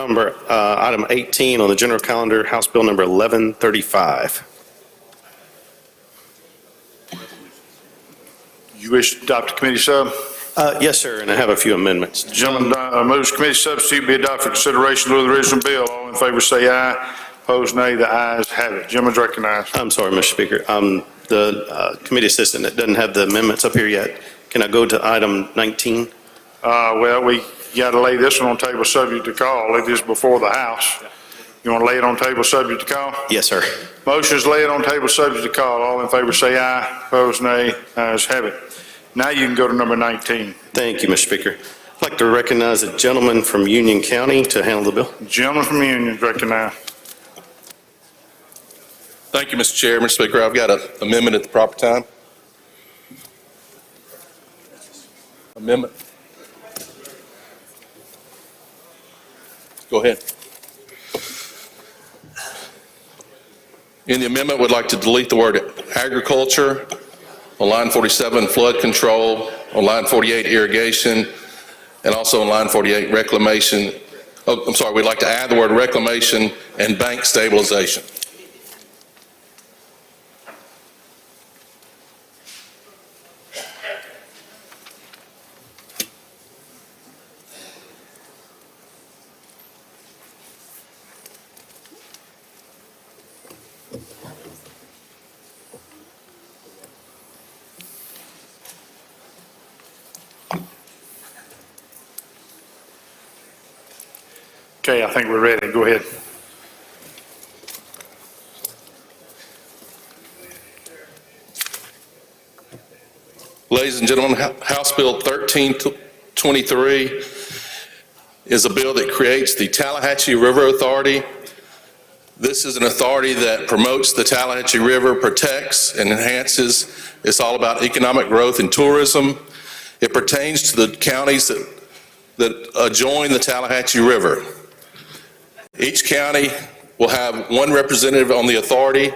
item 18 on the general calendar, House Bill number 1135. You wish to adopt a committee sub? Yes, sir, and I have a few amendments. Gentleman moves committee substitute be adopted for consideration of the original bill. All in favor say aye. Opposed, nay. The ayes have it. Gentleman's recognized. I'm sorry, Mr. Speaker. The committee assistant that doesn't have the amendments up here yet. Can I go to item 19? Well, we got to lay this one on table subject to call. It is before the House. You want to lay it on table subject to call? Yes, sir. Motion is lay it on table subject to call. All in favor say aye. Opposed, nay. Ayes have it. Now you can go to number 19. Thank you, Mr. Speaker. I'd like to recognize a gentleman from Union County to handle the bill. Gentleman from Union is recognized. Thank you, Mr. Chair. Mr. Speaker, I've got an amendment at the proper time. Amendment. Go ahead. In the amendment, we'd like to delete the word agriculture on line 47, flood control, on line 48, irrigation, and also on line 48, reclamation. Oh, I'm sorry, we'd like to add the word reclamation and bank stabilization. Okay, I think we're ready. Go ahead. Ladies and gentlemen, House Bill 1323 is a bill that creates the Tallahatchie River Authority. This is an authority that promotes the Tallahatchie River, protects and enhances. It's all about economic growth and tourism. It pertains to the counties that adjoin the Tallahatchie River. Each county will have one representative on the authority.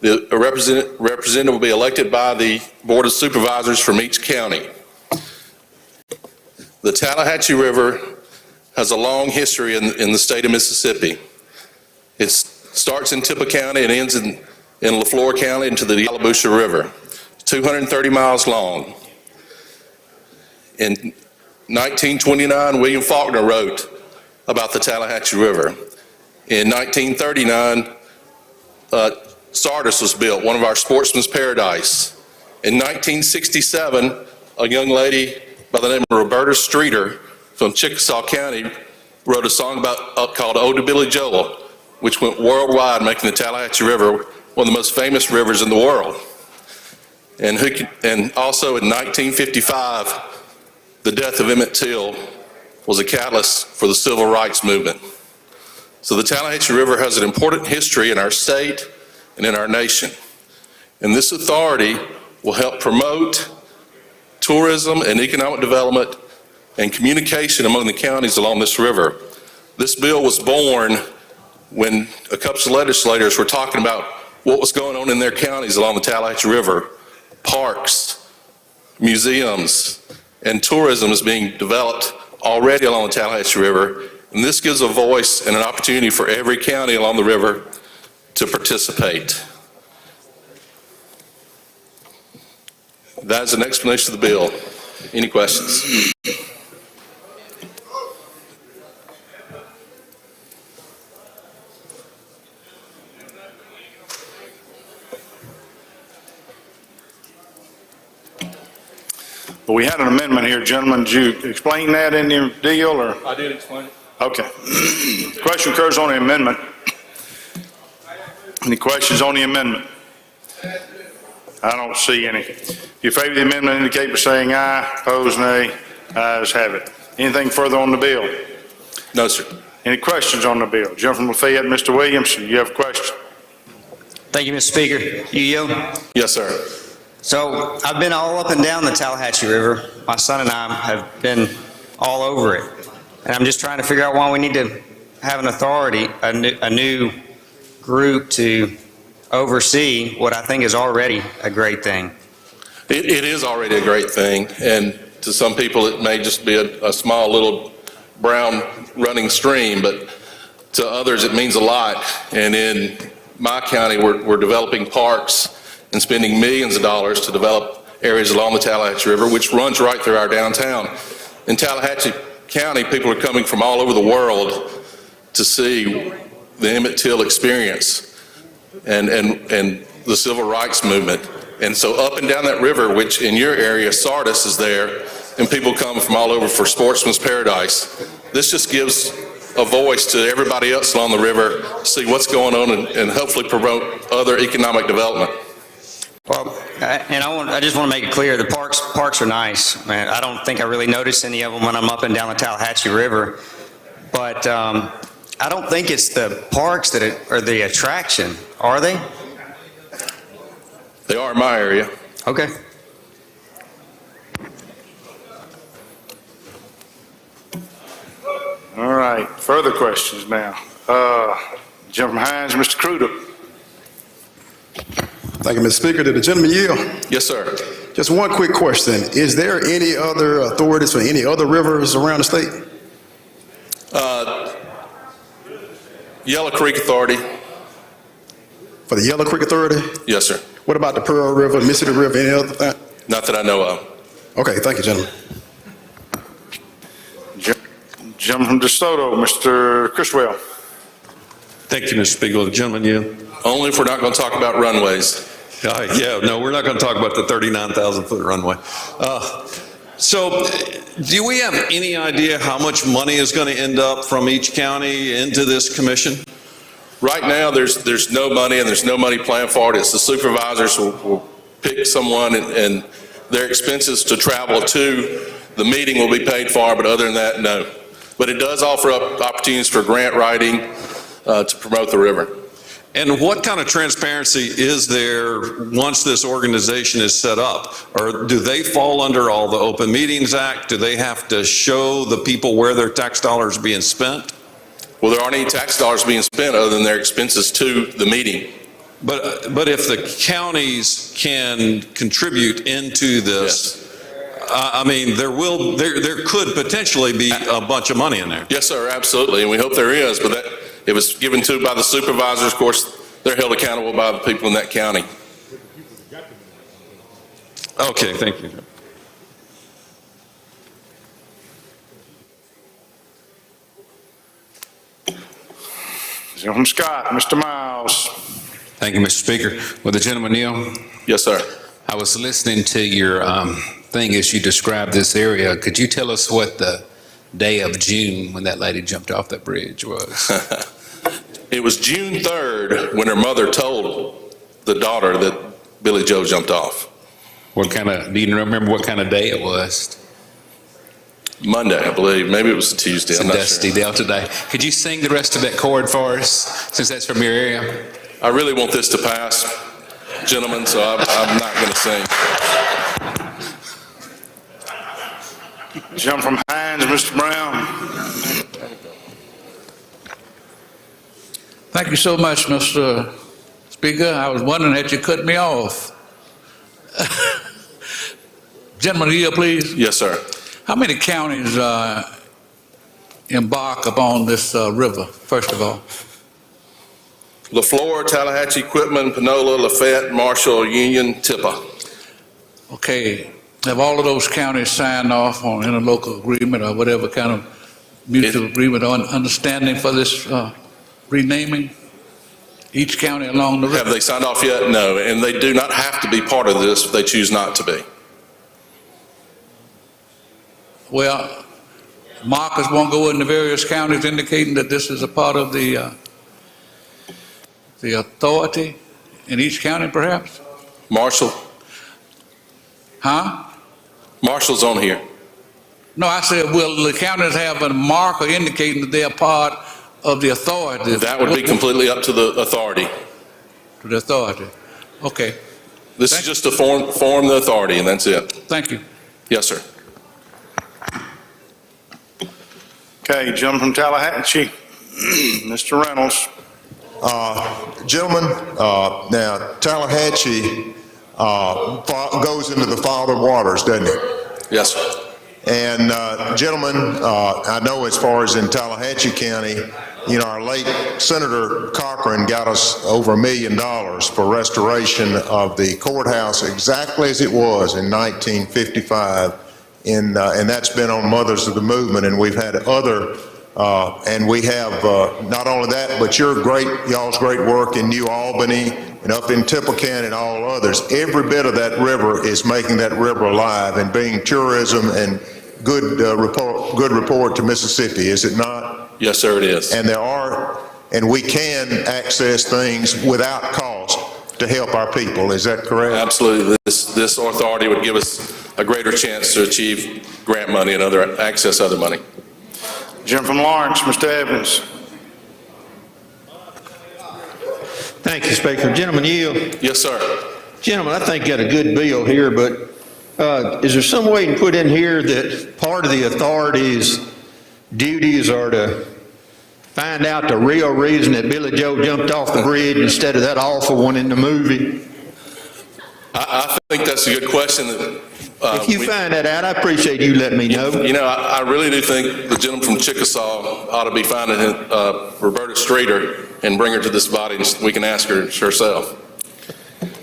The representative will be elected by the Board of Supervisors from each county. The Tallahatchie River has a long history in the state of Mississippi. It starts in Tippah County and ends in LaFleur County into the Yalabusha River. It's 230 miles long. In 1929, William Faulkner wrote about the Tallahatchie River. In 1939, Sardis was built, one of our sportsman's paradise. In 1967, a young lady by the name of Roberta Streeter from Chickasaw County wrote a song called Ode to Billy Joel, which went worldwide, making the Tallahatchie River one of the most famous rivers in the world. And also in 1955, the death of Emmett Till was a catalyst for the civil rights movement. So the Tallahatchie River has an important history in our state and in our nation. And this authority will help promote tourism and economic development and communication among the counties along this river. This bill was born when a couple of legislators were talking about what was going on in their counties along the Tallahatchie River. Parks, museums, and tourism is being developed already along the Tallahatchie River. And this gives a voice and an opportunity for every county along the river to participate. That is an explanation of the bill. Any questions? Well, we had an amendment here, gentlemen. Did you explain that in your deal, or? I did explain it. Okay. Question occurs on the amendment. Any questions on the amendment? I don't see any. If you favor the amendment, indicate by saying aye. Opposed, nay. Ayes have it. Anything further on the bill? No, sir. Any questions on the bill? Gentleman from Lafayette, Mr. Williams, you have a question? Thank you, Mr. Speaker. You yield? Yes, sir. So I've been all up and down the Tallahatchie River. My son and I have been all over it. And I'm just trying to figure out why we need to have an authority, a new group to oversee what I think is already a great thing. It is already a great thing. And to some people, it may just be a small little brown running stream, but to others, it means a lot. And in my county, we're developing parks and spending millions of dollars to develop areas along the Tallahatchie River, which runs right through our downtown. In Tallahatchie County, people are coming from all over the world to see the Emmett Till experience and the civil rights movement. And so up and down that river, which in your area, Sardis is there, and people come from all over for sportsman's paradise. This just gives a voice to everybody else along the river to see what's going on and hopefully promote other economic development. Well, and I just want to make it clear, the parks are nice. Man, I don't think I really notice any of them when I'm up and down the Tallahatchie River. But I don't think it's the parks that are the attraction, are they? They are in my area. Okay. All right, further questions now. Gentleman Hines, Mr. Crudup. Thank you, Mr. Speaker. Did the gentleman yield? Yes, sir. Just one quick question. Is there any other authorities for any other rivers around the state? Yellow Creek Authority. For the Yellow Creek Authority? Yes, sir. What about the Pearl River, Mississippi River, any other thing? Not that I know of. Okay, thank you, gentlemen. Gentleman from DeSoto, Mr. Criswell. Thank you, Mr. Speaker. The gentleman yield. Only if we're not going to talk about runways. Yeah, no, we're not going to talk about the 39,000-foot runway. So do we have any idea how much money is going to end up from each county into this commission? Right now, there's no money, and there's no money planned for it. It's the supervisors will pick someone, and their expenses to travel to the meeting will be paid for, but other than that, no. But it does offer up opportunities for grant writing to promote the river. And what kind of transparency is there once this organization is set up? Or do they fall under all the Open Meetings Act? Do they have to show the people where their tax dollars are being spent? Well, there aren't any tax dollars being spent other than their expenses to the meeting. But if the counties can contribute into this, I mean, there could potentially be a bunch of money in there. Yes, sir, absolutely, and we hope there is, but it was given to by the supervisors. Of course, they're held accountable by the people in that county. Okay, thank you. From Scott, Mr. Miles. Thank you, Mr. Speaker. Will the gentleman kneel? Yes, sir. I was listening to your thing as you described this area. Could you tell us what the day of June when that lady jumped off that bridge was? It was June 3rd when her mother told the daughter that Billy Joe jumped off. Do you remember what kind of day it was? Monday, I believe. Maybe it was a Tuesday. It's a dusty Delta day. Could you sing the rest of that chord for us, since that's from your area? I really want this to pass, gentlemen, so I'm not going to sing. Jump from Hines, Mr. Brown. Thank you so much, Mr. Speaker. I was wondering that you cut me off. Gentleman, here, please. Yes, sir. How many counties embark upon this river, first of all? LaFleur, Tallahatchie, Quitman, Panola, Lafayette, Marshall, Union, Tippa. Okay. Have all of those counties signed off on interlocal agreement or whatever kind of mutual agreement or understanding for this renaming? Each county along the river? Have they signed off yet? No, and they do not have to be part of this if they choose not to be. Well, markers won't go in the various counties indicating that this is a part of the authority in each county, perhaps? Marshall? Huh? Marshall's on here. No, I said, will the counties have a marker indicating that they are part of the authority? That would be completely up to the authority. To the authority. Okay. This is just to form the authority, and that's it. Thank you. Yes, sir. Okay, jump from Tallahatchie, Mr. Reynolds. Gentlemen, now Tallahatchie goes into the Father Waters, doesn't it? Yes, sir. And gentlemen, I know as far as in Tallahatchie County, you know, our late Senator Cochran got us over $1 million for restoration of the courthouse exactly as it was in 1955. And that's been on Mothers of the Movement, and we've had other, and we have not only that, but y'all's great work in New Albany and up in Tippecanoe and all others. Every bit of that river is making that river alive and being tourism and good report to Mississippi, is it not? Yes, sir, it is. And we can access things without cost to help our people, is that correct? Absolutely. This authority would give us a greater chance to achieve grant money and access other money. Jim from Lawrence, Mr. Evans. Thank you, Speaker. Gentleman yield. Yes, sir. Gentlemen, I think you got a good bill here, but is there some way you can put in here that part of the authority's duties are to find out the real reason that Billy Joe jumped off the bridge instead of that awful one in the movie? I think that's a good question. If you find that out, I appreciate you letting me know. You know, I really do think the gentleman from Chickasaw ought to be finding Roberta Streeter and bring her to this body, and we can ask her herself.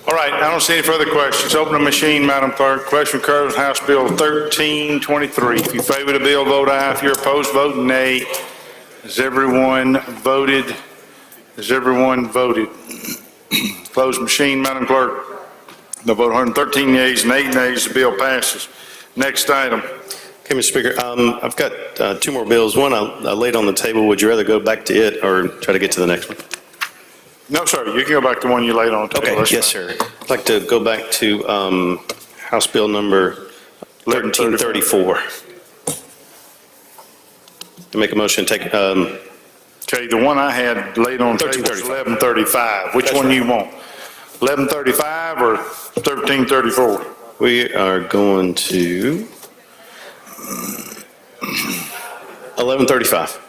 All right, I don't see any further questions. Open the machine, Madam Clerk. Question occurs on House Bill 1323. If you favor the bill, vote aye. If you're opposed, vote nay. Has everyone voted? Has everyone voted? Closed machine, Madam Clerk. The vote 113 yeas and 8 nays. The bill passes. Next item. Okay, Mr. Speaker, I've got two more bills. One I laid on the table. Would you rather go back to it or try to get to the next one? No, sir, you can go back to one you laid on the table. Okay, That's yes, fine. sir. I'd like to go back to House Bill number 1334. To make a motion, take, Okay, the one I had laid on the table was 1135. Which one you want? 1135 or 1334? we are going to 1135.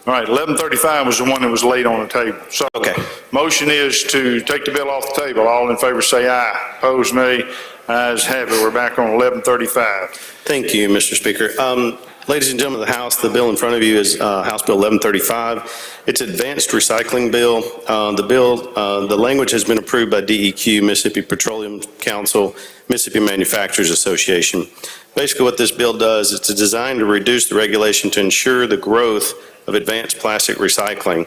All right, 1135 was the one that was laid on the table. So, Okay. motion is to take the bill off the table. All in favor say aye. Opposed, nay. Ayes have it. We're back on 1135. Thank you, Mr. Speaker. Ladies and gentlemen of the House, the bill in front of you is House Bill 1135. It's advanced recycling bill. The language has been approved by DEQ, Mississippi Petroleum Council, Mississippi Manufacturers Association. Basically what this bill does, it's designed to reduce the regulation to ensure the growth of advanced plastic recycling.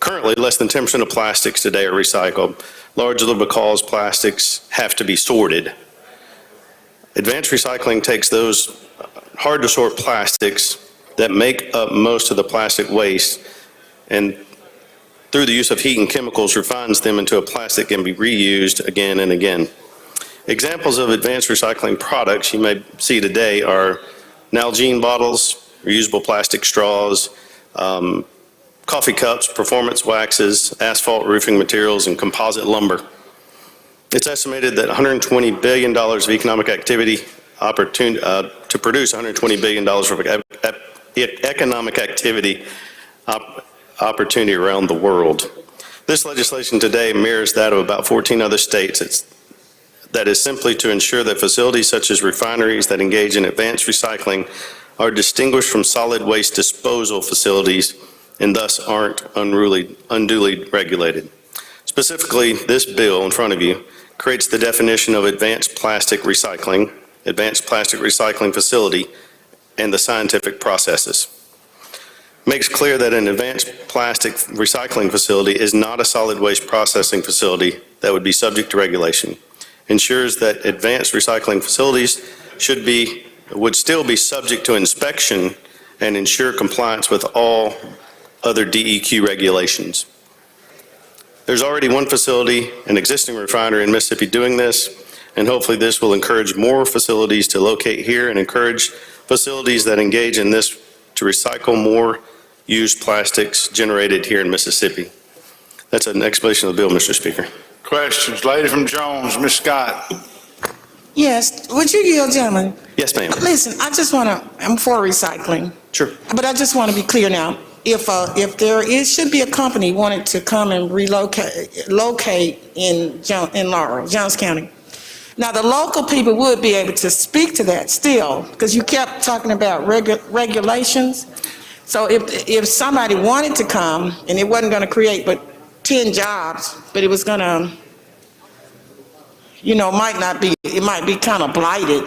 Currently, less than 10% of plastics today are recycled, largely because plastics have to be sorted. Advanced recycling takes those hard-to-sort plastics that make up most of the plastic waste and through the use of heat and chemicals refines them into a plastic that can be reused again and again. Examples of advanced recycling products you may see today are Nalgene bottles, reusable plastic straws, coffee cups, performance waxes, asphalt roofing materials, and composite lumber. It's estimated that $120 billion of economic activity to produce $120 billion of economic activity opportunity around the world. This legislation today mirrors that of about 14 other states. That is simply to ensure that facilities such as refineries that engage in advanced recycling are distinguished from solid waste disposal facilities and thus aren't unduly regulated. Specifically, this bill in front of you creates the definition of advanced plastic recycling facility, and the scientific processes. Makes clear that an advanced plastic recycling facility is not a solid waste processing facility that would be subject to regulation. Ensures that advanced recycling facilities would still be subject to inspection and ensure compliance with all other DEQ regulations. There's already one facility, an existing refinery in Mississippi doing this, and hopefully this will encourage more facilities to locate here and encourage facilities that engage in this to recycle more used plastics generated here in Mississippi. That's an explanation of the bill, Mr. Speaker. Questions? Lady from Jones, Ms. Scott. Yes, would you yield, gentlemen? Yes, ma'am. Listen, I just want to, I'm for recycling. Sure. But I just want to be clear now. If there should be a company wanting to come and locate in Laurel, Jones County. Now, the local people would be able to speak to that still, because you kept talking about regulations. So if somebody wanted to come, and it wasn't going to create but 10 jobs, but it was going to, it might be kind of blighted.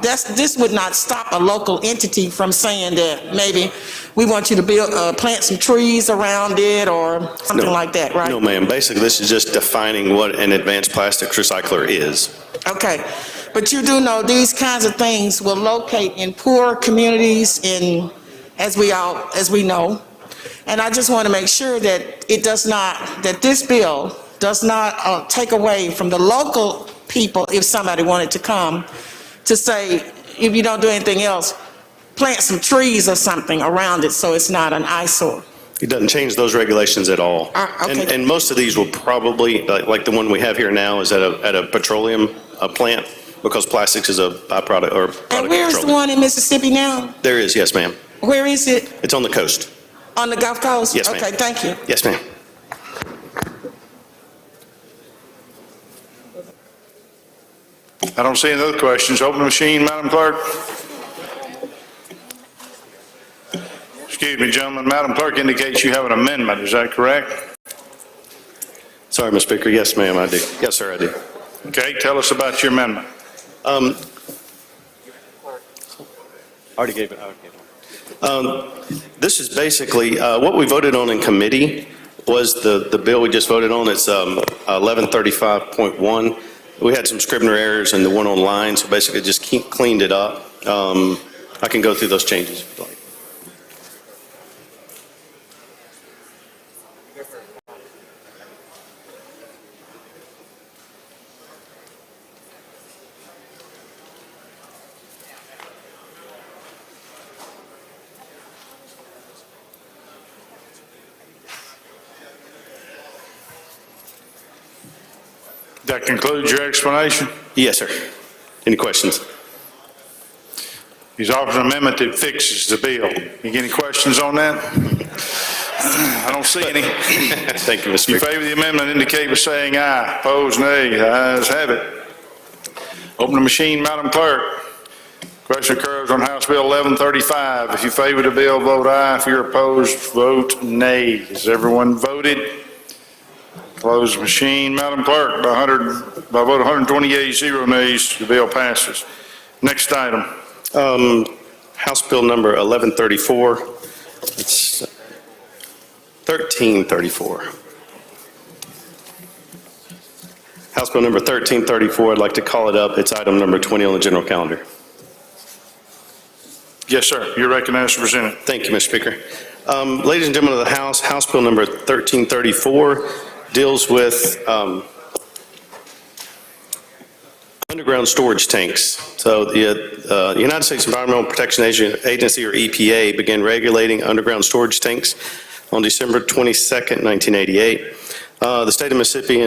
This would not stop a local entity from saying that maybe we want you to plant some trees around it or something like that, right? No, ma'am. Basically, this is just defining what an advanced plastics recycler is. Okay, but you do know these kinds of things will locate in poor communities as we know. And I just want to make sure that that this bill does not take away from the local people if somebody wanted to come to say, if you don't do anything else, plant some trees or something around it so it's not an eyesore. It doesn't change those regulations at all. Okay. And most of these will probably, like the one we have here now is at a petroleum plant because plastics is a byproduct or product. And where's the one in Mississippi now? There is, yes, ma'am. Where is it? It's on the coast. On the Gulf Coast? Yes, ma'am. Okay, thank you. Yes, ma'am. I don't see any other questions. Open the machine, Madam Clerk. Excuse me, gentlemen. Madam Clerk indicates you have an amendment. Is that correct? Sorry, Mr. Speaker. Yes, ma'am, I do. Yes, sir, I do. Okay, tell us about your amendment. Already gave it. This is basically, what we voted on in committee was the bill we just voted on. It's 1135.1. We had some Scrivener errors in the one online, so basically just cleaned it up. I can go through those changes if you'd like. That concludes your explanation? Yes, sir. Any questions? He's offered an amendment that fixes the bill. You get any questions on that? I don't see any. Thank you, Mr. If you Speaker. favor the amendment, indicate by saying aye. Opposed, nay. Ayes have it. Open the machine, Madam Clerk. Question occurs on House Bill 1135. If you favor the bill, vote aye. If you're opposed, vote nay. Has everyone voted? Close the machine, Madam Clerk. By vote 128, 0 nays, the bill passes. Next item. House Bill number 1134. It's 1334. House Bill number 1334, I'd like to call it up. It's item number 20 on the general calendar. Yes, sir. You're recognized to present it. Thank you, Mr. Speaker. Ladies and gentlemen of the House, House Bill number 1334 deals with underground storage tanks. So the United States Environmental Protection Agency, or EPA, began regulating underground storage tanks on December 22nd, 1988. The state of Mississippi,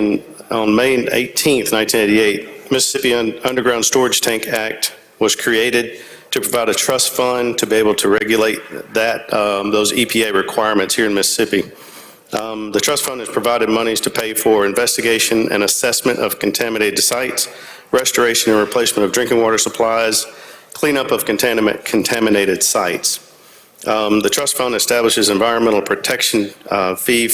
on May 18th, 1988, Mississippi Underground Storage Tank Act was created to provide a trust fund to be able to regulate those EPA requirements here in Mississippi. The trust fund has provided monies to pay for investigation and assessment of contaminated sites, restoration and replacement of drinking water supplies, cleanup of contaminated sites. The trust fund establishes environmental protection fee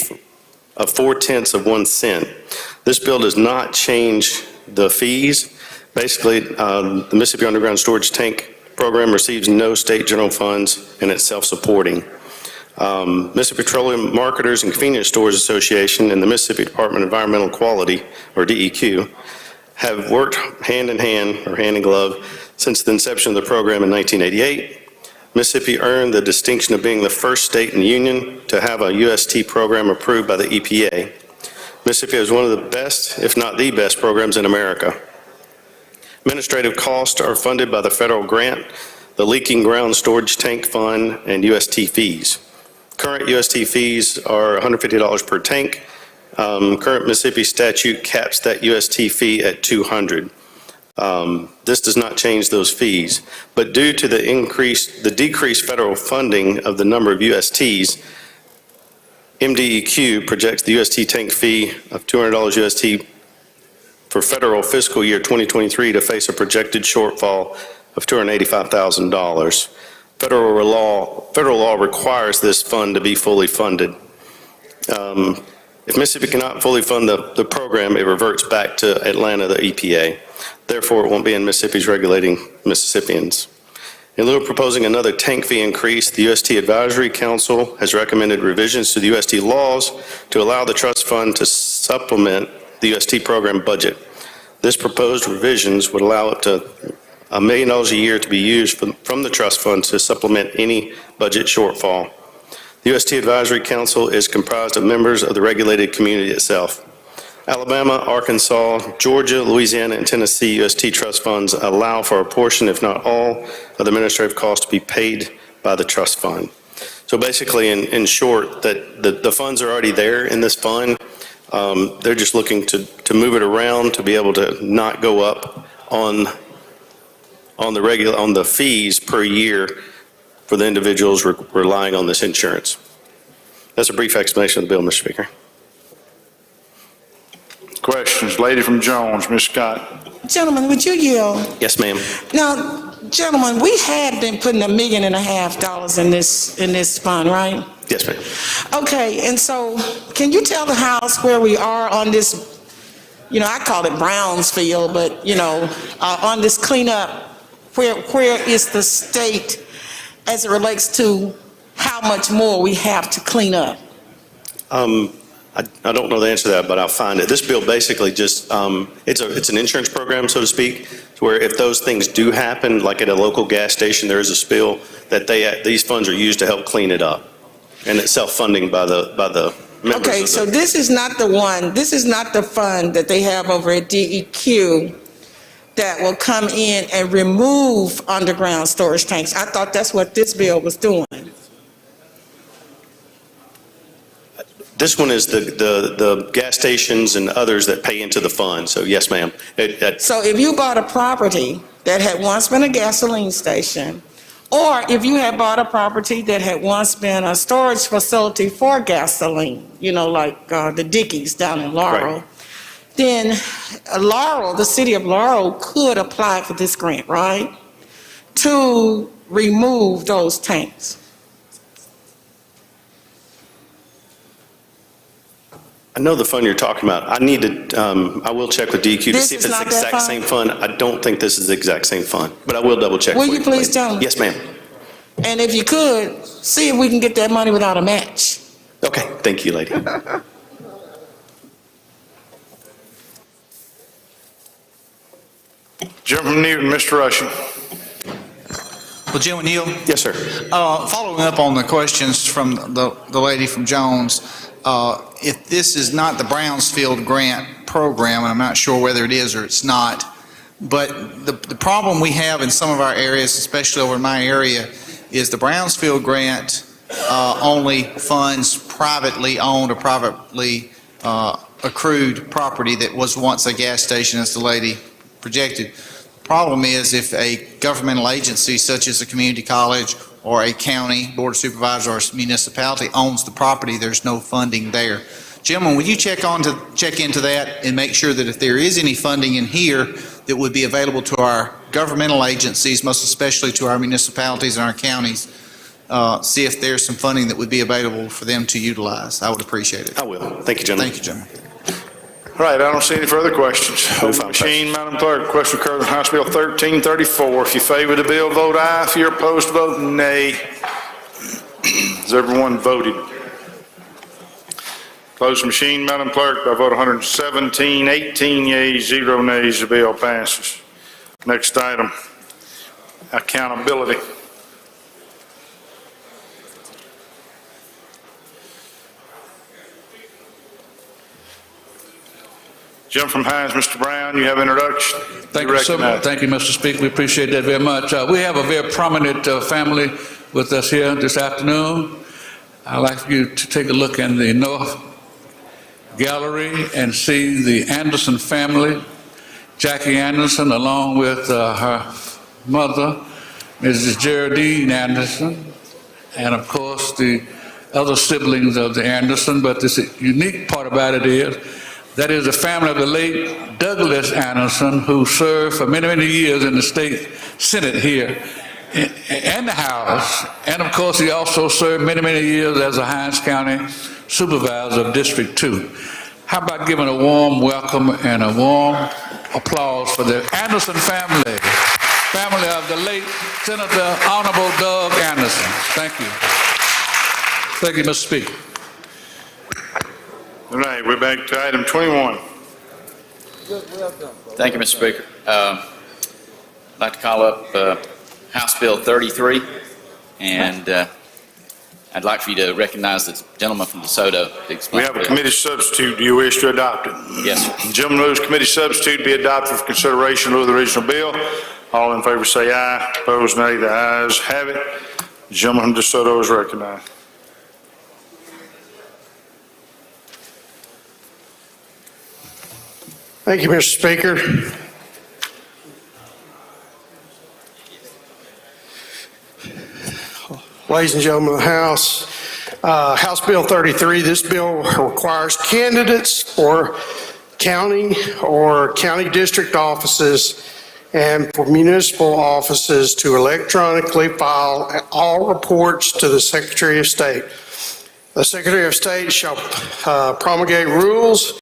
of 0.4 cents. This bill does not change the fees. Basically, the Mississippi Underground Storage Tank Program receives no state general funds and it's self-supporting. Mississippi Petroleum Marketers and Convenience Stores Association and the Mississippi Department of Environmental Quality, or DEQ, have worked hand in hand, or hand in glove, since the inception of the program in 1988. Mississippi earned the distinction of being the first state in the union to have a UST program approved by the EPA. Mississippi is one of the best, if not the best, programs in America. Administrative costs are funded by the federal grant, the Leaking Ground Storage Tank Fund, and UST fees. Current UST fees are $150 per tank. Current Mississippi statute caps that UST fee at $200. This does not change those fees, but due to the decreased federal funding of the number of USTs, MDEQ projects the UST tank fee of $200 UST for federal fiscal year 2023 to face a projected shortfall of $285,000. Federal law requires this fund to be fully funded. If Mississippi cannot fully fund the program, it reverts back to Atlanta, the EPA. Therefore, it won't be in Mississippi's regulating Mississippians. In lieu of proposing another tank fee increase, the UST Advisory Council has recommended revisions to the UST laws to allow the trust fund to supplement the UST program budget. This proposed revisions would allow up to $1 million a year to be used from the trust fund to supplement any budget shortfall. The UST Advisory Council is comprised of members of the regulated community itself. Alabama, Arkansas, Georgia, Louisiana, and Tennessee UST trust funds allow for a portion, if not all, of the administrative costs to be paid by the trust fund. So basically, in short, that the funds are already there in this fund. They're just looking to move it around to be able to not go up on the fees per year for the individuals relying on this insurance. That's a brief explanation of the bill, Mr. Speaker. Questions? Lady from Jones, Ms. Scott. Gentlemen, would you yield? Yes, ma'am. Now, gentlemen, we had been putting $1.5 million in this fund, right? Yes, ma'am. Okay, and so can you tell the House where we are on this, I call it Brownsfield, but, on this cleanup, where is the state as it relates to how much more we have to clean up? I don't know the answer to that, but I'll find it. This bill basically just, it's an insurance program, so to speak, to where if those things do happen, like at a local gas station, there is a spill, that these funds are used to help clean it up. And it's self-funding by the members. Okay, so this is not the fund that they have over at DEQ that will come in and remove underground storage tanks. I thought that's what this bill was doing. This one is the gas stations and others that pay into the fund, so yes, ma'am. So if you bought a property that had once been a gasoline station, or if you had bought a property that had once been a storage facility for gasoline, like the Dickies down in Laurel, Right. then Laurel, the city of Laurel could apply for this grant, right? To remove those tanks. I know the fund you're talking about. I will check with DEQ to This see if is it's the not that exact fund? same fund. I don't think this is the exact same fund, but I will double check. Will for you please later. tell me? Yes, ma'am. And if you could, see if we can get that money without a match. Okay, thank you, lady. Jim from Newton, Mr. Rushing. Well, Jim O'Neill? Yes, sir. Following up on the questions from the lady from Jones, if this is not the Brownsfield grant program, and I'm not sure whether it is or it's not, but the problem we have in some of our areas, especially over in my area, is the Brownsfield grant only funds privately owned or privately accrued property that was once a gas station, as the lady projected. Problem is, if a governmental agency such as a community college or a county board of supervisors or a municipality owns the property, there's no funding there. Gentlemen, would you check into that and make sure that if there is any funding in here that would be available to our governmental agencies, most especially to our municipalities and our counties, see if there's some funding that would be available for them to utilize. I would appreciate it. I will. Thank you, gentlemen. Thank you, gentlemen. All right, I don't see any further questions. Open machine, Madam Clerk. Question occurs on House Bill 1334. If you favor the bill, vote aye. If you're opposed, vote nay. Has everyone voted? Close the machine, Madam Clerk. By vote 117, 18 yeas, 0 nays, the bill passes. Next item, accountability. Jim from Hines, Mr. Brown, you have introduction. Thank you so much. Thank you, Mr. Speaker. We appreciate that very much. We have a very prominent family with us here this afternoon. I'd like for you to take a look in the North Gallery and see the Anderson family, Jackie Anderson, along with her mother, Mrs. Geraldine Anderson, and of course the other siblings of the Anderson. But this unique part about it is that is the family of the late Douglas Anderson, who served for many, many years in the state Senate here and the House. And of course, he also served many, many years as a Hinds County Supervisor of District 2. How about giving a warm welcome and a warm applause for the Anderson family, family of the late Senator Honorable Doug Anderson. Thank you. Thank you, Mr. Speaker. All right, we're back to item 21. Thank you, Mr. Speaker. I'd like to call up House Bill 33, and I'd like for you to recognize the gentleman from DeSoto to explain. We have a committee substitute. Do you wish to adopt it? Yes, sir. The gentleman moves committee substitute be adopted for consideration of the original bill. All in favor say aye. Opposed, nay. The ayes have it. The gentleman from DeSoto is recognized. Thank you, Mr. Speaker. Ladies and gentlemen of the House, House Bill 33, this bill requires candidates for county or county district offices and for municipal offices to electronically file all reports to the Secretary of State. The Secretary of State shall promulgate rules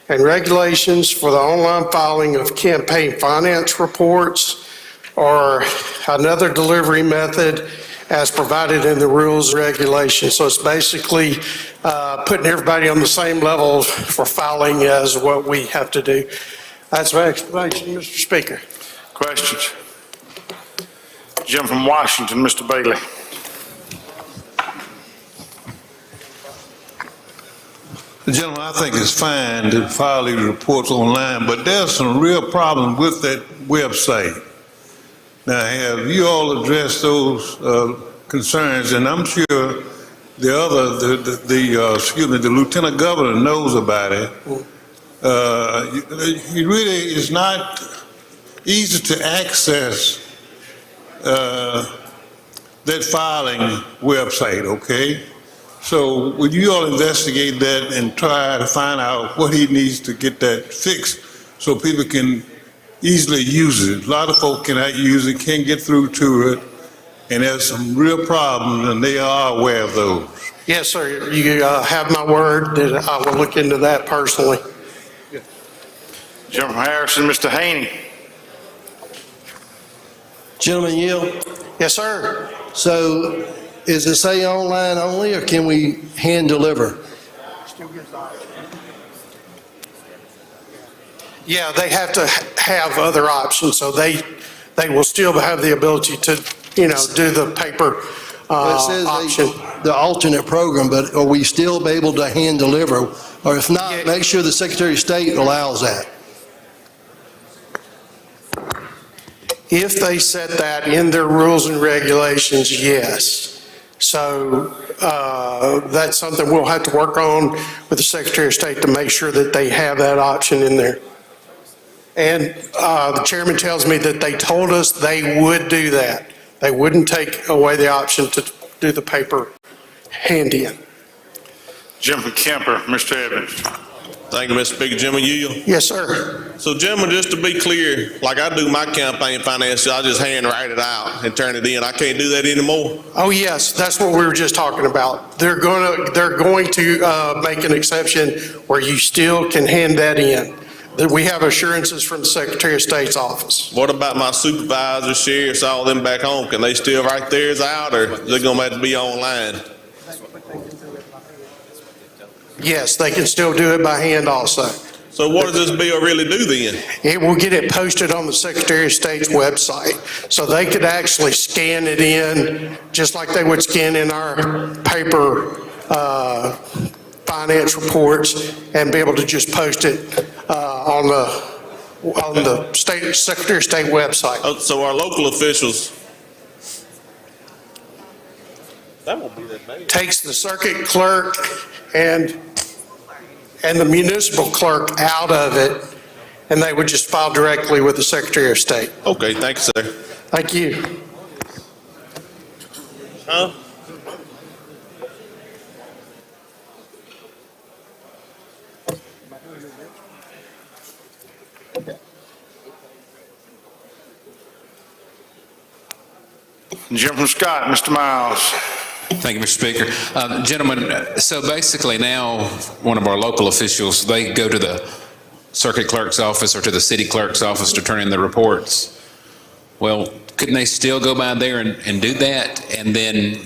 and regulations for the online filing of campaign finance reports or another delivery method as provided in the rules and regulations. So it's basically putting everybody on the same level for filing as what we have to do. That's my explanation, Mr. Speaker. Questions? Jim from Washington, Mr. Bailey. Gentlemen, I think it's fine to file these reports online, but there's some real problems with that website. Now, have you all addressed those concerns? And I'm sure the lieutenant governor knows about it. It really is not easy to access that filing website, okay? So would you all investigate that and try to find out what he needs to get that fixed so people can easily use it? A lot of folk cannot use it, can't get through to it, and there's some real problems, and they are aware of those. Yes, sir. You have my word that I will look into that personally. Jim from Harrison, Mr. Haney. Gentleman Yield? Yes, sir. So is it say online only, or can we hand deliver? Yeah, they have to have other options, so they will still have the ability to, do the paper Well, it says option. the alternate program, but are we still be able to hand deliver? Or if not, make sure the Secretary of State allows that. If they set that in their rules and regulations, yes. So that's something we'll have to work on with the Secretary of State to make sure that they have that option in there. And the chairman tells me that they told us they would do that. They wouldn't take away the option to do the paper hand-in. Jim from Kemper, Mr. Evans. Thank you, Mr. Speaker. Jim Yield. Yes, sir. So, gentlemen, just to be clear, like I do my campaign finance, I just hand write it out and turn it in. I can't do that anymore. Oh, yes, that's what we were just talking about. They're going to make an exception where you still can hand that in. That we have assurances from the Secretary of State's office. What about my supervisors, sheriffs, all them back home? Can they still write theirs out, or is it going to have to be online? Yes, they can still do it by hand also. So what does this bill really do then? It will get it posted on the Secretary of State's website. So they could actually scan it in, just like they would scan in our paper finance reports, and be able to just post it on the Secretary of State website. Oh, so our local officials, that won't be that bad. Takes the circuit clerk and the municipal clerk out of it, and they would just file directly with the Secretary of State. Okay, thanks, sir. Thank you. Huh? Jim from Scott, Mr. Miles. Thank you, Mr. Speaker. Gentlemen, so basically now, one of our local officials, they go to the circuit clerk's office or to the city clerk's office to turn in the reports. Well, couldn't they still go by there and do that? And then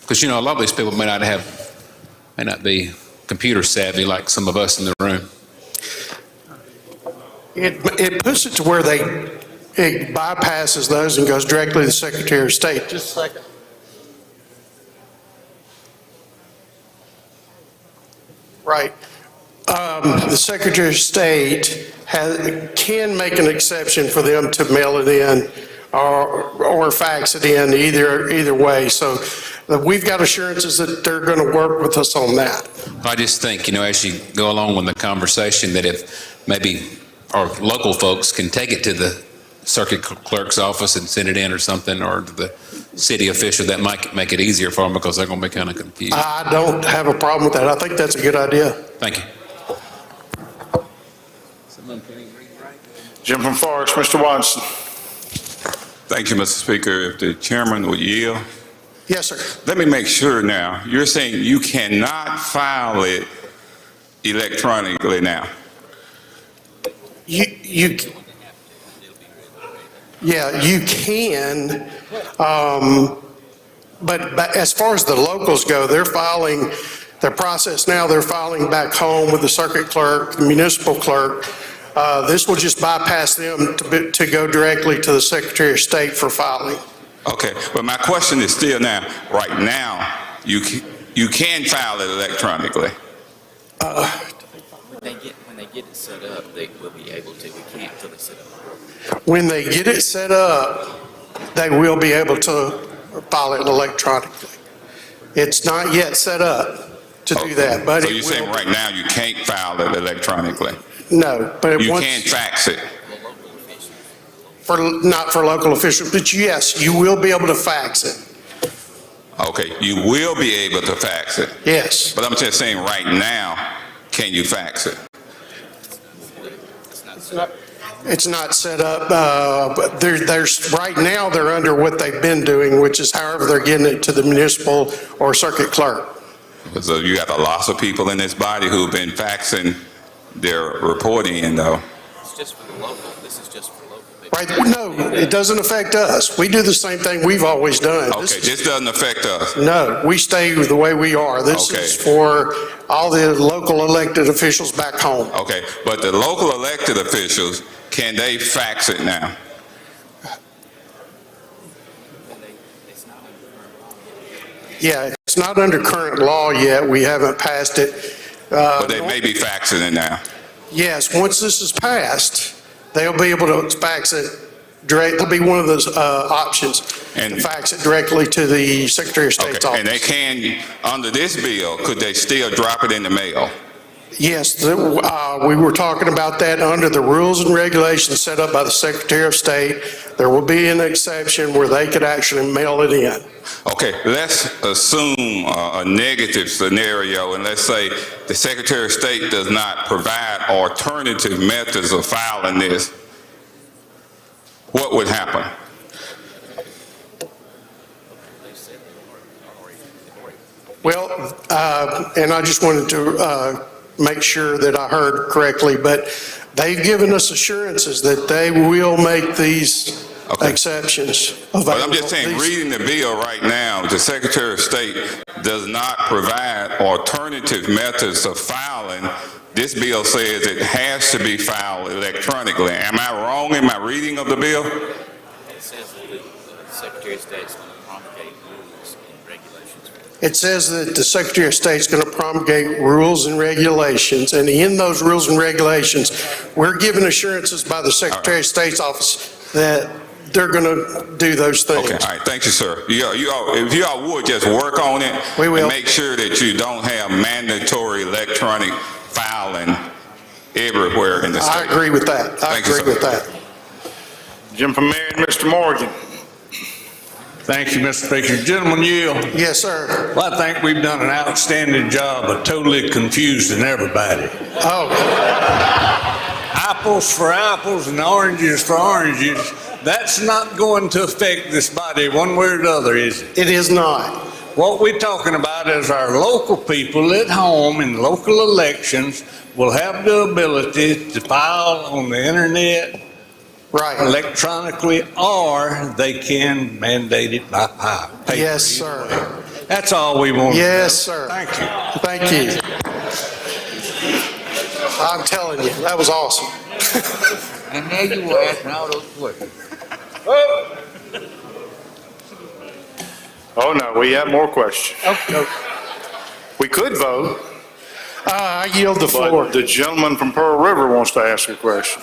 because a lot of these people may not be computer savvy like some of us in the room. It puts it to where it bypasses those and goes directly to the Secretary of State. Just a second. Right. The Secretary of State can make an exception for them to mail it in or fax it in, either way. So we've got assurances that they're going to work with us on that. I just think, as you go along with the conversation, that if maybe our local folks can take it to the circuit clerk's office and send it in or something, or to the city official, that might make it easier for them because they're going to be kind of confused. I don't have a problem with that. I think that's a good idea. Thank you. Jim from Forest, Mr. Watson. Thank you, Mr. Speaker. If the chairman would yield. Yes, sir. Let me make sure now. You're saying you cannot file it electronically now? Yeah, you can, but as far as the locals go, they're filing, their process now, they're filing back home with the circuit clerk, the municipal clerk. This will just bypass them to go directly to the Secretary of State for filing. Okay, but my question is still now, right now, you can file it electronically. When they get it set up, they will be able to. We can't until they set up. When they get it set up, they will be able to file it electronically. It's not yet set up to do that, but So it you're saying will. right now you can't file it electronically? No, but You once, can fax it? not for local officials, but yes, you will be able to fax it. Okay, you will be able to fax it? Yes. But I'm just saying right now, can you fax it? It's not set up, but there's, right now, they're under what they've been doing, which is however they're getting it to the municipal or circuit clerk. So you have a lot of people in this body who've been faxing their reporting in though. It's just for the local. This is just for local. Right, no, it doesn't affect us. We do the same thing we've always done. Okay, this doesn't affect us. No, we stay the way we are. This Okay. is for all the local elected officials back home. Okay, but the local elected officials, can they fax it now? Yeah, it's not under current law yet. We haven't passed it. But they may be faxing it now. Yes, once this is passed, they'll be able to fax it direct. That'll be one of those options, to fax it directly to the Secretary of State's office. And they can, under this bill, could they still drop it in the mail? Yes, we were talking about that under the rules and regulations set up by the Secretary of State. There will be an exception where they could actually mail it in. Okay, let's assume a negative scenario, and let's say the Secretary of State does not provide alternative methods of filing this. What would happen? Well, and I just wanted to make sure that I heard correctly, but they've given us assurances that they will make these exceptions available. But I'm just saying, reading the bill right now, the Secretary of State does not provide alternative methods of filing. This bill says it has to be filed electronically. Am I wrong in my reading of the bill? It says that the Secretary of State's going to promulgate rules and regulations. It says that the Secretary of State's going to promulgate rules and regulations, and in those rules and regulations, we're given assurances by the Secretary of State's office that they're going to do those things. Okay, all right, thank you, sir. If you all would just work on it. We will. And make sure that you don't have mandatory electronic filing everywhere in the state. I agree with that. I Thank you, agree sir. with that. Jim from Marion, Mr. Morgan. Thank you, Mr. Speaker. Gentleman Yield. Yes, sir. Well, I think we've done an outstanding job of totally confusing everybody. Oh. Apples for apples and oranges for oranges. That's not going to affect this body one way or the other, is it? It is not. What we're talking about is our local people at home in local elections will have the ability to file on the internet, right, electronically, or they can mandate it by paper. Yes, sir. That's all we want. Yes, sir. Thank you. Thank you. I'm telling you, that was awesome. And now you were asking all those questions. Oh, no, we have more questions. Okay. We could vote. I yield the floor. But the gentleman from Pearl River wants to ask a question.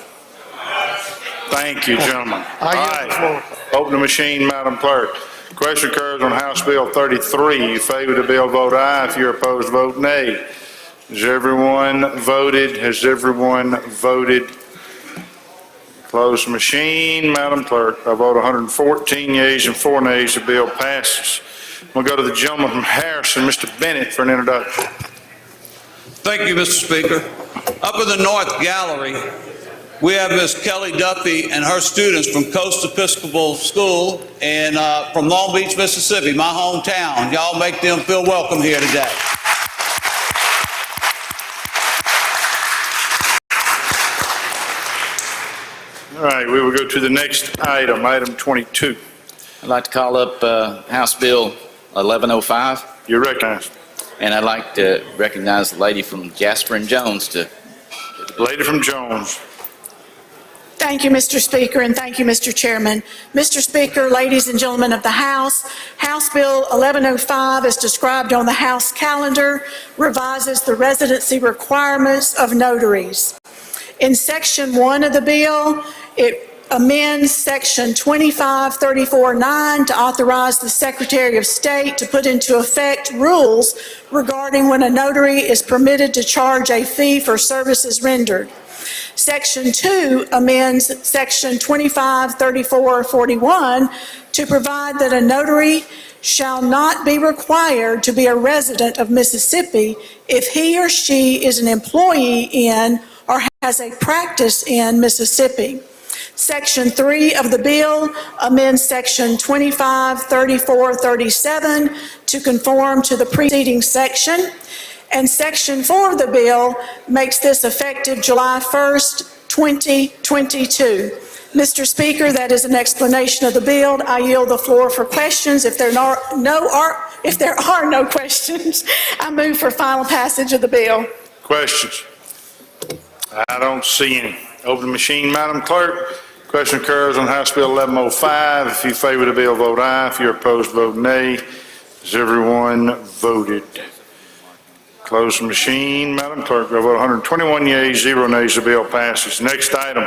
Thank you, gentleman. I yield the floor. Open the machine, Madam Clerk. Question occurs on House Bill 33. You favor the bill, vote aye. If you're opposed, vote nay. Has everyone voted? Has everyone voted? Close the machine, Madam Clerk. I vote 114 yeas and 4 nays. The bill passes. We'll go to the gentleman from Harrison, Mr. Bennett, for an introduction. Thank you, Mr. Speaker. Up in the North Gallery, we have Ms. Kelly Duffy and her students from Coast Episcopal School and from Long Beach, Mississippi, my hometown. Y'all make them feel welcome here today. All right, we will go to the next item, item 22. I'd like to call up House Bill 1105. You're recognized. And I'd like to recognize the lady from Jasper and Jones to... Lady from Jones. Thank you, Mr. Speaker, and thank you, Mr. Chairman. Mr. Speaker, ladies and gentlemen of the House, House Bill 1105, as described on the House calendar, revises the residency requirements of notaries. In Section 1 of the bill, it amends Section 2534(9) to authorize the Secretary of State to put into effect rules regarding when a notary is permitted to charge a fee for services rendered. Section 2 amends Section 253441 to provide that a notary shall not be required to be a resident of Mississippi if he or she is an employee in or has a practice in Mississippi. Section 3 of the bill amends Section 253437 to conform to the preceding section. And Section 4 of the bill makes this effective July 1st, 2022. Mr. Speaker, that is an explanation of the bill. I yield the floor for questions. If there are no questions, I move for final passage of the bill. Questions? I don't see any. Open the machine, Madam Clerk. Question occurs on House Bill 1105. If you favor the bill, vote aye. If you're opposed, vote nay. Has everyone voted? Close the machine, Madam Clerk. I vote 121 yeas, 0 nays. The bill passes. Next item.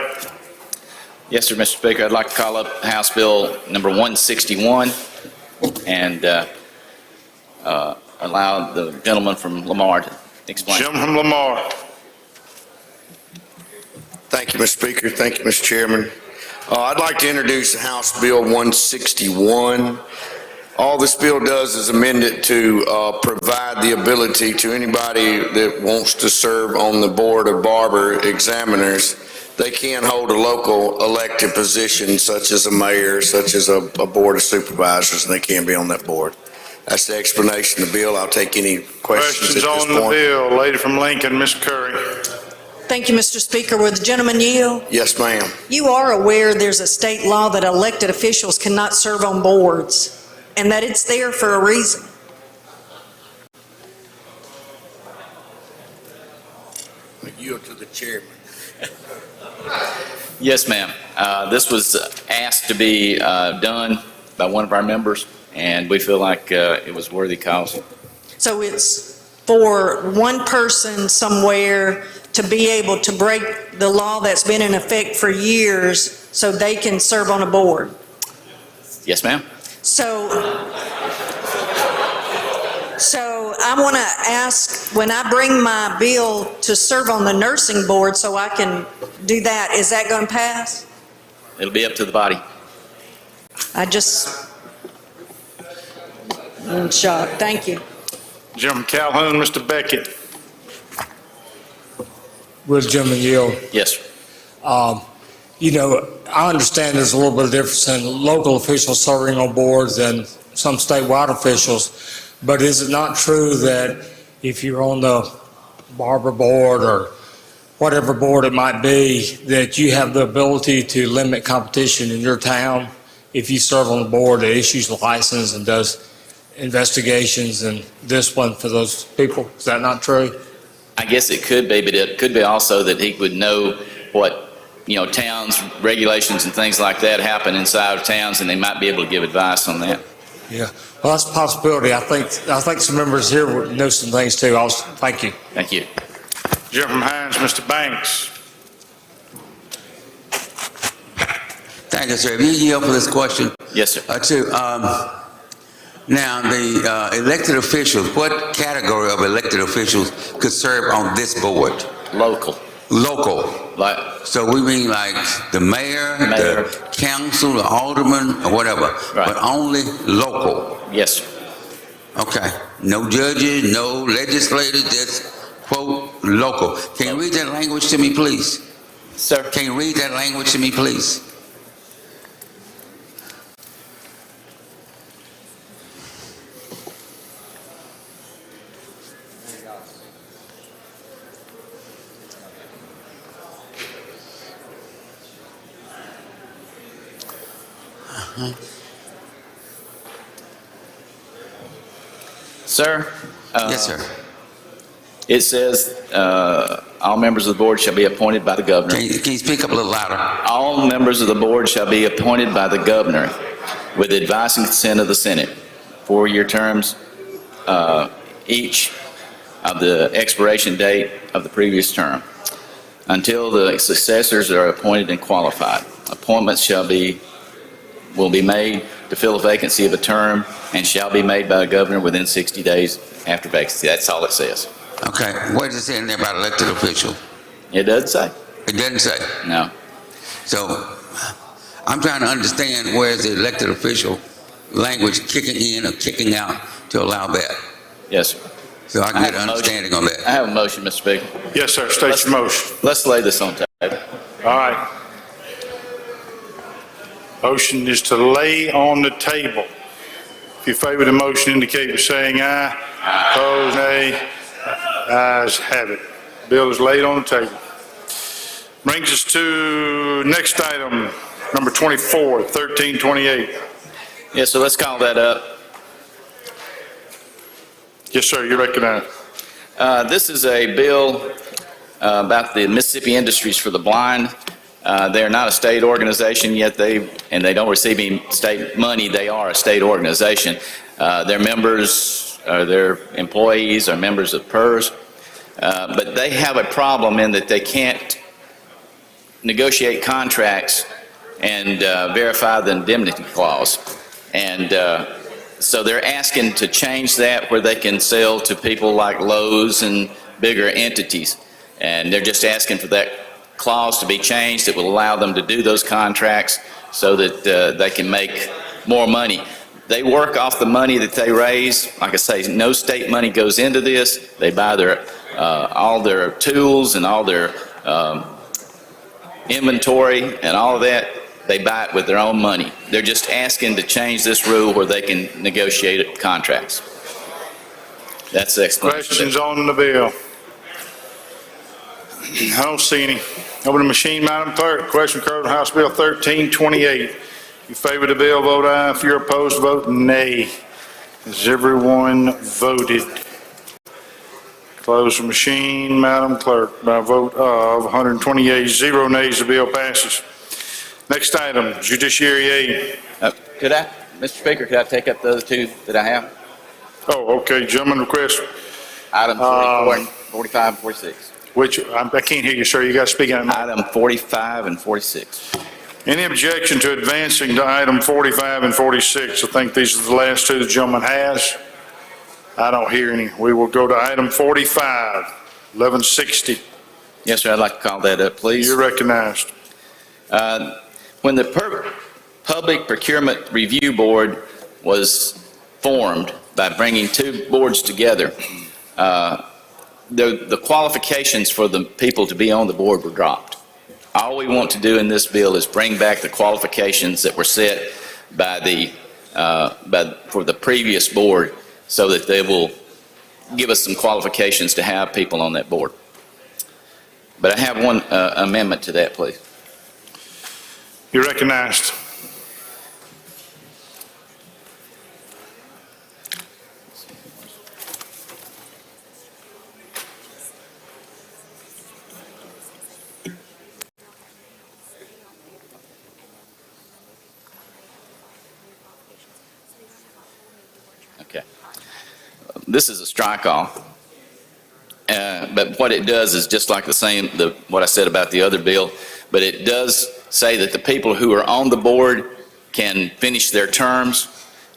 Yes, sir, Mr. Speaker. I'd like to call up House Bill number 161 and allow the gentleman from Lamar to explain. Gentleman from Lamar. Thank you, Mr. Speaker. Thank you, Mr. Chairman. I'd like to introduce House Bill 161. All this bill does is amend it to provide the ability to anybody that wants to serve on the board of barber examiners. They can hold a local elected position such as a mayor, such as a board of supervisors, and they can be on that board. That's the explanation of the bill. I'll take any questions at this on point. the bill. Lady from Lincoln, Ms. Curry. Thank you, Mr. Speaker. Will the gentleman yield? Yes, ma'am. You are aware there's a state law that elected officials cannot serve on boards, and that it's there for a reason. I yield to the chairman. Yes, ma'am. This was asked to be done by one of our members, and we feel like it was worthy cause. So it's for one person somewhere to be able to break the law that's been in effect for years so they can serve on a board. Yes, ma'am. So I want to ask, when I bring my bill to serve on the nursing board so I can do that, is that going to pass? It'll be up to the body. I'm shocked. Thank you. Jim Calhoun, Mr. Beckett. Will the gentleman yield? Yes, sir. You know, I understand there's a little bit of difference in local officials serving on boards and some statewide officials, but is it not true that if you're on the barber board or whatever board it might be, that you have the ability to limit competition in your town if you serve on the board that issues the license and does investigations and discipline for those people? Is that not true? I guess it could be, but it could be also that he would know what, towns, regulations and things like that happen inside of towns, and they might be able to give advice on that. Yeah, well, that's a possibility. I think some members here would know some things too. Thank you. Thank you. Jim from Hines, Mr. Banks. Thank you, sir. If you yield for this question. Yes, sir. Now, the elected officials, what category of elected officials could serve on this board? Local. Local. So we mean like the mayor, the council, the alderman, or whatever, but only local. Yes, sir. Okay. No judges, no legislators, just quote local. Can you read that language to me, please? Sir. Can you read that language to me, please? Sir? Yes, sir. It says, all members of the board shall be appointed by the governor. Can you speak up a little louder? All members of the board shall be appointed by the governor with the advice and consent of the Senate. 4-year terms, each of the expiration date of the previous term, until the successors are appointed and qualified. Appointments will be made to fill a vacancy of a term and shall be made by the governor within 60 days after vacancy. That's all it says. Okay, what does it say in there about elected official? It doesn't say. It doesn't say? No. So, I'm trying to understand where's the elected official language kicking in or kicking out to allow that. Yes, sir. So I can get an understanding on that. I have a motion, Mr. Speaker. Yes, sir. State your motion. Let's lay this on table. All right. Motion is to lay on the table. If you favor the motion, indicate by saying aye. Opposed, nay. Ayes have it. Bill is laid on the table. Brings us to next item, number 24, 1328. Yeah, so let's call that up. Yes, sir, you recognize. This is a bill about the Mississippi Industries for the Blind. They're not a state organization yet, and they don't receive any state money. They are a state organization. Their members, their employees are members of PERS, but they have a problem in that they can't negotiate contracts and verify the indemnity clause. And so they're asking to change that where they can sell to people like Lowe's and bigger entities. And they're just asking for that clause to be changed that will allow them to do those contracts so that they can make more money. They work off the money that they raise. Like I say, no state money goes into this. They buy their all their tools and all their inventory and all of that. They buy it with their own money. They're just asking to change this rule where they can negotiate contracts. That's the explanation. Questions on the bill? I don't see any. Open the machine, Madam Clerk. Question occurred on House Bill 1328. If you favor the bill, vote aye. If you're opposed, vote nay. Has everyone voted? Close the machine, Madam Clerk. By a vote of 128, 0 nays, the bill passes. Next item, Judiciary A. Could I, Mr. Speaker, could I take up the other two that I have? Oh, okay. Gentleman request. Item 44 and 45 and 46. Which, I can't hear you, sir. You got to speak on it. Item 45 and 46. Any objection to advancing to item 45 and 46? I think these are the last two the gentleman has. I don't hear any. We will go to item 45, 1160. Yes, sir. I'd like to call that up, please. You're recognized. When the Public Procurement Review Board was formed by bringing two boards together, the qualifications for the people to be on the board were dropped. All we want to do in this bill is bring back the qualifications that were set by for the previous board so that they will give us some qualifications to have people on that board. But I have one amendment to that, please. You're recognized. Okay. This is a strike-off. But what it does is just like what I said about the other bill, but it does say that the people who are on the board can finish their terms,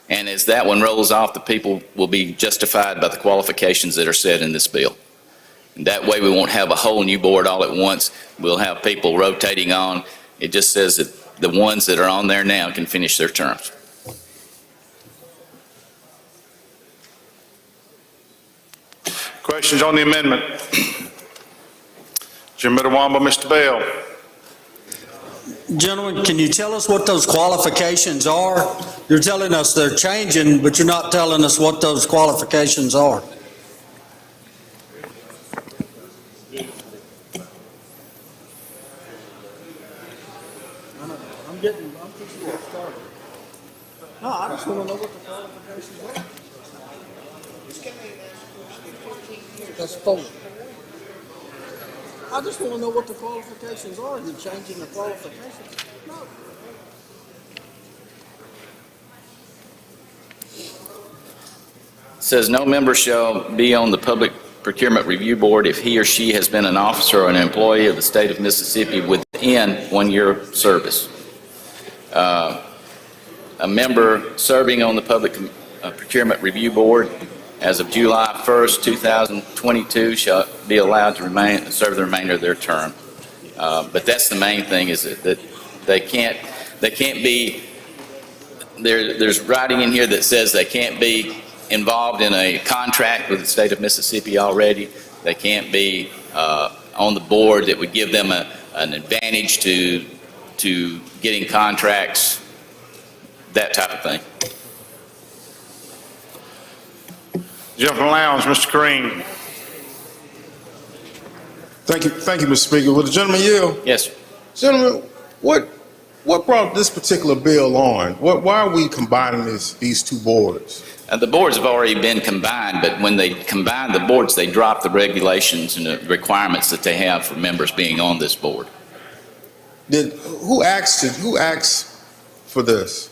and as that one rolls off, the people will be justified by the qualifications that are set in this bill. And that way we won't have a whole new board all at once. We'll have people rotating on. It just says that the ones that are on there now can finish their terms. Questions on the amendment? Jim Mitawamba, Mr. Bell. Gentlemen, can you tell us what those qualifications are? You're telling us they're changing, but you're not telling us what those qualifications are. No, I just want to know what the qualifications are. That's 4. I just want to know what the qualifications are. Is it changing the qualifications? No. Says no member shall be on the Public Procurement Review Board if he or she has been an officer or an employee of the state of Mississippi within 1 year of service. A member serving on the Public Procurement Review Board as of July 1st, 2022 shall be allowed to serve the remainder of their term. But that's the main thing, is that they can't be, there's writing in here that says they can't be involved in a contract with the state of Mississippi already. They can't be on the board that would give them an advantage to getting contracts, that type of thing. Gentleman Lowndes, Mr. Kareem. Thank you, Mr. Speaker. Will the gentleman yield? Yes. Gentlemen, what brought this particular bill on? Why are we combining these two boards? The boards have already been combined, but when they combine the boards, they drop the regulations and the requirements that they have for members being on this board. Who asked for this?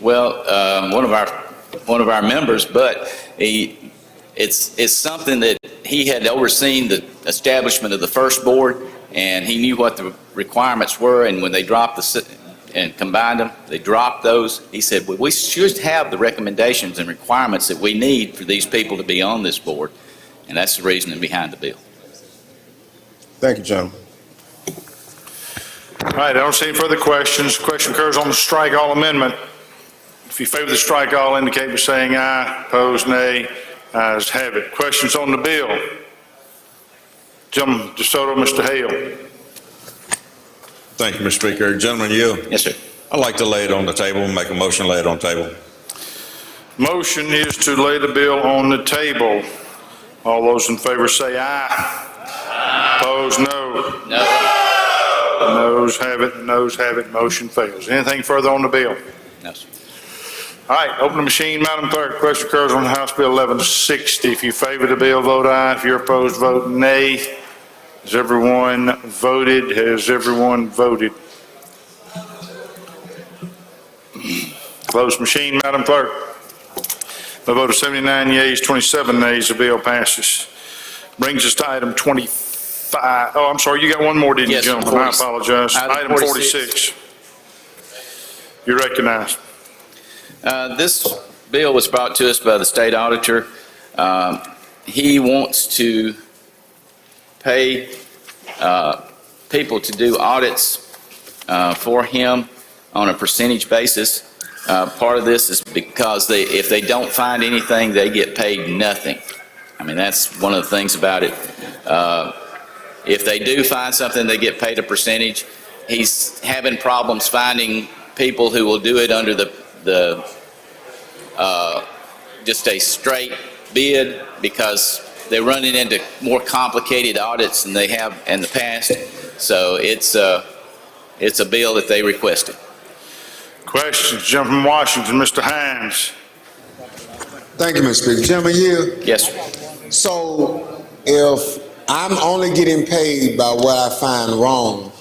Well, one of our members, but it's something that he had overseen the establishment of the first board, and he knew what the requirements were, and when they dropped and combined them, they dropped those. He said, well, we should have the recommendations and requirements that we need for these people to be on this board, and that's the reasoning behind the bill. Thank you, gentlemen. All right, I don't see any further questions. Question occurs on the strike all amendment. If you favor the strike all, indicate by saying aye. Opposed, nay. Ayes have it. Questions on the bill? Gentleman DeSoto, Mr. Hale. Thank you, Mr. Speaker. Gentlemen, you? Yes, sir. I'd like to lay it on the table, make a motion, lay it on the table. Motion is to lay the bill on the table. All those in favor say aye. Opposed, no. No. Noes have it, noes have it, motion fails. Anything further on the bill? No, sir. All right, open the machine, Madam Clerk. Question occurs on House Bill 1160. If you favor the bill, vote aye. If you're opposed, vote nay. Has everyone voted? Has everyone voted? Closed machine, Madam Clerk. By a vote of 79 yeas, 27 nays, the bill passes. Brings us to item 25. Oh, I'm sorry, you got one more, didn't you, gentlemen? I apologize. Item 46. You're recognized. This bill was brought to us by the state auditor. He wants to pay people to do audits for him on a percentage basis. Part of this is because if they don't find anything, they get paid nothing. I mean, that's one of the things about it. If they do find something, they get paid a percentage. He's having problems finding people who will do it under just a straight bid, because they're running into more complicated audits than they have in the past. So it's a bill that they requested. Questions? Gentleman from Washington, Mr. Hines. Thank you, Mr. Speaker. Gentleman, you? Yes, sir. So if I'm only getting paid by what I find wrong,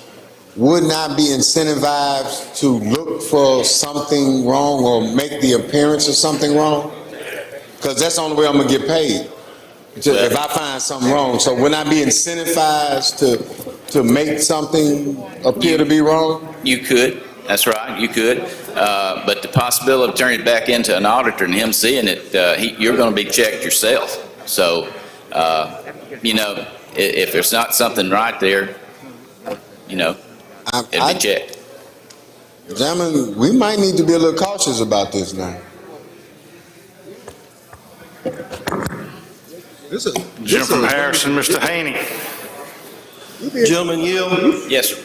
wouldn't I be incentivized to look for something wrong or make the appearance of something wrong? Because that's the only way I'm going to get paid, if I find something wrong. So wouldn't I be incentivized to make something appear to be wrong? You could. That's right. You could. But the possibility of turning it back into an auditor and him seeing it, you're going to be checked yourself. So, if there's not something right there, it'll be checked. Gentlemen, we might need to be a little cautious about this now. Jim from Harrison, Mr. Haney. Gentlemen, yield? Yes, sir.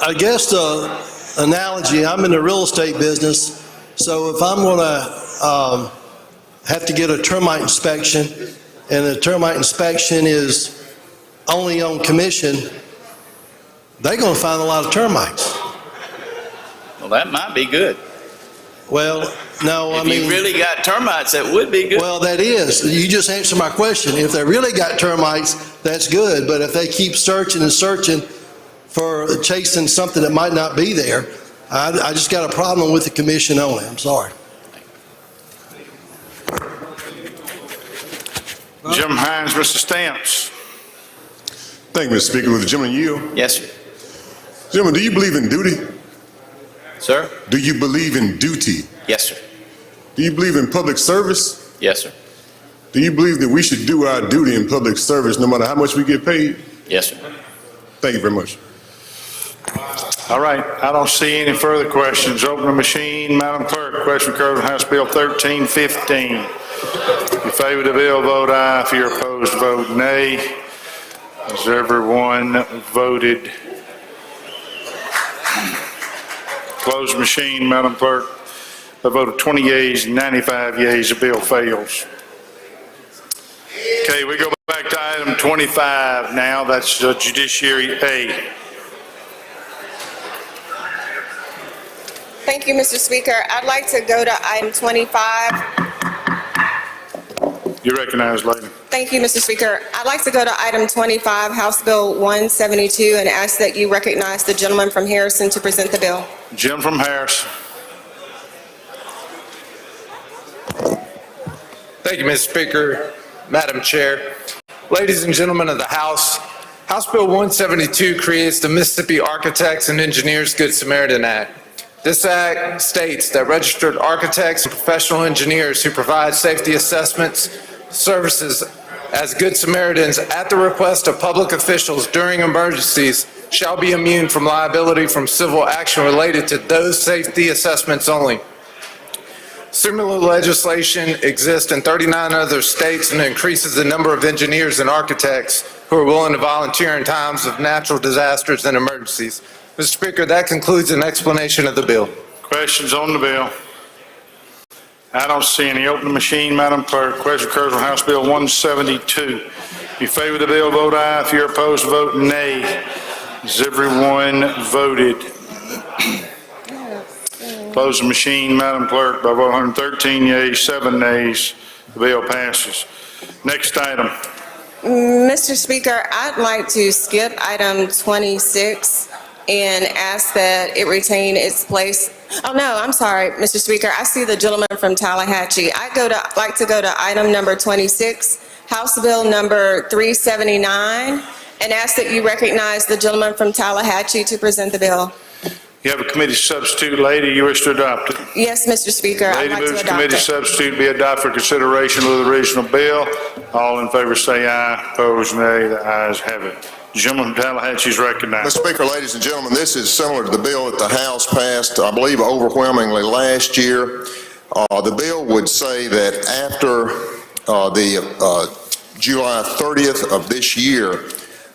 I guess the analogy, I'm in the real estate business, so if I'm going to have to get a termite inspection, and the termite inspection is only on commission, they're going to find a lot of termites. Well, that might be good. Well, no, I If mean. you really got termites, that would be good. Well, that is. You just answered my question. If they really got termites, that's good. But if they keep searching and searching for chasing something that might not be there, I just got a problem with the commission on it. I'm sorry. Jim Hines, Mr. Stamps. Thank you, Mr. Speaker. With the gentleman yield? Yes, sir. Gentlemen, do you believe in duty? Sir? Do you believe in duty? Yes, sir. Do you believe in public service? Yes, sir. Do you believe that we should do our duty in public service no matter how much we get paid? Yes, sir. Thank you very much. All right, I don't see any further questions. Open the machine, Madam Clerk. Question occurs on House Bill 1315. If you favor the bill, vote aye. If you're opposed, vote nay. Has everyone voted? Close the machine, Madam Clerk. A vote of 20 yeas, 95 yeas, the bill fails. Okay, we go back to item 25 now. That's Judiciary A. Thank you, Mr. Speaker. I'd like to go to item 25. You recognize, lady. Thank you, Mr. Speaker. I'd like to go to item 25, House Bill 172, and ask that you recognize the gentleman from Harrison to present the bill. Jim from Harrison. Thank you, Mr. Speaker, Madam Chair. Ladies and gentlemen of the House, House Bill 172 creates the Mississippi Architects and Engineers Good Samaritan Act. This act states that registered architects and professional engineers who provide safety assessments services as Good Samaritans at the request of public officials during emergencies shall be immune from liability from civil action related to those safety assessments only. Similar legislation exists in 39 other states and increases the number of engineers and architects who are willing to volunteer in times of natural disasters and emergencies. Mr. Speaker, that concludes an explanation of the bill. Questions on the bill? I don't see any. Open the machine, Madam Clerk. Question occurs on House Bill 172. If you favor the bill, vote aye. If you're opposed, vote nay. Has everyone voted? Close the machine, Madam Clerk, by vote 113 yeas, 7 nays. The bill passes. Next item. Mr. Speaker, I'd like to skip item 26 and ask that it retain its place. Oh, no, I'm sorry, Mr. Speaker. I see the gentleman from Tallahatchie. I'd like to go to item number 26, House Bill number 379, and ask that you recognize the gentleman from Tallahatchie to present the bill. You have a committee substitute. Lady, you wish to adopt it? Yes, Mr. Speaker, I'd Lady like to moves adopt committee it. substitute be adopted for consideration with the original bill. All in favor say aye. Opposed, nay. The ayes have it. The gentleman from Tallahatchie is recognized. Mr. Speaker, ladies and gentlemen, this is similar to the bill that the House passed, I believe, overwhelmingly last year. The bill would say that after July 30th of this year,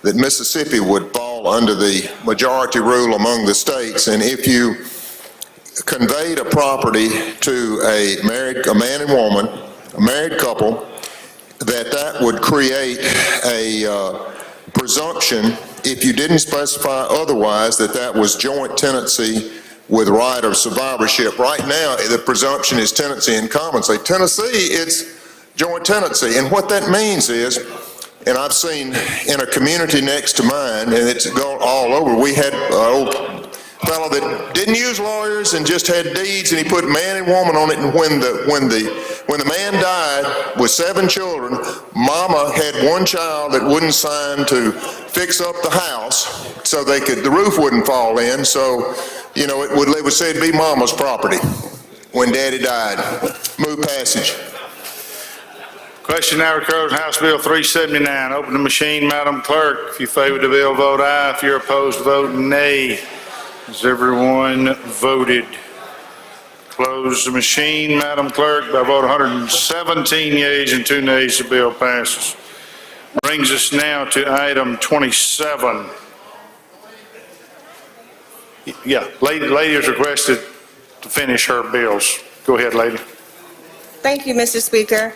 that Mississippi would fall under the majority rule among the states, and if you conveyed a property to a man and woman, a married couple, that would create a presumption, if you didn't specify otherwise, that was joint tenancy with right of survivorship. Right now, the presumption is tenancy in common. Say Tennessee, it's joint tenancy, and what that means is, and I've seen in a community next to mine, and it's gone all over, we had an old fellow that didn't use lawyers and just had deeds, and he put man and woman on it, and when the man died with 7 children, mama had 1 child that wouldn't sign to fix up the house so the roof wouldn't fall in, so, you know, it would say it'd be mama's property when daddy died. Move passage. Question now occurs on House Bill 379. Open the machine, Madam Clerk. If you favor the bill, vote aye. If you're opposed, vote nay. Has everyone voted? Close the machine, Madam Clerk. By vote 117 yeas and 2 nays, the bill passes. Brings us now to item 27. Yeah, lady is requested to finish her bills. Go ahead, lady. Thank you, Mr. Speaker.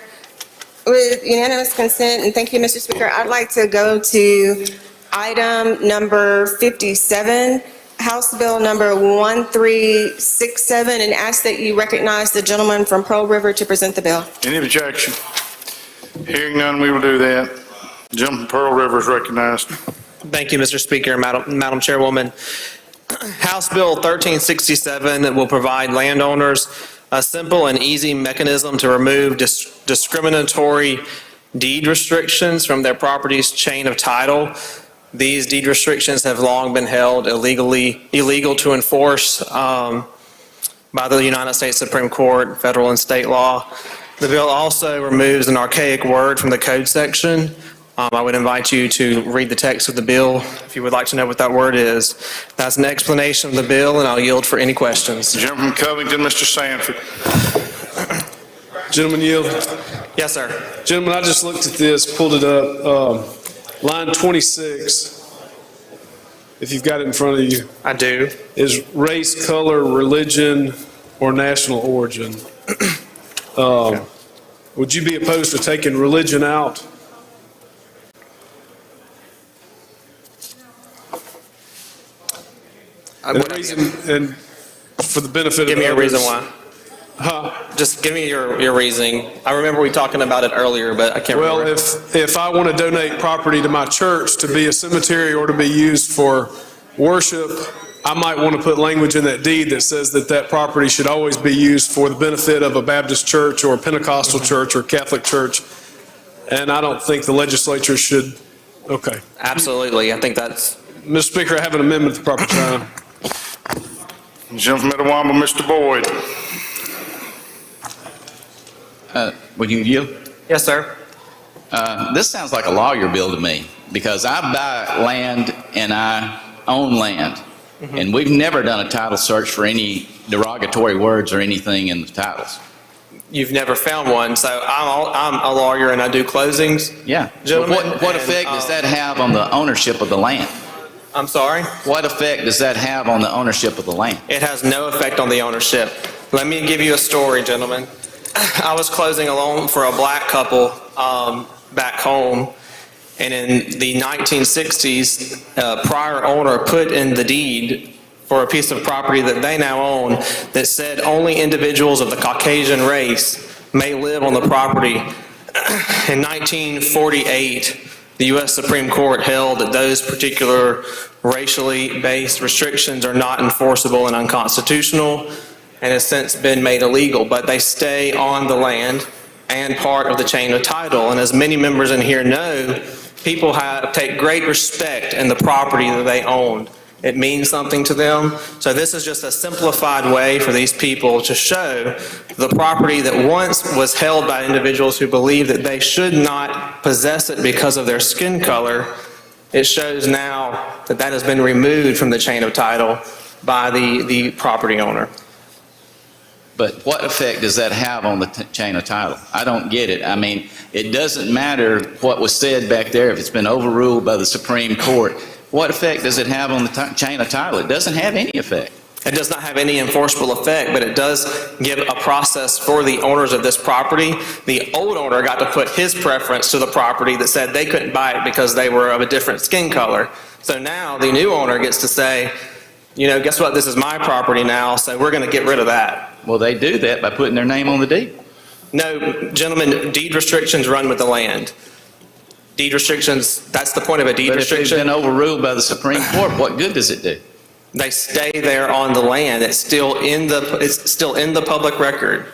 With unanimous consent, and thank you, Mr. Speaker, I'd like to go to item number 57, House Bill number 1367 and ask that you recognize the gentleman from Pearl River to present the bill. Any objection? Hearing none, we will do that. Gentleman from Pearl River is recognized. Thank you, Mr. Speaker, Madam Chairwoman. House Bill 1367 will provide landowners a simple and easy mechanism to remove discriminatory deed restrictions from their property's chain of title. These deed restrictions have long been held illegal to enforce by the United States Supreme Court, federal and state law. The bill also removes an archaic word from the code section. I would invite you to read the text of the bill if you would like to know what that word is. That's an explanation of the bill, and I'll yield for any questions. Gentleman from Covington, Mr. Sanford. Gentleman yield. Yes, sir. Gentlemen, I just looked at this, pulled it up. Line 26, if you've got it in front of you. I do. Is race, color, religion, or national origin. Would you be opposed to taking religion out? And the reason, and for the benefit of Give me a others, reason why. Just give me your reasoning. I remember we talking about it earlier, but I can't remember. Well, if I want to donate property to my church to be a cemetery or to be used for worship, I might want to put language in that deed that says that that property should always be used for the benefit of a Baptist church or a Pentecostal church or Catholic church. And I don't think the legislature should, okay. Absolutely, I think that's... Mr. Speaker, I have an amendment at the proper time. Gentleman from Etowah, Mr. Boyd. Would you yield? Yes, sir. This sounds like a lawyer bill to me, because I buy land and I own land. And we've never done a title search for any derogatory words or anything in the titles. You've never found one, so I'm a lawyer and I do closings. Yeah. Gentlemen, What effect does that have on the ownership of the land? I'm sorry? What effect does that have on the ownership of the land? It has no effect on the ownership. Let me give you a story, gentlemen. I was closing a loan for a black couple back home, and in the 1960s, a prior owner put in the deed for a piece of property that they now own that said only individuals of the Caucasian race may live on the property. In 1948, the U.S. Supreme Court held that those particular racially based restrictions are not enforceable and unconstitutional, and has since been made illegal, but they stay on the land and part of the chain of title. And as many members in here know, people take great respect in the property that they own. It means something to them. So this is just a simplified way for these people to show the property that once was held by individuals who believe that they should not possess it because of their skin color. It shows now that that has been removed from the chain of title by the property owner. But what effect does that have on the chain of title? I don't get it. I mean, it doesn't matter what was said back there if it's been overruled by the Supreme Court. What effect does it have on the chain of title? It doesn't have any effect. It does not have any enforceable effect, but it does give a process for the owners of this property. The old owner got to put his preference to the property that said they couldn't buy it because they were of a different skin color. So now the new owner gets to say, you know, guess what? This is my property now, so we're going to get rid of that. Well, they do that by putting their name on the deed. No, gentlemen, deed restrictions run with the land. Deed restrictions, that's the point of a deed restriction. But if it's been overruled by the Supreme Court, what good does it do? They stay there on the land. It's still in the public record.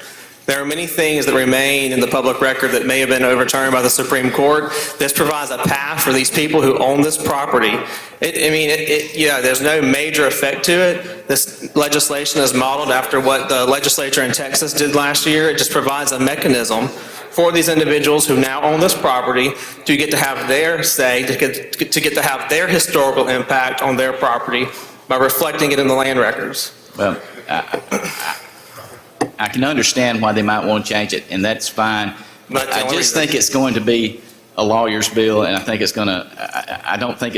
There are many things that remain in the public record that may have been overturned by the Supreme Court. This provides a path for these people who own this property. There's no major effect to it. This legislation is modeled after what the legislature in Texas did last year. It just provides a mechanism for these individuals who now own this property to get to have their say, to get to have their historical impact on their property by reflecting it in the land records. Well, I can understand why they might want to change it, and that's fine. I just think it's going to be a lawyer's bill, and I don't think it's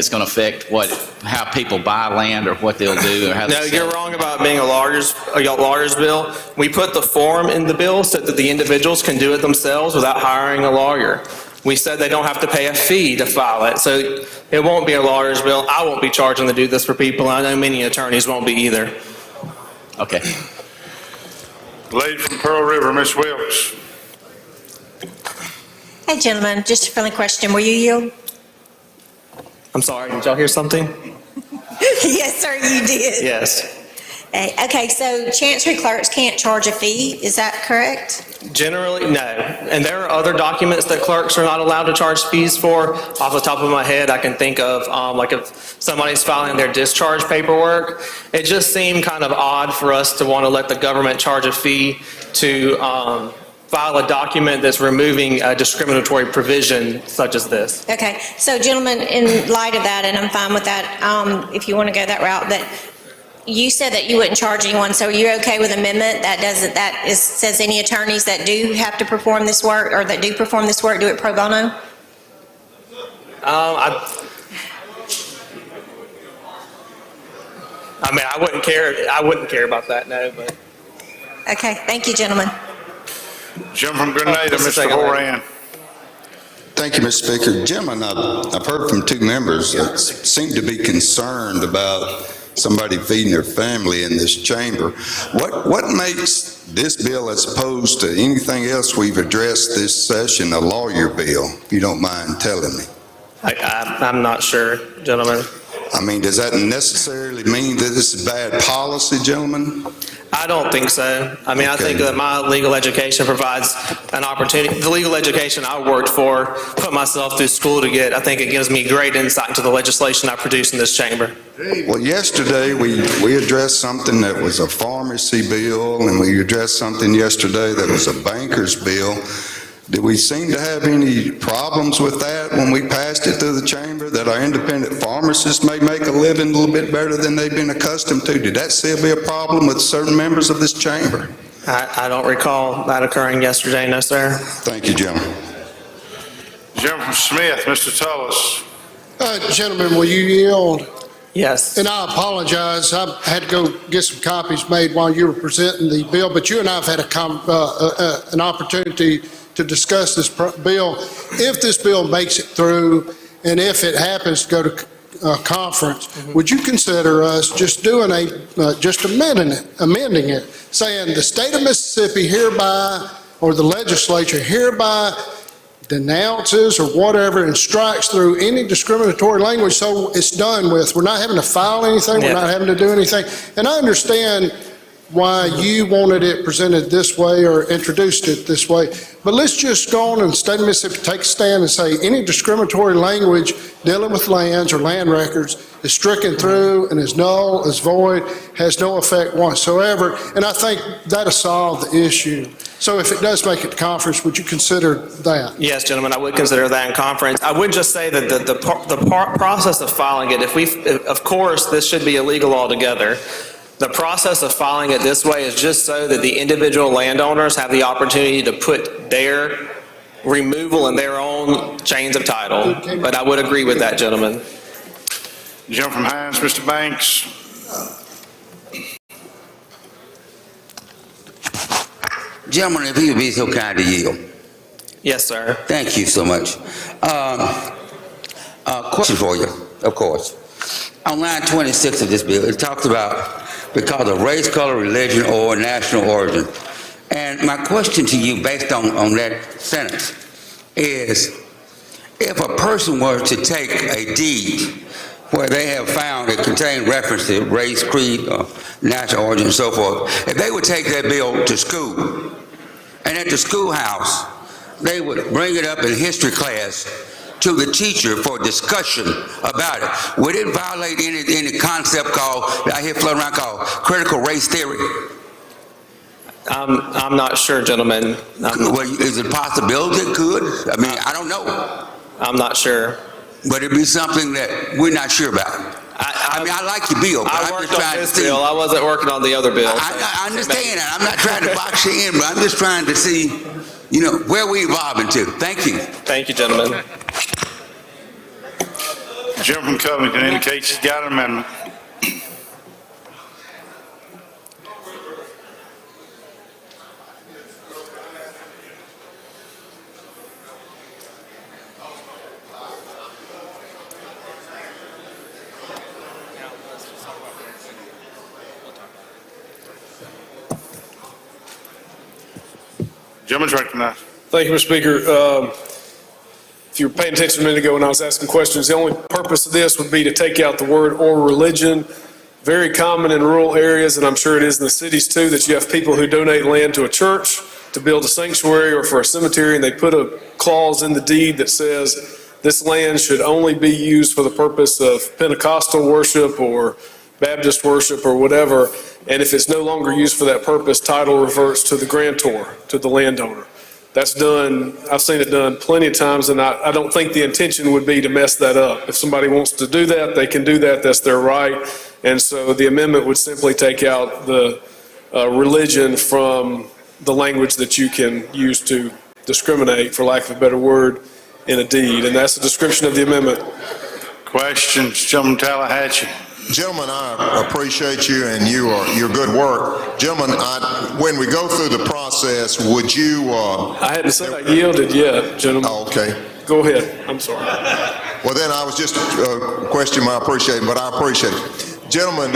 going to affect how people buy land or what they'll do or how they No, sell you're it. wrong about being a lawyer's bill. We put the form in the bill so that the individuals can do it themselves without hiring a lawyer. We said they don't have to pay a fee to file it, so it won't be a lawyer's bill. I won't be charging to do this for people. I know many attorneys won't be either. Okay. Lady from Pearl River, Ms. Wilkes. Hey, gentlemen, just a friendly question. Will you yield? I'm sorry, did y'all hear something? Yes, sir, you did. Yes. Okay, so chancery clerks can't charge a fee, is that correct? Generally, no. And there are other documents that clerks are not allowed to charge fees for. Off the top of my head, I can think of, like if somebody's filing their discharge paperwork, it just seemed kind of odd for us to want to let the government charge a fee to file a document that's removing a discriminatory provision such as this. Okay, so gentlemen, in light of that, and I'm fine with that, if you want to go that route, that you said that you wouldn't charge anyone, so are you okay with amendment that says any attorneys that do have to perform this work, or that do perform this work, do it pro bono? I mean, I wouldn't care about that, no, but. Okay, thank you, gentlemen. Jim from Grenada, Mr. Horan. Thank you, Mr. Speaker. Gentlemen, I've heard from two members that seem to be concerned about somebody feeding their family in this chamber. What makes this bill, as opposed to anything else we've addressed this session, a lawyer bill, if you don't mind telling me? I'm not sure, gentlemen. I mean, does that necessarily mean that this is bad policy, gentlemen? I don't think so. I mean, I think that my legal education provides an opportunity. The legal education I worked for, put myself through school to get, I think it gives me great insight into the legislation I produce in this chamber. Well, yesterday we addressed something that was a pharmacy bill, and we addressed something yesterday that was a banker's bill. Did we seem to have any problems with that when we passed it through the chamber, that our independent pharmacists may make a living a little bit better than they've been accustomed to? Did that still be a problem with certain members of this chamber? I don't recall that occurring yesterday, no, sir. Thank you, gentlemen. Jim from Smith, Mr. Tullis. Gentlemen, will you yield? Yes. And I apologize, I had to go get some copies made while you were presenting the bill, but you and I have had an opportunity to discuss this bill. If this bill makes it through, and if it happens to go to conference, would you consider us just doing just amending it, saying the state of Mississippi hereby, or the legislature hereby denounces or whatever and strikes through any discriminatory language, so it's done with. We're not having to file anything, we're not having to do anything. And I understand why you wanted it presented this way or introduced it this way, but let's just go on and the state of Mississippi take a stand and say any discriminatory language dealing with lands or land records is stricken through and is null, is void, has no effect whatsoever, and I think that'll solve the issue. So if it does make it to conference, would you consider that? Yes, gentlemen, I would consider that in conference. I would just say that the process of filing it, of course, this should be illegal altogether. The process of filing it this way is just so that the individual landowners have the opportunity to put their removal in their own chains of title. But I would agree with that, gentlemen. Jim from Hines, Mr. Banks. Gentlemen, if you would be so kind to yield. Yes, sir. Thank you so much. Question for you, of course. On line 26 of this bill, it talks about because of race, color, religion, or national origin. And my question to you, based on that sentence, is if a person were to take a deed where they have found it contained reference to race, creed, national origin, and so forth, if they would take that bill to school, and at the schoolhouse, they would bring it up in history class to the teacher for discussion about it, would it violate any concept called, I hear floating around, called critical race theory? I'm not sure, gentlemen. Well, is it a possibility it could? I mean, I don't know. I'm not sure. But it'd be something that we're not sure about. I mean, I like your bill, but I'm just trying to see. Bill. I wasn't working on the other bill. I understand that. I'm not trying to box you in, but I'm just trying to see, where we evolving to. Thank you. Thank you, gentlemen. Jim from Covington indicates he's got an amendment. Gentleman's recognized. Thank you, Mr. Speaker. If you were paying attention a minute ago when I was asking questions, the only purpose of this would be to take out the word "or religion." Very common in rural areas, and I'm sure it is in the cities too, that you have people who donate land to a church to build a sanctuary or for a cemetery, and they put a clause in the deed that says this land should only be used for the purpose of Pentecostal worship or Baptist worship or whatever. And if it's no longer used for that purpose, title reverts to the grantor, to the landowner. That's done, I've seen it done plenty of times, and I don't think the intention would be to mess that up. If somebody wants to do that, they can do that, that's their right. And so the amendment would simply take out the religion from the language that you can use to discriminate, for lack of a better word, in a deed. And that's the description of the amendment. Questions, Gentleman Tallahatchie? Gentlemen, I appreciate you and your good work. Gentlemen, when we go through the process, would you... I hadn't said I yielded yet, gentlemen. Oh, okay. Go ahead. I'm sorry. Well, then I was just questioning my appreciation, but I appreciate it. Gentlemen,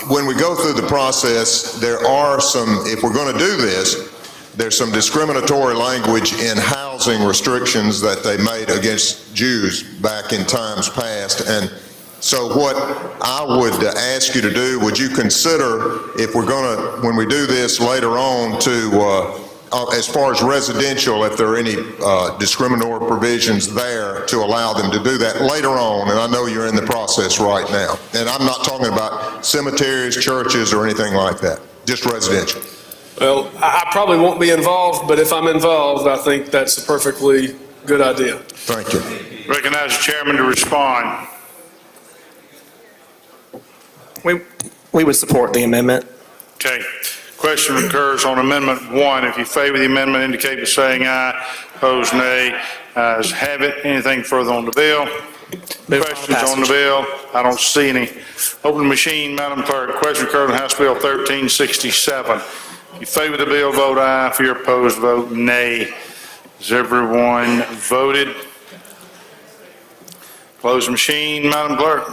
when we go through the process, there are some, if we're going to do this, there's some discriminatory language in housing restrictions that they made against Jews back in times past. And so what I would ask you to do, would you consider, if we're going to, when we do this later on, to, as far as residential, if there are any discriminatory provisions there, to allow them to do that later on? And I know you're in the process right now. And I'm not talking about cemeteries, churches, or anything like that, just residential. Well, I probably won't be involved, but if I'm involved, I think that's a perfectly good idea. Thank you. Recognize the chairman to respond. We would support the amendment. Okay. Question recurs on Amendment 1. If you favor the amendment, indicate by saying aye. Opposed, nay. Ayes have it. Anything further on the bill? Questions on the bill? I don't see any. Open the machine, Madam Clerk. Question recurs on House Bill 1367. If you favor the bill, vote aye. If you're opposed, vote nay. Has everyone voted? Close the machine, Madam Clerk.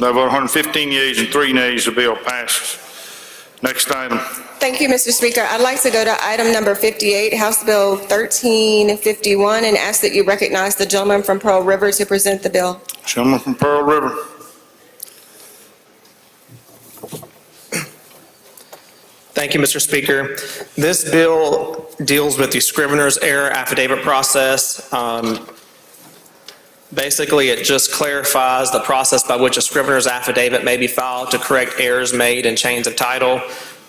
By vote 115 yeas and 3 nays, the bill passes. Next item. Thank you, Mr. Speaker. I'd like to go to item number 58, House Bill 1351, and ask that you recognize the gentleman from Pearl River to present the bill. Gentleman from Pearl River. Thank you, Mr. Speaker. This bill deals with the scrivener's error affidavit process. Basically, it just clarifies the process by which a scrivener's affidavit may be filed to correct errors made in chains of title.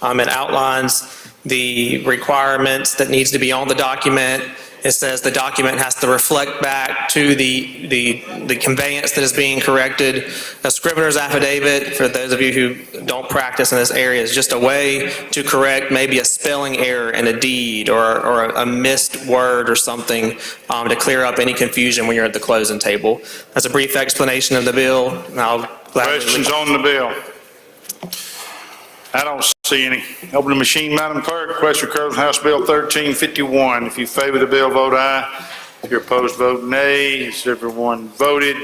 It outlines the requirements that needs to be on the document. It says the document has to reflect back to the conveyance that is being corrected. A scrivener's affidavit, for those of you who don't practice in this area, is just a way to correct maybe a spelling error in a deed or a missed word or something to clear up any confusion when you're at the closing table. That's a brief explanation of the bill. And I'll Questions on the bill? I don't see any. Open the machine, Madam Clerk. Question recurs on House Bill 1351. If you favor the bill, vote aye. If you're opposed, vote nay. Has everyone voted?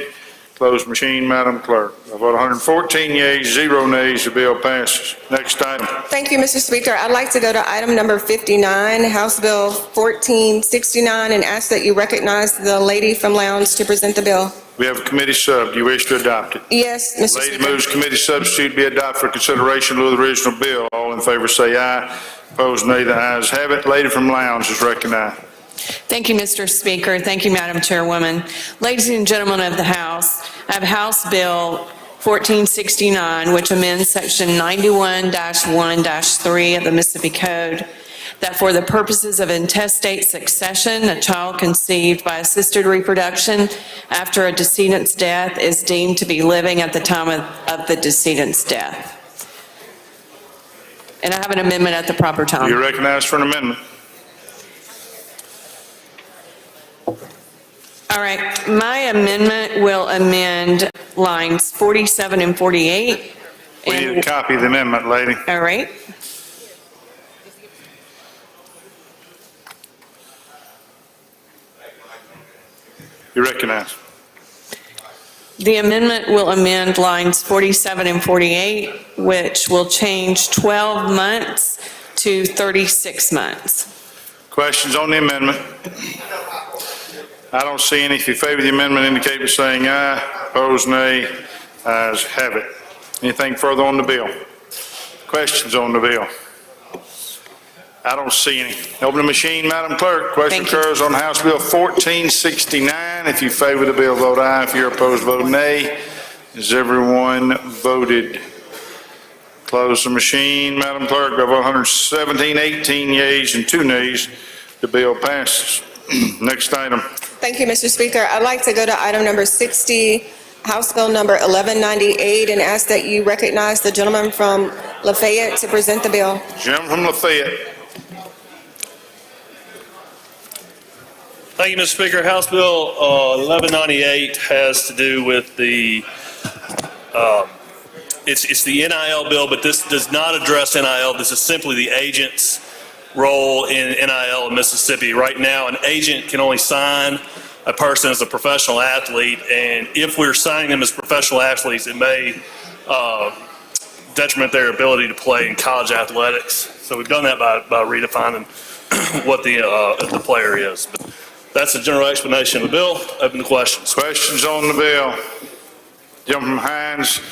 Close the machine, Madam Clerk. I vote 114 yeas, 0 nays. The bill passes. Next item. Thank you, Mr. Speaker. I'd like to go to item number 59, House Bill 1469, and ask that you recognize the lady from Lowndes to present the bill. We have a committee sub. Do you wish to adopt it? Yes, Mr. Lady Speaker. moves committee substitute be adopted for consideration of the original bill. All in favor say aye. Opposed, nay. The ayes have it. Lady from Lowndes is recognized. Thank you, Mr. Speaker. Thank you, Madam Chairwoman. Ladies and gentlemen of the House, I have House Bill 1469, which amends Section 91-1-3 of the Mississippi Code, that for the purposes of intestate succession, a child conceived by assisted reproduction after a decedent's death is deemed to be living at the time of the decedent's death. And I have an amendment at the proper time. You're recognized for an amendment. All right, my amendment will amend lines 47 and 48. We need a copy of the amendment, lady. All right. You're recognized. The amendment will amend lines 47 and 48, which will change 12 months to 36 months. Questions on the amendment? I don't see any. If you favor the amendment, indicate by saying aye. Opposed, nay. Ayes have it. Anything further on the bill? Questions on the bill? I don't see any. Open the machine, Madam Clerk. Question occurs on House Bill 1469. If you favor the bill, vote aye. If you're opposed, vote nay. Has everyone voted? Close the machine, Madam Clerk. By 117, 18 yeas and 2 nays, the bill passes. Next item. Thank you, Mr. Speaker. I'd like to go to item number 60, House Bill number 1198, and ask that you recognize the gentleman from Lafayette to present the bill. Gentleman from Lafayette. Thank you, Mr. Speaker. House Bill 1198 has to do with the, it's the NIL bill, but this does not address NIL. This is simply the agent's role in NIL in Mississippi. Right now, an agent can only sign a person as a professional athlete, and if we're signing them as professional athletes, it may detriment their ability to play in college athletics. So we've done that by redefining what the player is. But that's a general explanation of the bill. Open the questions. Questions on the bill? Gentleman Hines.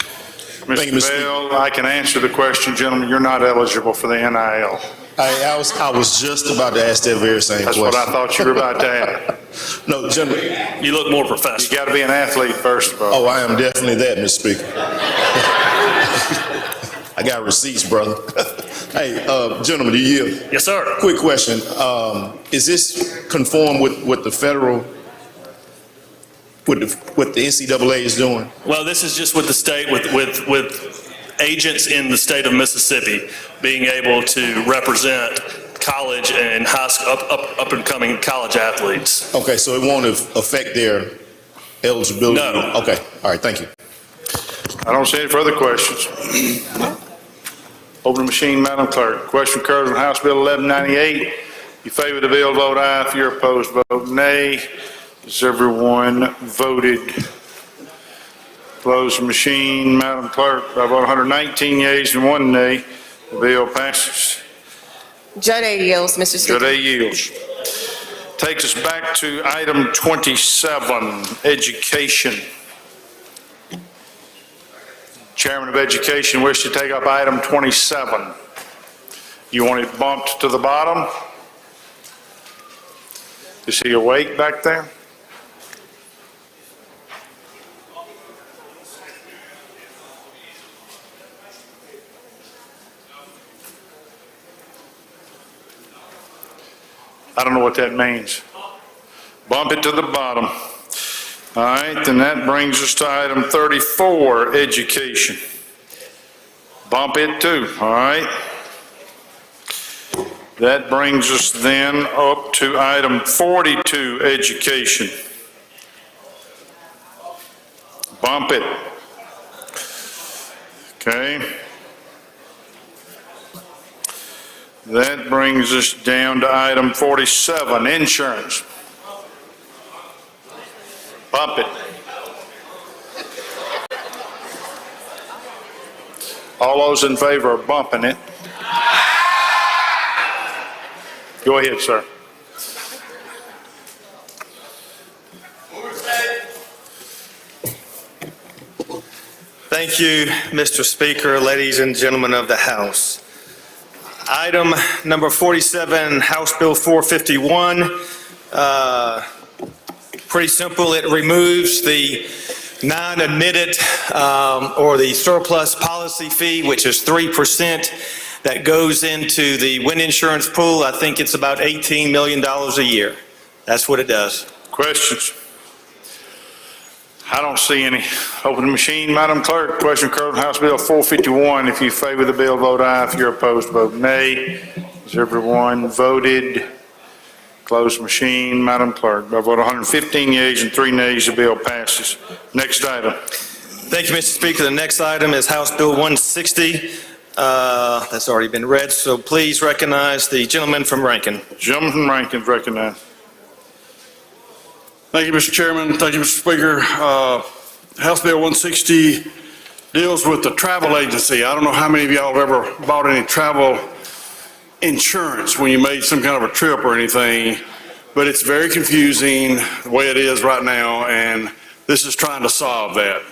Mr. Bell, I can answer the question, gentlemen. You're not eligible for the NIL. I was just about to ask that very same question. That's what I thought you were about to ask. No, gentlemen. You look more professional. You got to be an athlete first of all. Oh, I am definitely that, Mr. Speaker. I got receipts, brother. Hey, gentlemen, do you yield? Yes, sir. Quick question. Is this conform with what the federal, what the NCAA is doing? Well, this is just with the state, with agents in the state of Mississippi being able to represent college and high school, up and coming college athletes. Okay, so it won't affect their eligibility? No. Okay, all right, thank you. I don't see any further questions. Open the machine, Madam Clerk. Question occurs on House Bill 1198. You favor the bill, vote aye. If you're opposed, vote nay. Has everyone voted? Close the machine, Madam Clerk. By vote 119 yeas and 1 nay, the bill passes. Jode yields, Mr. Speaker. Jode yields. Takes us back to item 27, education. Chairman of Education wish to take up item 27. You want it bumped to the bottom? Is he awake back there? I don't know what that means. Bump it to the bottom. All right, then that brings us to item 34, education. Bump it too, all right? That brings us then up to item 42, education. Bump it. Okay. That brings us down to item 47, insurance. Bump it. All those in favor of bumping it? Go ahead, sir. Thank you, Mr. Speaker, ladies and gentlemen of the House. Item number 47, House Bill 451. Pretty simple. It removes the non-admitted or the surplus policy fee, which is 3% that goes into the wind insurance pool. I think it's about $18 million a year. That's what it does. Questions? I don't see any. Open the machine, Madam Clerk. Question occurs on House Bill 451. If you favor the bill, vote aye. If you're opposed, vote nay. Has everyone voted? Close the machine, Madam Clerk. By vote 115 yeas and 3 nays, the bill passes. Next item. Thank you, Mr. Speaker. The next item is House Bill 160. That's already been read, so please recognize the gentleman from Rankin. Gentleman from Rankin is recognized. Thank you, Mr. Chairman. Thank you, Mr. Speaker. House Bill 160 deals with the travel agency. I don't know how many of y'all have ever bought any travel insurance when you made some kind of a trip or anything, but it's very confusing the way it is right now, and this is trying to solve that.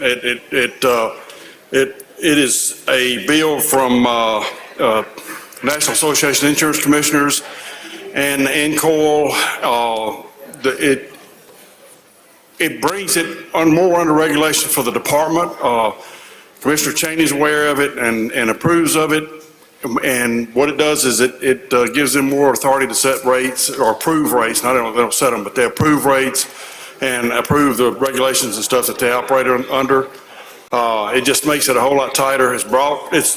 It is a bill from National Association of Insurance Commissioners and NCOIL. It brings it more under regulation for the department. Commissioner Cheney's aware of it and approves of it. And what it does is it gives them more authority to set rates or approve rates. They don't set them, but they approve rates and approve the regulations and stuff that they operate under. It just makes it a whole lot tighter. It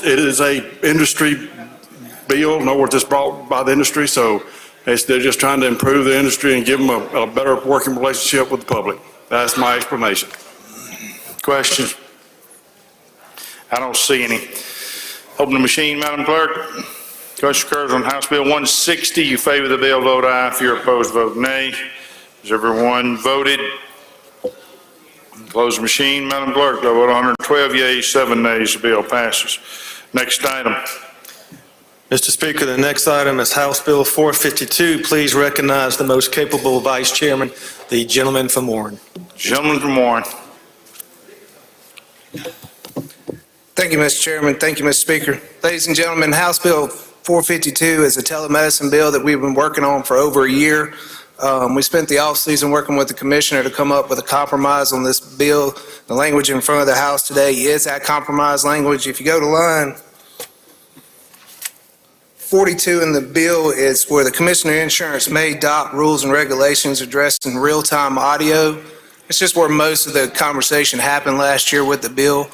is a industry bill. In other words, it's brought by the industry, so they're just trying to improve the industry and give them a better working relationship with the public. That's my explanation. Questions? I don't see any. Open the machine, Madam Clerk. Question occurs on House Bill 160. You favor the bill, vote aye. If you're opposed, vote nay. Has everyone voted? Close the machine, Madam Clerk. By vote 112 yeas, 7 nays, the bill passes. Next item. Mr. Speaker, the next item is House Bill 452. Please recognize the most capable Vice Chairman, the gentleman from Warren. Gentleman from Warren. Thank you, Mr. Chairman. Thank you, Mr. Speaker. Ladies and gentlemen, House Bill 452 is a telemedicine bill that we've been working on for over a year. We spent the off-season working with the commissioner to come up with a compromise on this bill. The language in front of the House today is that compromise language. If you go to line 42 in the bill, is where the Commissioner of Insurance may adopt rules and regulations addressing real-time audio. It's just where most of the conversation happened last year with the bill.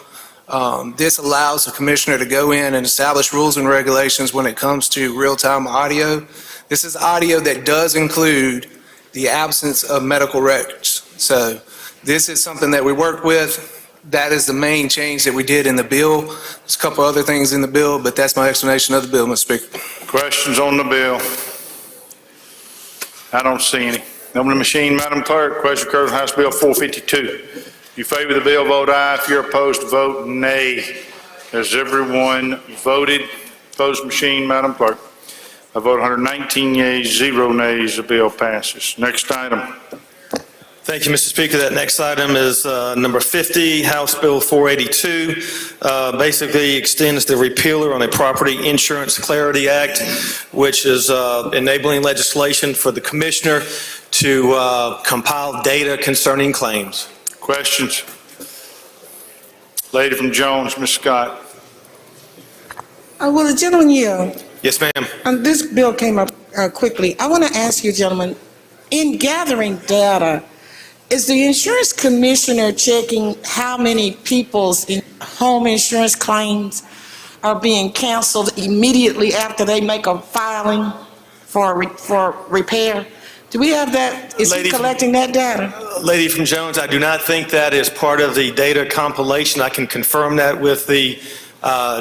This allows the commissioner to go in and establish rules and regulations when it comes to real-time audio. This is audio that does include the absence of medical records. So this is something that we work with. That is the main change that we did in the bill. There's a couple other things in the bill, but that's my explanation of the bill, Mr. Speaker. Questions on the bill? I don't see any. Open the machine, Madam Clerk. Question occurs on House Bill 452. You favor the bill, vote aye. If you're opposed, vote nay. Has everyone voted? Close machine, Madam Clerk. I vote 119 yeas, 0 nays. The bill passes. Next item. Thank you, Mr. Speaker. That next item is number 50, House Bill 482. Basically extends the repealer on a Property Insurance Clarity Act, which is enabling legislation for the commissioner to compile data concerning claims. Questions? Lady from Jones, Ms. Scott. Will the gentleman yield? Yes, ma'am. This bill came up quickly. I want to ask you, gentlemen, in gathering data, is the insurance commissioner checking how many people's home insurance claims are being canceled immediately after they make a filing for repair? Do we have that? Is he collecting that data? Lady from Jones, I do not think that is part of the data compilation. I can confirm that with the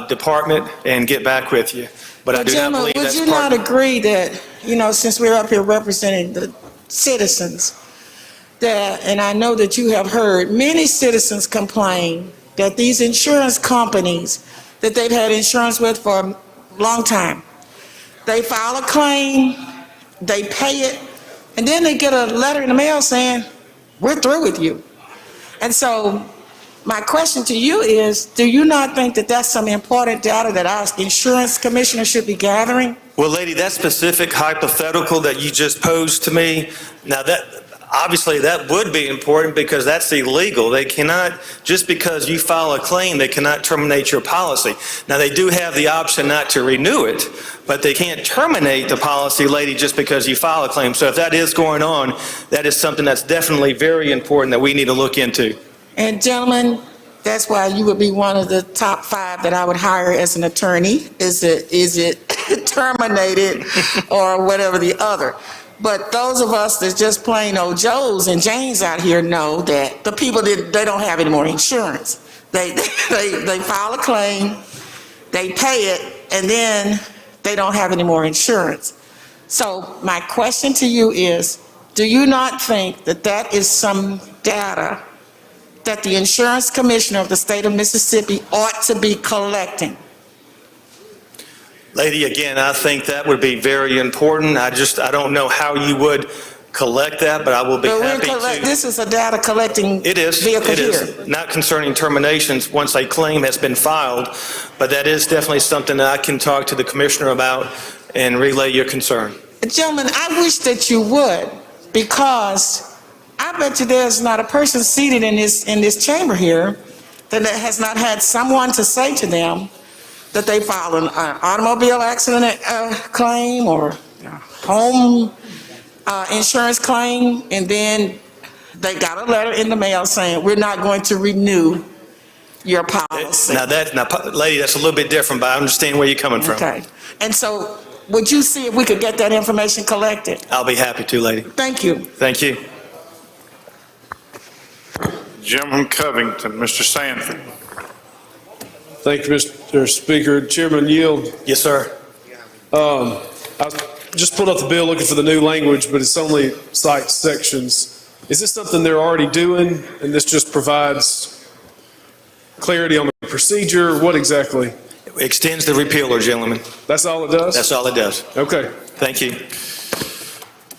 department and get back with you. But I do not believe that's part. Would you not agree that, since we're up here representing the citizens, that, and I know that you have heard many citizens complain that these insurance companies that they've had insurance with for a long time, they file a claim, they pay it, and then they get a letter in the mail saying, we're through with you. And so my question to you is, do you not think that that's some important data that our insurance commissioner should be gathering? Well, lady, that specific hypothetical that you just posed to me, now that, obviously that would be important because that's illegal. They cannot, just because you file a claim, they cannot terminate your policy. Now, they do have the option not to renew it, but they can't terminate the policy, lady, just because you file a claim. So if that is going on, that is something that's definitely very important that we need to look into. And gentlemen, that's why you would be one of the top 5 that I would hire as an attorney. Is it terminated or whatever the other? But those of us that's just plain old Joes and Janes out here know that the people that they don't have any more insurance. They file a claim, they pay it, and then they don't have any more insurance. So my question to you is, do you not think that that is some data that the insurance commissioner of the state of Mississippi ought to be collecting? Lady, again, I think that would be very important. I don't know how you would collect that, but I will be happy to. This is a data collecting It is. vehicle It here. is. Not concerning terminations once a claim has been filed, but that is definitely something that I can talk to the commissioner about and relay your concern. Gentlemen, I wish that you would, because I bet you there's not a person seated in this chamber here that has not had someone to say to them that they filed an automobile accident claim or home insurance claim, and then they got a letter in the mail saying, we're not going to renew your policy. Now, lady, that's a little bit different, but I understand where you're coming from. Okay. And so would you see if we could get that information collected? I'll be happy to, lady. Thank you. Thank you. Jim from Covington, Mr. Sanford. Thank you, Mr. Speaker. Chairman Yield. Yes, sir. I just pulled up the bill looking for the new language, but it's only cites sections. Is this something they're already doing, and this just provides clarity on the procedure? What exactly? Extends the repealer, gentlemen. That's all it does? That's all it does. Okay. Thank you.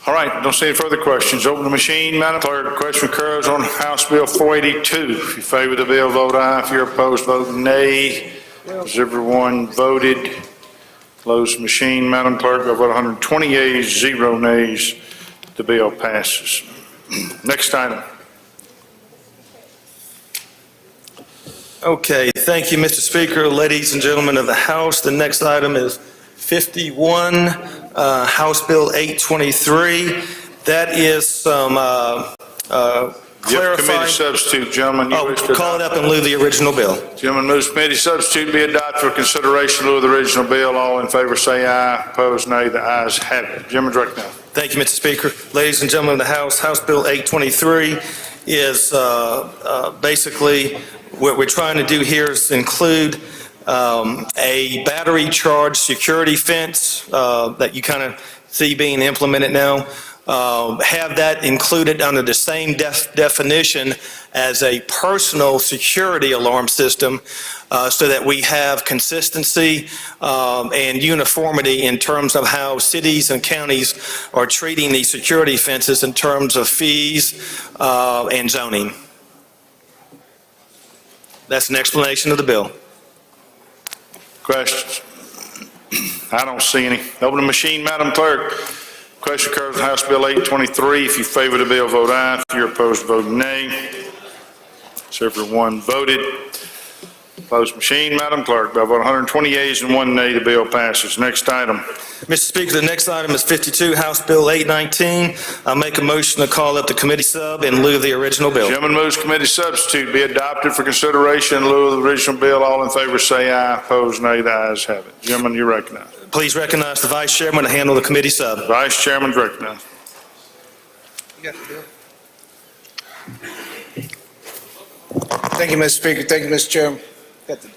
All right, don't see any further questions. Open the machine, Madam Clerk. Question occurs on House Bill 482. If you favor the bill, vote aye. If you're opposed, vote nay. Has everyone voted? Close the machine, Madam Clerk. By vote 120 yeas, 0 nays. The bill passes. Next item. Okay, thank you, Mr. Speaker. Ladies and gentlemen of the House, the next item is 51, House Bill 823. That is some clarifying. Committee substitute, gentlemen. Call it up in lieu of the original bill. Gentlemen, moves committee substitute be adopted for consideration in lieu of the original bill. All in favor say aye. Opposed, nay. The ayes have it. Gentleman's recognized. Thank you, Mr. Speaker. Ladies and gentlemen of the House, House Bill 823 is basically what we're trying to do here is include a battery charge security fence that you kind of see being implemented now. Have that included under the same definition as a personal security alarm system so that we have consistency and uniformity in terms of how cities and counties are treating these security fences in terms of fees and zoning. That's an explanation of the bill. Questions? I don't see any. Open the machine, Madam Clerk. Question occurs on House Bill 823. If you favor the bill, vote aye. If you're opposed, vote nay. Has everyone voted? Close machine, Madam Clerk. By vote 120 yeas and 1 nay, the bill passes. Next item. Mr. Speaker, the next item is 52, House Bill 819. I make a motion to call up the committee sub in lieu of the original bill. Gentleman moves committee substitute be adopted for consideration in lieu of the original bill. All in favor say aye. Opposed, nay. The ayes have it. Gentleman, you recognize. Please recognize the Vice Chairman to handle the committee sub. Vice Chairman recognized. You got the bill? Thank you, Mr. Speaker. Thank you, Mr. Chairman. Got the-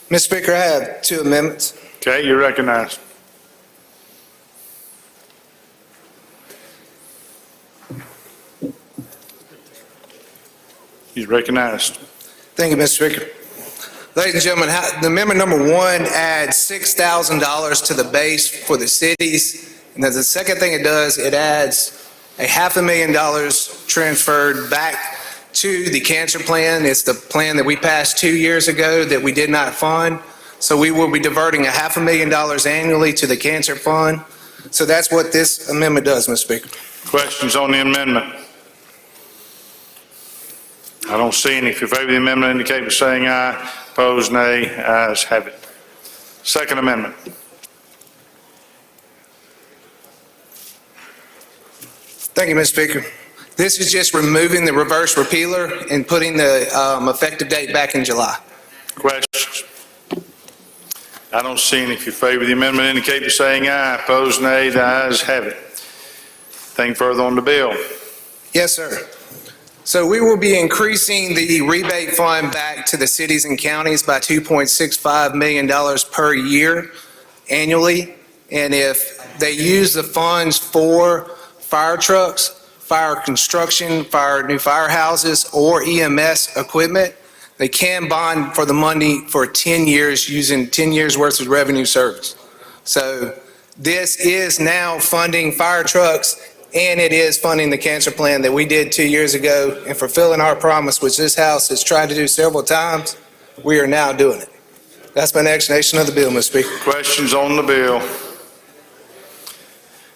Mr. Speaker, I have 2 amendments. Okay, you're recognized. He's recognized. Thank you, Mr. Speaker. Ladies and gentlemen, the amendment number 1 adds $6,000 to the base for the cities. And then the second thing it does, it adds $500,000 transferred back to the cancer plan. It's the plan that we passed 2 years ago that we did not fund. So we will be diverting $500,000 annually to the cancer fund. So that's what this amendment does, Mr. Speaker. Questions on the amendment? I don't see any. If you favor the amendment, indicate by saying aye. Opposed, nay. Ayes have it. Second amendment. Thank you, Mr. Speaker. This is just removing the reverse repealer and putting the effective date back in July. Questions? I don't see any. If you favor the amendment, indicate by saying aye. Opposed, nay. The ayes have it. Anything further on the bill? Yes, sir. So we will be increasing the rebate fund back to the cities and counties by $2.65 million per year annually. And if they use the funds for fire trucks, fire construction, new firehouses, or EMS equipment, They can bond for the money for 10 years using 10 years worth of revenue service. So this is now funding fire trucks, and it is funding the cancer plan that we did 2 years ago, and fulfilling our promise, which this House has tried to do several times. We are now doing it. That's my explanation of the bill, Mr. Speaker. Questions on the bill?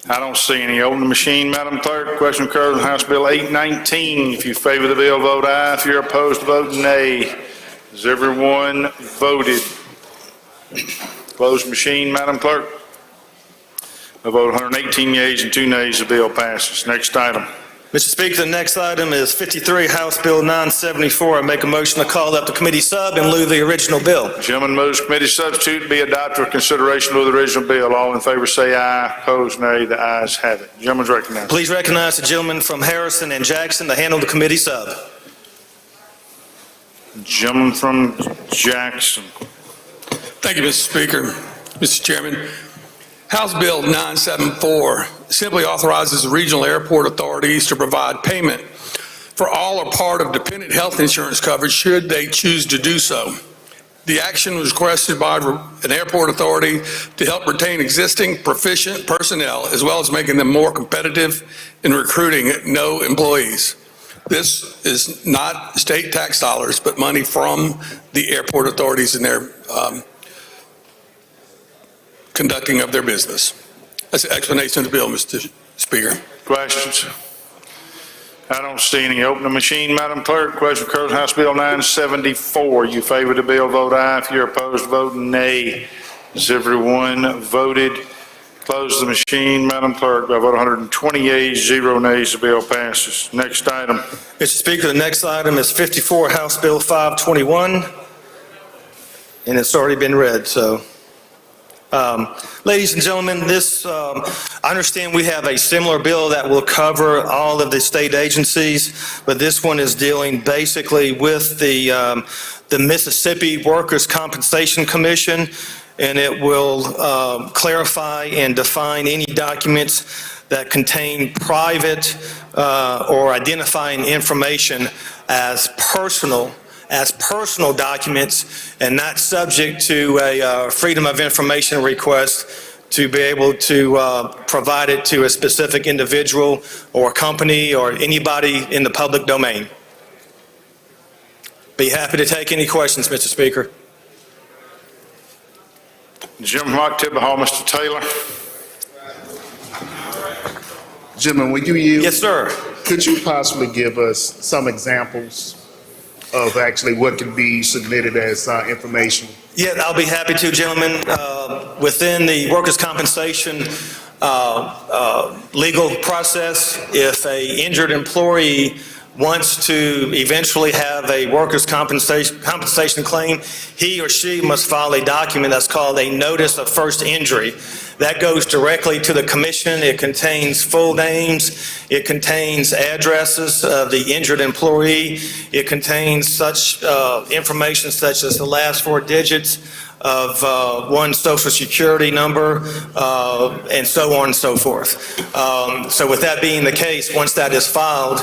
I don't see any. Open the machine, Madam Clerk. Question occurs on House Bill 819. If you favor the bill, vote aye. If you're opposed, vote nay. Has everyone voted? Close machine, Madam Clerk. A vote 118 yeas and 2 nays, the bill passes. Next item. Mr. Speaker, the next item is 53, House Bill 974. I make a motion to call up the committee sub in lieu of the original bill. Gentleman moves committee substitute be adopted for consideration of the original bill. All in favor say aye. Opposed, nay. The ayes have it. Gentleman's recognized. Please recognize the gentleman from Harrison and Jackson to handle the committee sub. Gentleman from Jackson. Thank you, Mr. Speaker. Mr. Chairman, House Bill 974 simply authorizes the regional airport authorities to provide payment for all or part of dependent health insurance coverage should they choose to do so. The action was requested by an airport authority to help retain existing proficient personnel, as well as making them more competitive in recruiting no employees. This is not state tax dollars, but money from the airport authorities in their conducting of their business. That's the explanation of the bill, Mr. Speaker. Questions? I don't see any. Open the machine, Madam Clerk. Question occurs on House Bill 974. You favor the bill, vote aye. If you're opposed, vote nay. Has everyone voted? Close the machine, Madam Clerk. By vote 120 yeas, 0 nays, the bill passes. Next item. Mr. Speaker, the next item is 54, House Bill 521, and it's already been read, so. Ladies and gentlemen, I understand we have a similar bill that will cover all of the state agencies, but this one is dealing basically with the Mississippi Workers' Compensation Commission, and it will clarify and define any documents that contain private or identifying information as personal documents and not subject to a Freedom of Information request to be able to provide it to a specific individual or company or anybody in the public domain. Be happy to take any questions, Mr. Speaker. Jim Rock, Tippah, Mr. Taylor. Gentlemen, will you yield? Yes, sir. Could you possibly give us some examples of actually what can be submitted as information? Yeah, I'll be happy to, gentlemen. Within the workers' compensation legal process, if a injured employee wants to eventually have a workers' compensation claim, he or she must file a document that's called a notice of first injury. That goes directly to the commission. It contains full names. It contains addresses of the injured employee. It contains such information such as the last 4 digits of one's social security number, and so on and so forth. So with that being the case, once that is filed,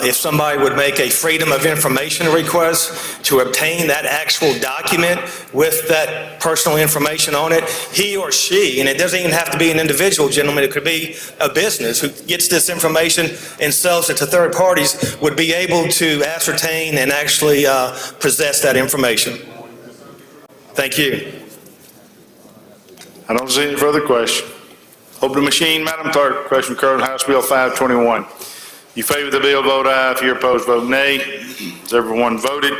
if somebody would make a Freedom of Information request to obtain that actual document with that personal information on it, he or she, and it doesn't even have to be an individual, gentlemen, it could be a business who gets this information and sells it to third parties, would be able to ascertain and actually possess that information. Thank you. I don't see any further questions. Open the machine, Madam Clerk. Question occurs on House Bill 521. You favor the bill, vote aye. If you're opposed, vote nay. Has everyone voted?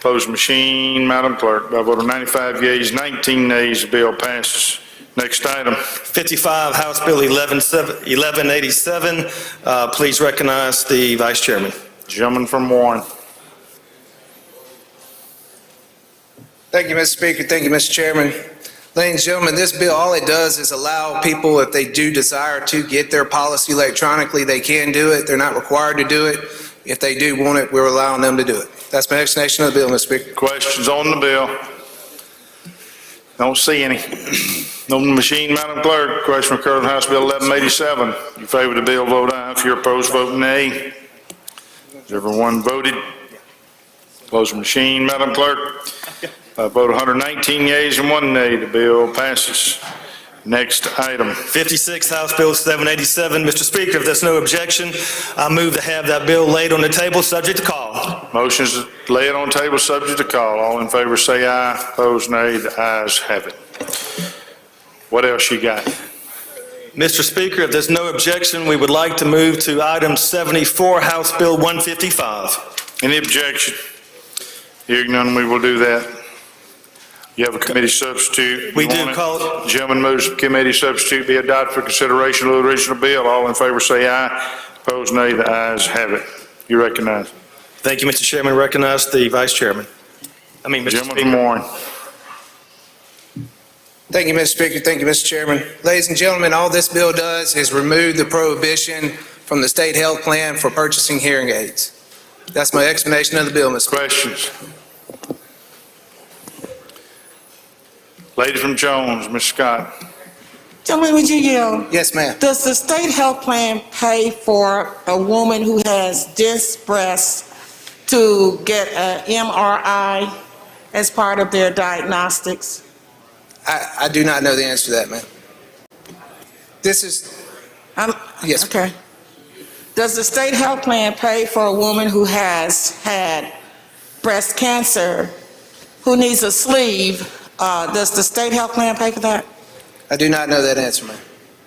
Close the machine, Madam Clerk. By a vote of 95 yeas, 19 nays, the bill passes. Next item. 55, House Bill 1187. Please recognize the Vice Chairman. Gentleman from Warren. Thank you, Mr. Speaker. Thank you, Mr. Chairman. Ladies and gentlemen, this bill, all it does is allow people, if they do desire to get their policy electronically, they can do it. They're not required to do it. If they do want it, we're allowing them to do it. That's my explanation of the bill, Mr. Speaker. Questions on the bill? Don't see any. Open the machine, Madam Clerk. Question occurs on House Bill 1187. You favor the bill, vote aye. If you're opposed, vote nay. Has everyone voted? Close the machine, Madam Clerk. By a vote of 119 yeas and 1 nay, the bill passes. Next item. 56, House Bill 787. Mr. Speaker, if there's no objection, I move to have that bill laid on the table, subject to call. Motion's to lay it on table, subject to call. All in favor say aye. Opposed, nay. The ayes have it. What else you got? Mr. Speaker, if there's no objection, we would like to move to item 74, House Bill 155. Any objection? Hearing none, we will do that. You have a committee substitute. We do call it. Gentleman moves the committee substitute be adopted for consideration of the original bill. All in favor say aye. Opposed, nay. The ayes have it. You recognize. Thank you, Mr. Chairman. Recognize the Vice Chairman. Mr. Gentleman Speaker. from Warren. Thank you, Mr. Speaker. Thank you, Mr. Chairman. Ladies and gentlemen, all this bill does is remove the prohibition from the state health plan for purchasing hearing aids. That's my explanation of the bill, Mr. Questions? Lady from Jones, Ms. Scott. Gentleman, would you yield? Yes, ma'am. Does the state health plan pay for a woman who has disc breasts to get an MRI as part of their diagnostics? I do not know the answer to that, ma'am. This is, yes. Okay. Does the state health plan pay for a woman who has had breast cancer, who needs a sleeve? Does the state health plan pay for that? I do not know that answer, ma'am.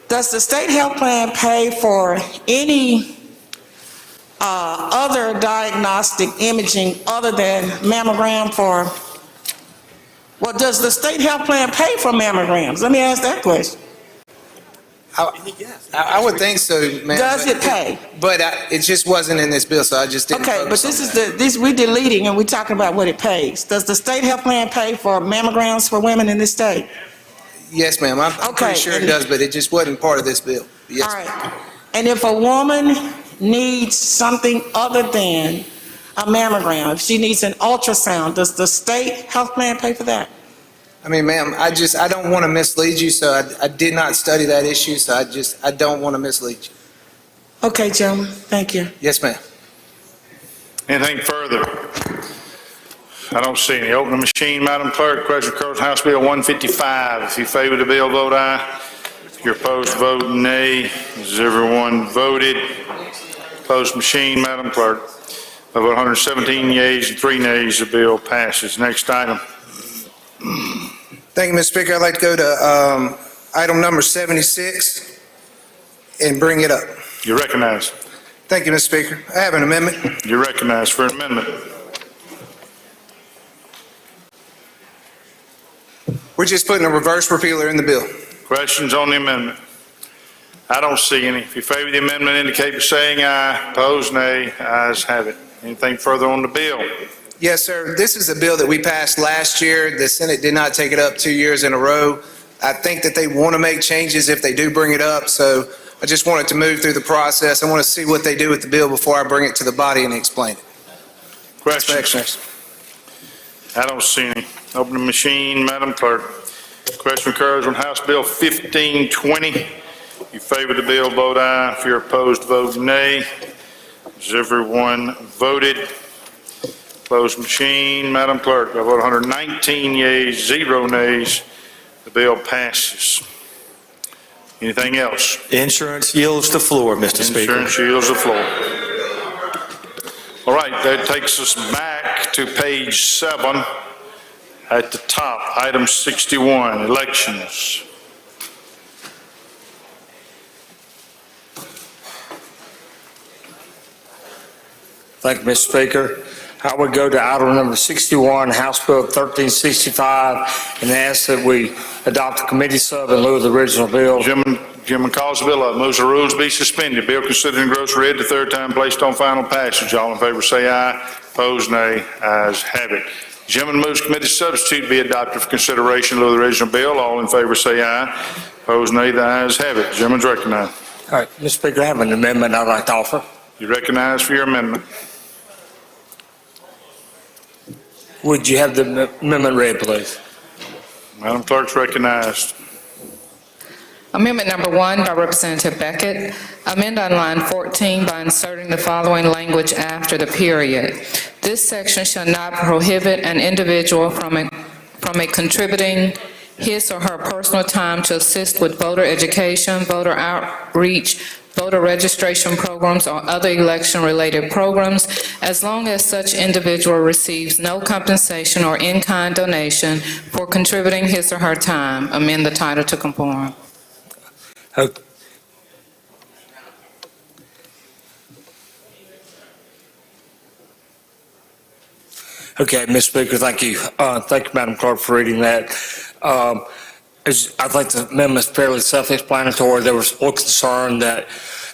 Does the state health plan pay for any other diagnostic imaging other than mammogram for, well, does the state health plan pay for mammograms? Let me ask that question. I would think so, ma'am. Does it pay? But it just wasn't in this bill, so I just didn't. Okay, but this we're deleting and we're talking about what it pays. Does the state health plan pay for mammograms for women in this state? Yes, ma'am. I'm pretty sure it does, but it just wasn't part of this bill. Yes. All right. And if a woman needs something other than a mammogram, if she needs an ultrasound, does the state health plan pay for that? I mean, ma'am, I don't want to mislead you, so I did not study that issue, so I don't want to mislead you. Okay, gentlemen, thank you. Yes, ma'am. Anything further? I don't see any. Open the machine, Madam Clerk. Question occurs House Bill 155. If you favor the bill, vote aye. If you're opposed, vote nay. Has everyone voted? Close machine, Madam Clerk. By vote 117 yeas and 3 nays, the bill passes. Next item. Thank you, Mr. Speaker. I'd like to go to item number 76 and bring it up. You're recognized. Thank you, Mr. Speaker. I have an amendment. You're recognized for an amendment. We're just putting a reverse repealer in the bill. Questions on the amendment? I don't see any. If you favor the amendment, indicate by saying aye. Opposed, nay. Ayes have it. Anything further on the bill? Yes, sir. This is a bill that we passed last year. The Senate did not take it up 2 years in a row. I think that they want to make changes if they do bring it up, so I just wanted to move through the process. I want to see what they do with the bill before I bring it to the body and explain it. Questions? I don't see any. Open the machine, Madam Clerk. Question occurs on House Bill 1520. If you favor the bill, vote aye. If you're opposed, vote nay. Has everyone voted? Closed machine, Madam Clerk. By vote 119 yeas, 0 nays, the bill passes. Anything else? Insurance yields the floor, Mr. Speaker. Insurance yields the floor. All right, that takes us back to page 7 at the top, item 61, elections. Thank you, Mr. Speaker. I would go to item number 61, House Bill 1365, and ask that we adopt the committee sub in lieu of the original bill. Chairman calls the bill up, moves the rules be suspended. Bill considered and gross read the third time placed on final passage. All in favor say aye. Opposed, nay. Ayes have it. Gentleman moves committee substitute be adopted for consideration in lieu of the original bill. All in favor say aye. Opposed, nay. The ayes have it. Gentleman's recognized. All right, Mr. Speaker, I have an amendment I'd like to offer. You recognize for your amendment. Would you have the amendment read, please? Madam Clerk's recognized. Amendment number 1 by Representative Beckett. Amend on line 14 by inserting the following language after the period. This section shall not prohibit an individual from contributing his or her personal time to assist with voter education, voter outreach, voter registration programs, or other election-related programs, as long as such individual receives no compensation or in-kind donation for contributing his or her time. Amend the title to conform. Okay, Ms. Speaker, thank you. Thank you, Madam Clerk, for reading that. I think the amendment's fairly self-explanatory. There was a concern that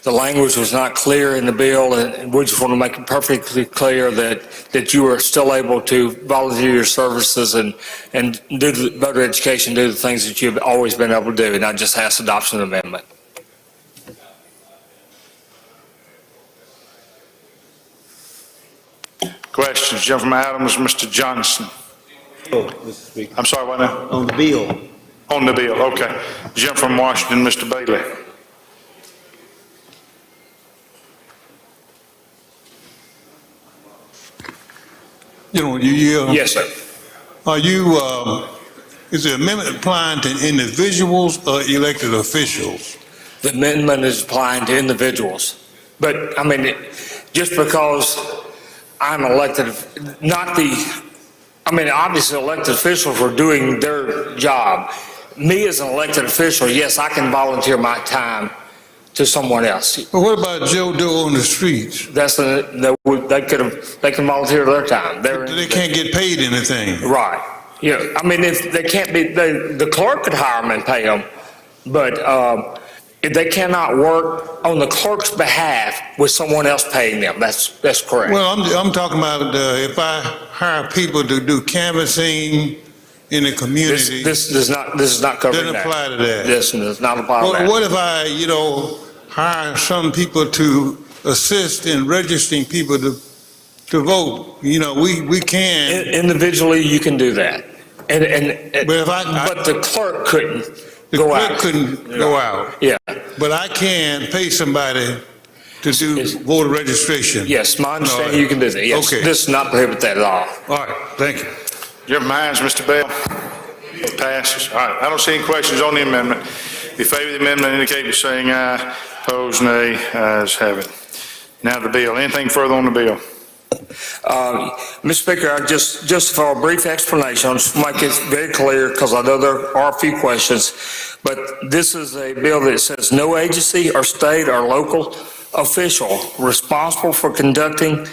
the language was not clear in the bill, and we just want to make it perfectly clear that you are still able to volunteer your services and do the voter education, do the things that you've always been able to do, and I just ask adoption of the amendment. Questions, Gentleman Adams, Mr. Johnson. Oh, Mr. Speaker. I'm sorry, what now? On the bill. On the bill, okay. Jim from Washington, Mr. Bailey. Yes, sir. Are you, is the amendment applying to individuals or elected officials? The amendment is applying to individuals. But, I mean, just because I'm elected, obviously elected officials are doing their job. Me as an elected official, yes, I can volunteer my time to someone else. But what about Joe Doe on the streets? They can volunteer their time. They can't get paid anything. Right. Yeah, I mean, if they can't be, the clerk could hire them and pay them, but if they cannot work on the clerk's behalf with someone else paying them, that's correct. Well, I'm talking about if I hire people to do canvassing in the community. This does not cover that. Doesn't apply to that. This does not apply to that. What if I, hire some people to assist in registering people to vote? We can. Individually, you can do that. But the clerk couldn't go out. The clerk couldn't go out. Yeah. But I can pay somebody to do voter registration. Yes, my understanding, you can do that. Yes. Okay. This does not prohibit that at all. All right, thank you. Your minds, Mr. Bell. Passes. All right, I don't see any questions on the amendment. If you favor the amendment, indicate by saying aye. Opposed, nay. Ayes have it. Now the bill. Anything further on the bill? Mr. Speaker, just for a brief explanation, I'll just make it very clear because I know there are a few questions, but this is a bill that says no agency or state or local official responsible for conducting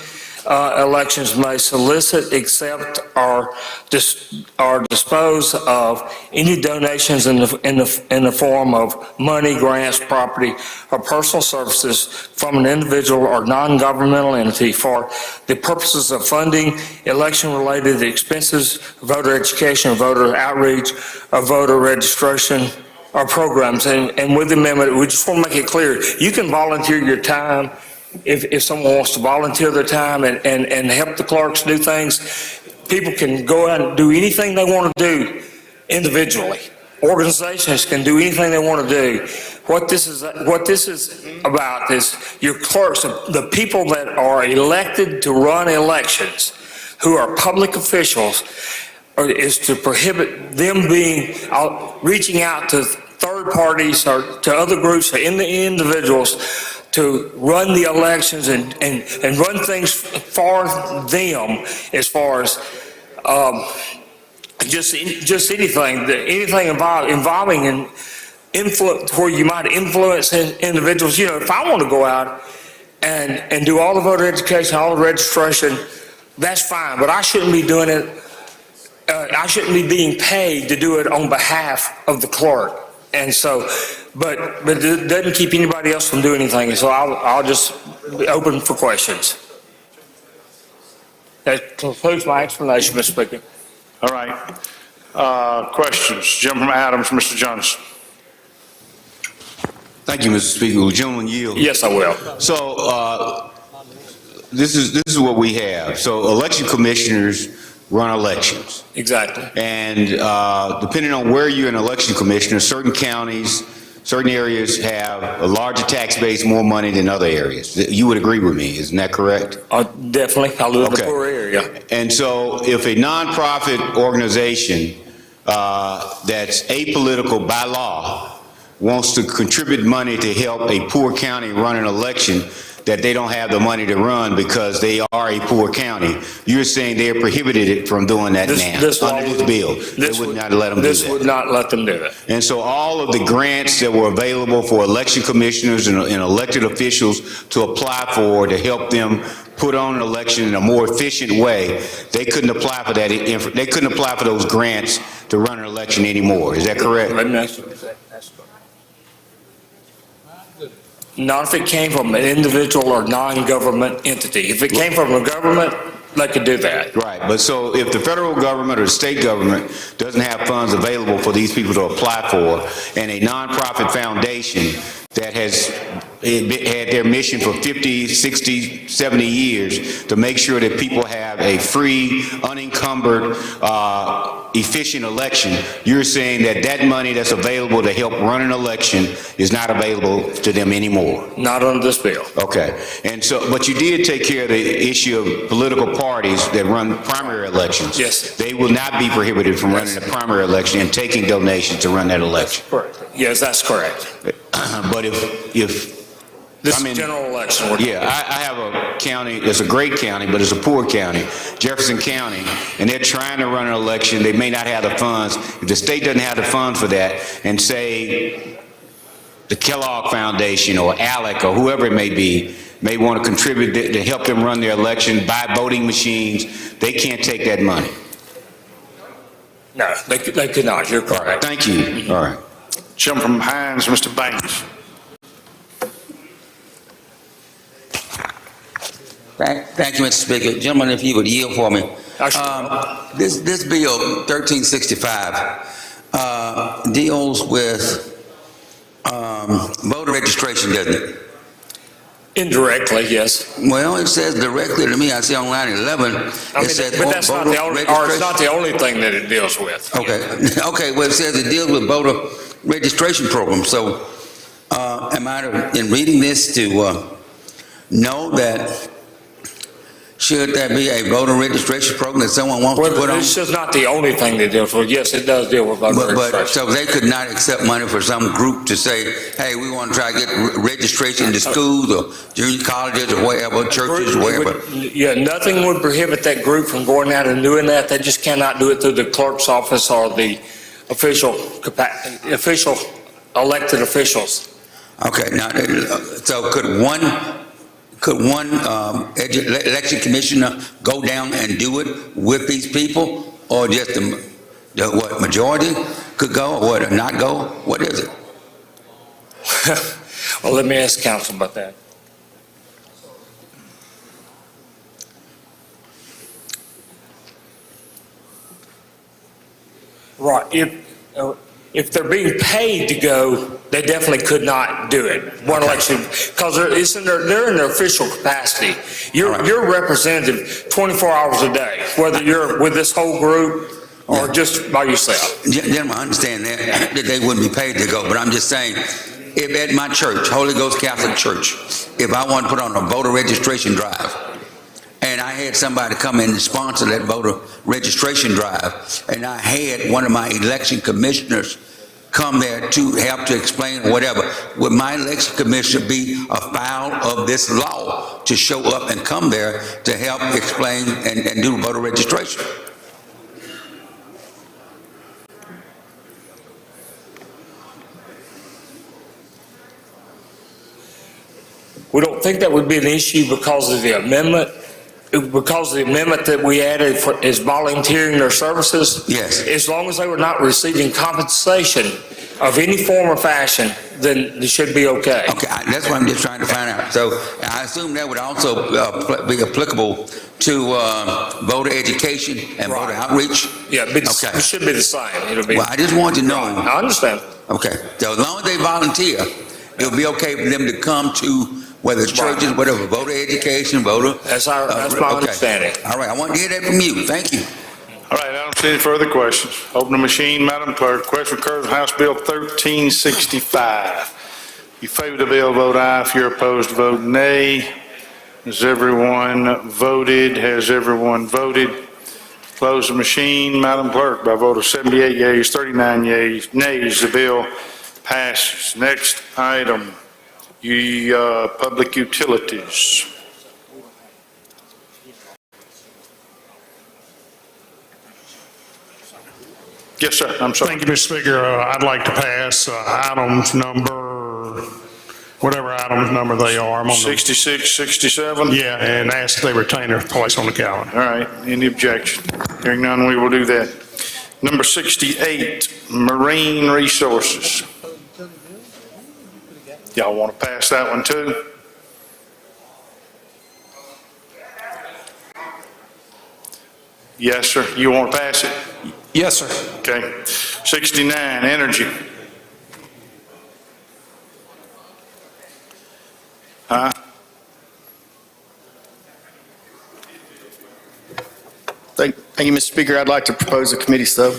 elections may solicit, accept, or dispose of any donations in the form of money, grants, property, or personal services from an individual or non-governmental entity for the purposes of funding election-related expenses, voter education, voter outreach, or voter registration, or programs. And with the amendment, we just want to make it clear, you can volunteer your time. If someone wants to volunteer their time and help the clerks do things, people can go out and do anything they want to do individually. Organizations can do anything they want to do. What this is about is your clerks, the people that are elected to run elections, who are public officials, is to prohibit them reaching out to third parties or to other groups or individuals to run the elections and run things for them as far as just anything involving and influence where you might influence individuals. If I want to go out and do all the voter education, all the registration, that's fine, but I shouldn't be doing it. I shouldn't be being paid to do it on behalf of the clerk. And so, but it doesn't keep anybody else from doing anything. So I'll just be open for questions. That concludes my explanation, Mr. Speaker. All right. Questions? Gentleman Adams, Mr. Johnson. Thank you, Mr. Speaker. Will the gentleman yield? Yes, I will. So this is what we have. So election commissioners run elections. Exactly. And depending on where you're an election commissioner, certain counties, certain areas have a larger tax base, more money than other areas. You would agree with me, isn't that correct? Definitely. I live in the poor area. hear you. And so if a nonprofit organization that's apolitical by law wants to contribute money to help a poor county run an election that they don't have the money to run because they are a poor county, you're saying they're prohibited from doing that now under this bill. They would not let them do that. This would not let them do it. And so all of the grants that were available for election commissioners and elected officials to apply for to help them put on an election in a more efficient way, they couldn't apply for that. They couldn't apply for those grants to run an election anymore. Is that correct? Let me ask you that. Not if it came from an individual or non-government entity. If it came from a government, they could do that. Right, but so if the federal government or state government doesn't have funds available for these people to apply for, and a nonprofit foundation that has had their mission for 50, 60, 70 years to make sure that people have a free, unencumbered, efficient election, you're saying that that money that's available to help run an election is not available to them anymore? Not under this bill. Okay, and so, but you did take care of the issue of political parties that run primary elections. Yes. They will not be prohibited from running a primary election and taking donations to run that election. Correct. Yes, that's correct. But if this is general election. Yeah, I have a county, it's a great county, but it's a poor county, Jefferson County, and they're trying to run an election. They may not have the funds. If the state doesn't have the funds for that, and say the Kellogg Foundation or ALEC or whoever it may be, may want to contribute to help them run their election, buy voting machines, they can't take that money. No, they could not. You're correct. All right, thank you. All right. Jim from Hines, Mr. Banks. Thank you, Mr. Speaker. Gentlemen, if you would yield for me. This bill, 1365, deals with voter registration, doesn't it? Indirectly, yes. Well, it says directly to me. I see on line 11. It says but that's not the only, or it's not the only thing that it deals with. Okay. Okay. Well, it says it deals with voter registration program. So, am I in reading this to know that should there be a voter registration program that someone wants to put on? This is not the only thing that deals with. Yes, it does deal with voter registration. But so they could not accept money for some group to say, hey, we want to try to get registration to schools or junior colleges or wherever, churches, wherever. Yeah, nothing would prohibit that group from going out and doing that. They just cannot do it through the clerk's office or the official elected officials. Okay, now, so could one election commissioner go down and do it with these people, or just the what majority could go, or what not go? What is it? Well, let me ask counsel about that. Right. If they're being paid to go, they definitely could not do it. One election, because they're in their official capacity. You're representative 24 hours a day, whether you're with this whole group or just by yourself. Gentlemen, I understand that they wouldn't be paid to go, but I'm just saying, if at my church, Holy Ghost Catholic Church, if I want to put on a voter registration drive, and I had somebody come in and sponsor that voter registration drive, and I had one of my election commissioners come there to help to explain whatever, would my election commissioner be afoul of this law to show up and come there to help explain and do voter registration? We don't think that would be an issue because of the amendment. Because the amendment that we added is volunteering their services. Yes. As long as they were not receiving compensation of any form or fashion, then it should be okay. Okay, that's what I'm just trying to find out. So I assume that would also be applicable to voter education and voter outreach? Yeah, but it should be the same. It'll be. Well, I just want to know. I understand. Okay, so as long as they volunteer, it'll be okay for them to come to whether it's churches, whatever, voter education, voter. That's my understanding. All right, I want to hear that from you. Thank you. All right, I don't see any further questions. Open the machine, Madam Clerk. Question occurs on House Bill 1365. You favor the bill, vote aye. If you're opposed, vote nay. Has everyone voted? Has everyone voted? Close the machine, Madam Clerk, by a vote of 78 yeas, 39 nays, the bill passes. Next item, public utilities. Yes, sir, I'm sorry. Thank you, Mr. Speaker. I'd like to pass items number, whatever items number they are. I'm on the- 66, 67? Yeah, and ask that they retain their place on the calendar. All right, any objection? Hearing none, we will do that. Number 68, marine resources. Y'all want to pass that one too? Yes, sir. You want to pass it? Yes, sir. Okay. 69, energy. Huh? Thank you, Mr. Speaker. I'd like to propose a committee sub.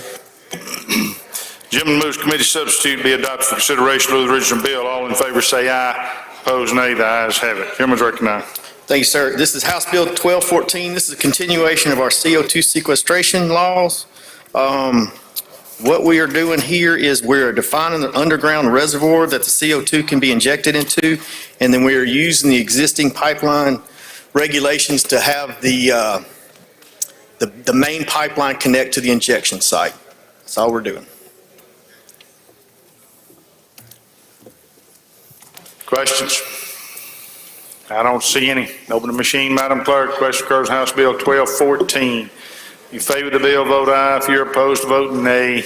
Gentleman moves committee substitute be adopted for consideration of the original bill. All in favor say aye. Opposed, nay. The ayes have it. Gentleman's recognized. Thank you, sir. This is House Bill 1214. This is a continuation of our CO2 sequestration laws. What we are doing here is we're defining an underground reservoir that the CO2 can be injected into, and then we are using the existing pipeline regulations to have the main pipeline connect to the injection site. That's all we're doing. Questions? I don't see any. Open the machine, Madam Clerk. Question occurs House Bill 1214. You favor the bill, vote aye. If you're opposed, vote nay.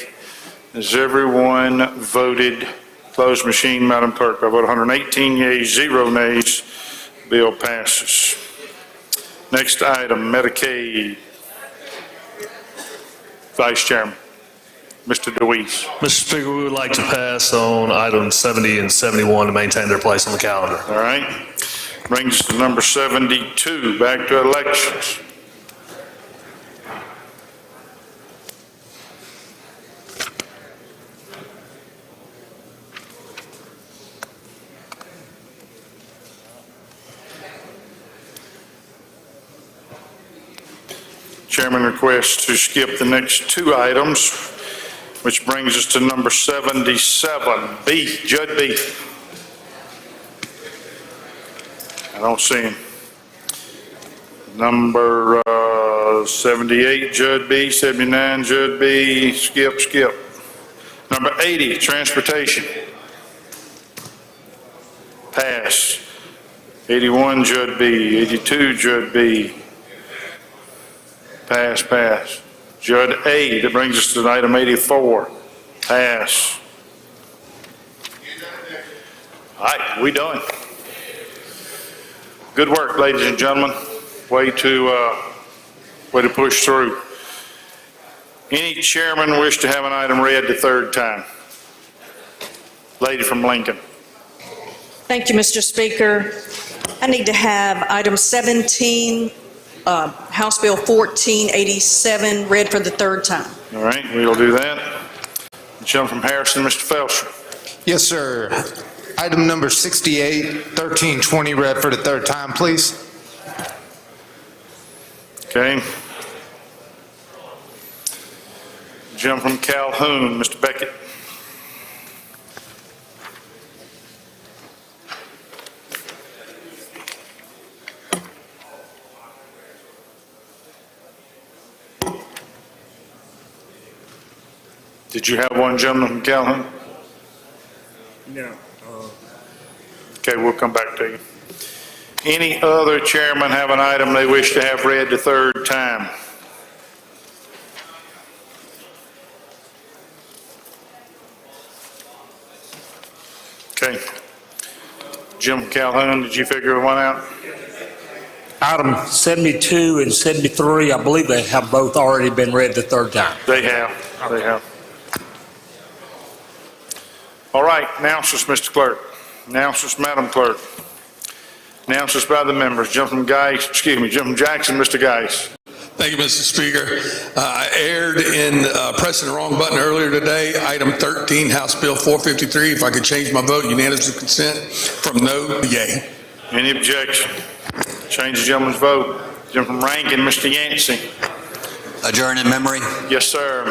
Has everyone voted? Close machine, Madam Clerk. By vote 118 yeas, 0 nays. Bill passes. Next item, Medicaid. Vice Chairman, Mr. DeWeese. Mr. Speaker, we would like to pass on items 70 and 71 to maintain their place on the calendar. All right. Brings us to number 72, back to elections. Chairman requests to skip the next two items, which brings us to number 77, B, Judd B. I don't see him. Number 78, Judd B, 79, Judd B, skip. Number 80, transportation. Pass. 81, Judd B, 82, Judd B. Pass. Judd A, that brings us to item 84. Pass. All right, we done. Good work, ladies and gentlemen. Way to push through. Any chairman wish to have an item read the third time? Lady from Lincoln. Thank you, Mr. Speaker. I need to have item 17, House Bill 1487, read for the third time. All right, we'll do that. Gentleman from Harrison, Mr. Felser. Yes, sir. Item number 68, 1320, read for the third time, please. Okay. Gentleman from Calhoun, Mr. Beckett. Did you have one gentleman from Calhoun? No. Okay, we'll come back to you. Any other chairman have an item they wish to have read the third time? Okay. Jim Calhoun, did you figure one out? Item 72 and 73, I believe they have both already been read the third time. They have. All right, announcements, Mr. Clerk. Announcements, Madam Clerk. Announcements by the members. Gentleman Jackson, Mr. Geis. Thank you, Mr. Speaker. I erred in pressing the wrong button earlier today. Item 13, House Bill 453. If I could change my vote, unanimous consent from no to yay. Any objection? Change the gentleman's vote. Gentleman from Rankin, Mr. Yancey. Adjourn in memory. Yes, sir.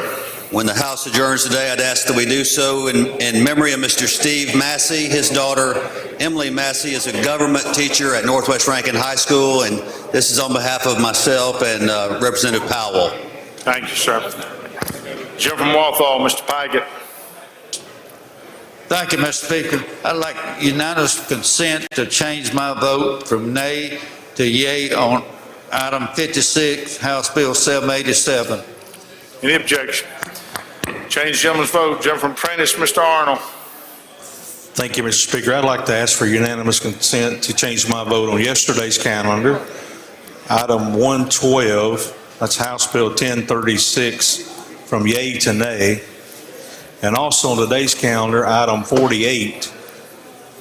When the House adjourns today, I'd ask that we do so in memory of Mr. Steve Massey. His daughter, Emily Massey, is a government teacher at Northwest Rankin High School, and this is on behalf of myself and Representative Powell. Thank you, sir. Gentleman from Walthall, Mr. Pygott. Thank you, Mr. Speaker. I'd like unanimous consent to change my vote from nay to yea on item 56, House Bill 787. Any objection? Change the gentleman's vote. Gentleman from Prentice, Mr. Arnold. Thank you, Mr. Speaker. I'd like to ask for unanimous consent to change my vote on yesterday's calendar. Item 112, that's House Bill 1036, from yea to nay. And also on today's calendar, item 48,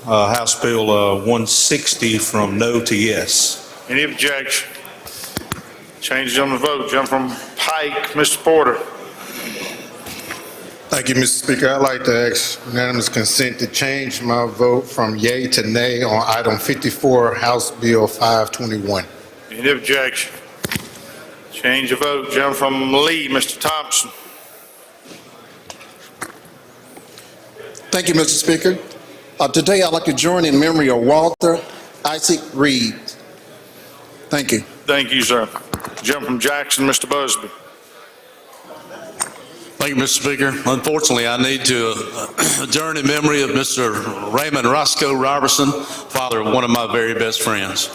House Bill 160, from no to yes. Any objection? Change the gentleman's vote. Gentleman from Pike, Mr. Porter. Thank you, Mr. Speaker. I'd like to ask unanimous consent to change my vote from yea to nay on item 54, House Bill 521. Any objection? Change the vote. Gentleman from Lee, Mr. Thompson. Thank you, Mr. Speaker. Today, I'd like to join in memory of Walter Isaac Reed. Thank you. Thank you, sir. Gentleman from Jackson, Mr. Busby. Thank you, Mr. Speaker. Unfortunately, I need to adjourn in memory of Mr. Raymond Roscoe Robertson, father of one of my very best friends.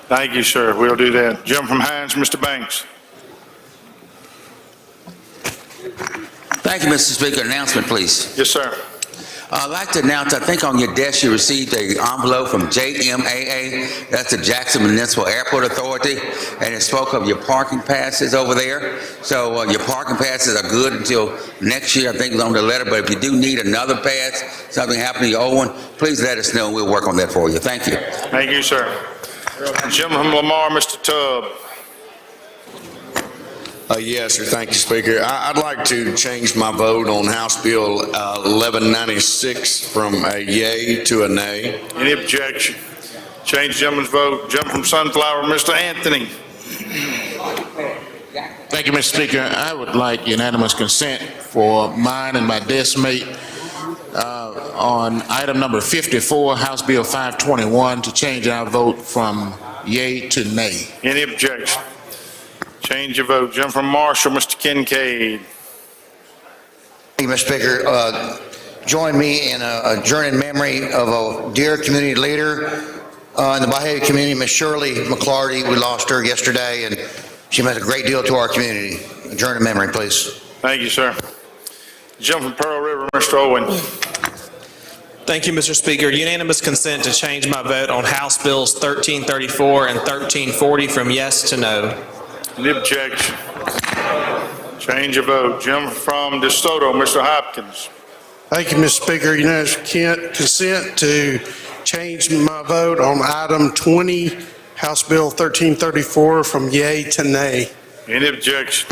Thank you, sir. We'll do that. Gentleman from Hines, Mr. Banks. Thank you, Mr. Speaker. Announcement, please. Yes, sir. I'd like to announce, I think on your desk you received an envelope from JMAA, that's the Jackson Municipal Airport Authority, and it spoke of your parking passes over there. So your parking passes are good until next year, I think it's on the letter, but if you do need another pass, something happened to your old one, please let us know and we'll work on that for you. Thank you. Thank you, sir. Gentleman from Lamar, Mr. Tubb. Yes, sir. Thank you, Speaker. I'd like to change my vote on House Bill 1196 from a yea to a nay. Any objection? Change the gentleman's vote. Gentleman from Sunflower, Mr. Anthony. Thank you, Mr. Speaker. I would like unanimous consent for mine and my desk mate on item number 54, House Bill 521, to change our vote from yea to nay. Any objection? Change your vote. Gentleman from Marshall, Mr. Kincaid. Thank you, Mr. Speaker. Join me in adjourning memory of a dear community leader in the Bahia community, Ms. Shirley McClarty. We lost her yesterday, and she meant a great deal to our community. Adjourn in memory, please. Thank you, sir. Gentleman from Pearl River, Mr. Owen. Thank you, Mr. Speaker. Unanimous consent to change my vote on House Bills 1334 and 1340 from yes to no. Any objection? Change your vote. Gentleman from DeSoto, Mr. Hopkins. Thank you, Mr. Speaker. Unanimous consent to change my vote on item 20, House Bill 1334, from yea to nay. Any objection?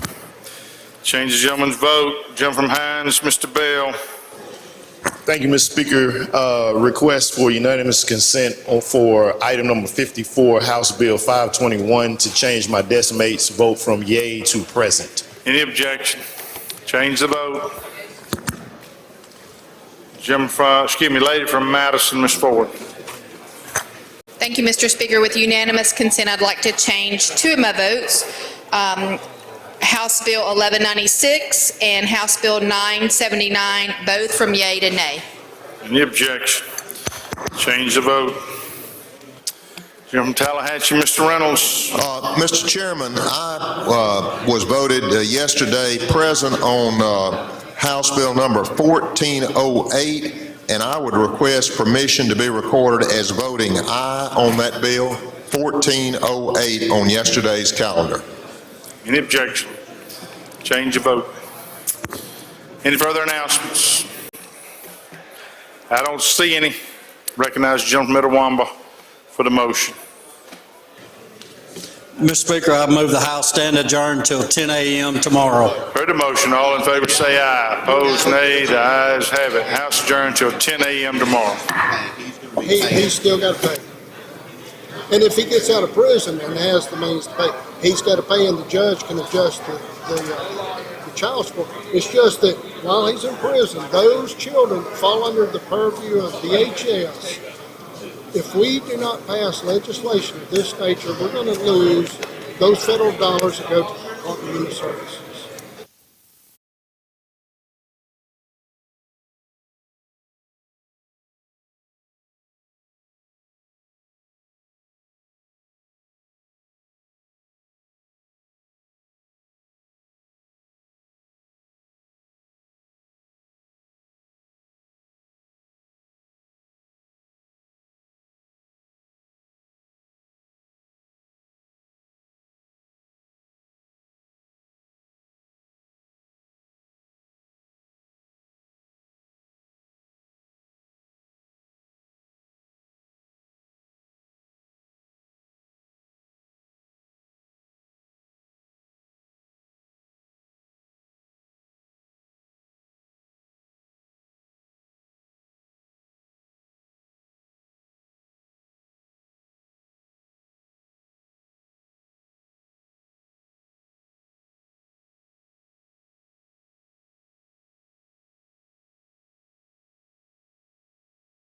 Change the gentleman's vote. Gentleman from Hines, Mr. Bell. Thank you, Mr. Speaker. Request for unanimous consent for item number 54, House Bill 521, to change my desk mate's vote from yea to present. Any objection? Change the vote. Lady from Madison, Ms. Ford. Thank you, Mr. Speaker. With unanimous consent, I'd like to change two of my votes. House Bill 1196 and House Bill 979, both from yea to nay. Any objection? Change the vote. From Tallahatchie, Mr. Reynolds. Mr. Chairman, I was voted yesterday present on House Bill number 1408, and I would request permission to be recorded as voting aye on that bill, 1408, on yesterday's calendar. Any objection? Change your vote. Any further announcements? I don't see any. Recognize the gentleman from Mitawamba for the motion. Mr. Speaker, I move the House stand adjourned until 10 a.m. tomorrow. Heard the motion. All in favor say aye. Opposed, nay. The ayes have it. House adjourned until 10 a.m. tomorrow. He's still got to pay. And if he gets out of prison and has the means to pay, he's got to pay, and the judge can adjust the child support. It's just that while he's in prison, those children fall under the purview of DHS. If we do not pass legislation of this nature, we're going to lose those federal dollars that go to the Department of Human Services.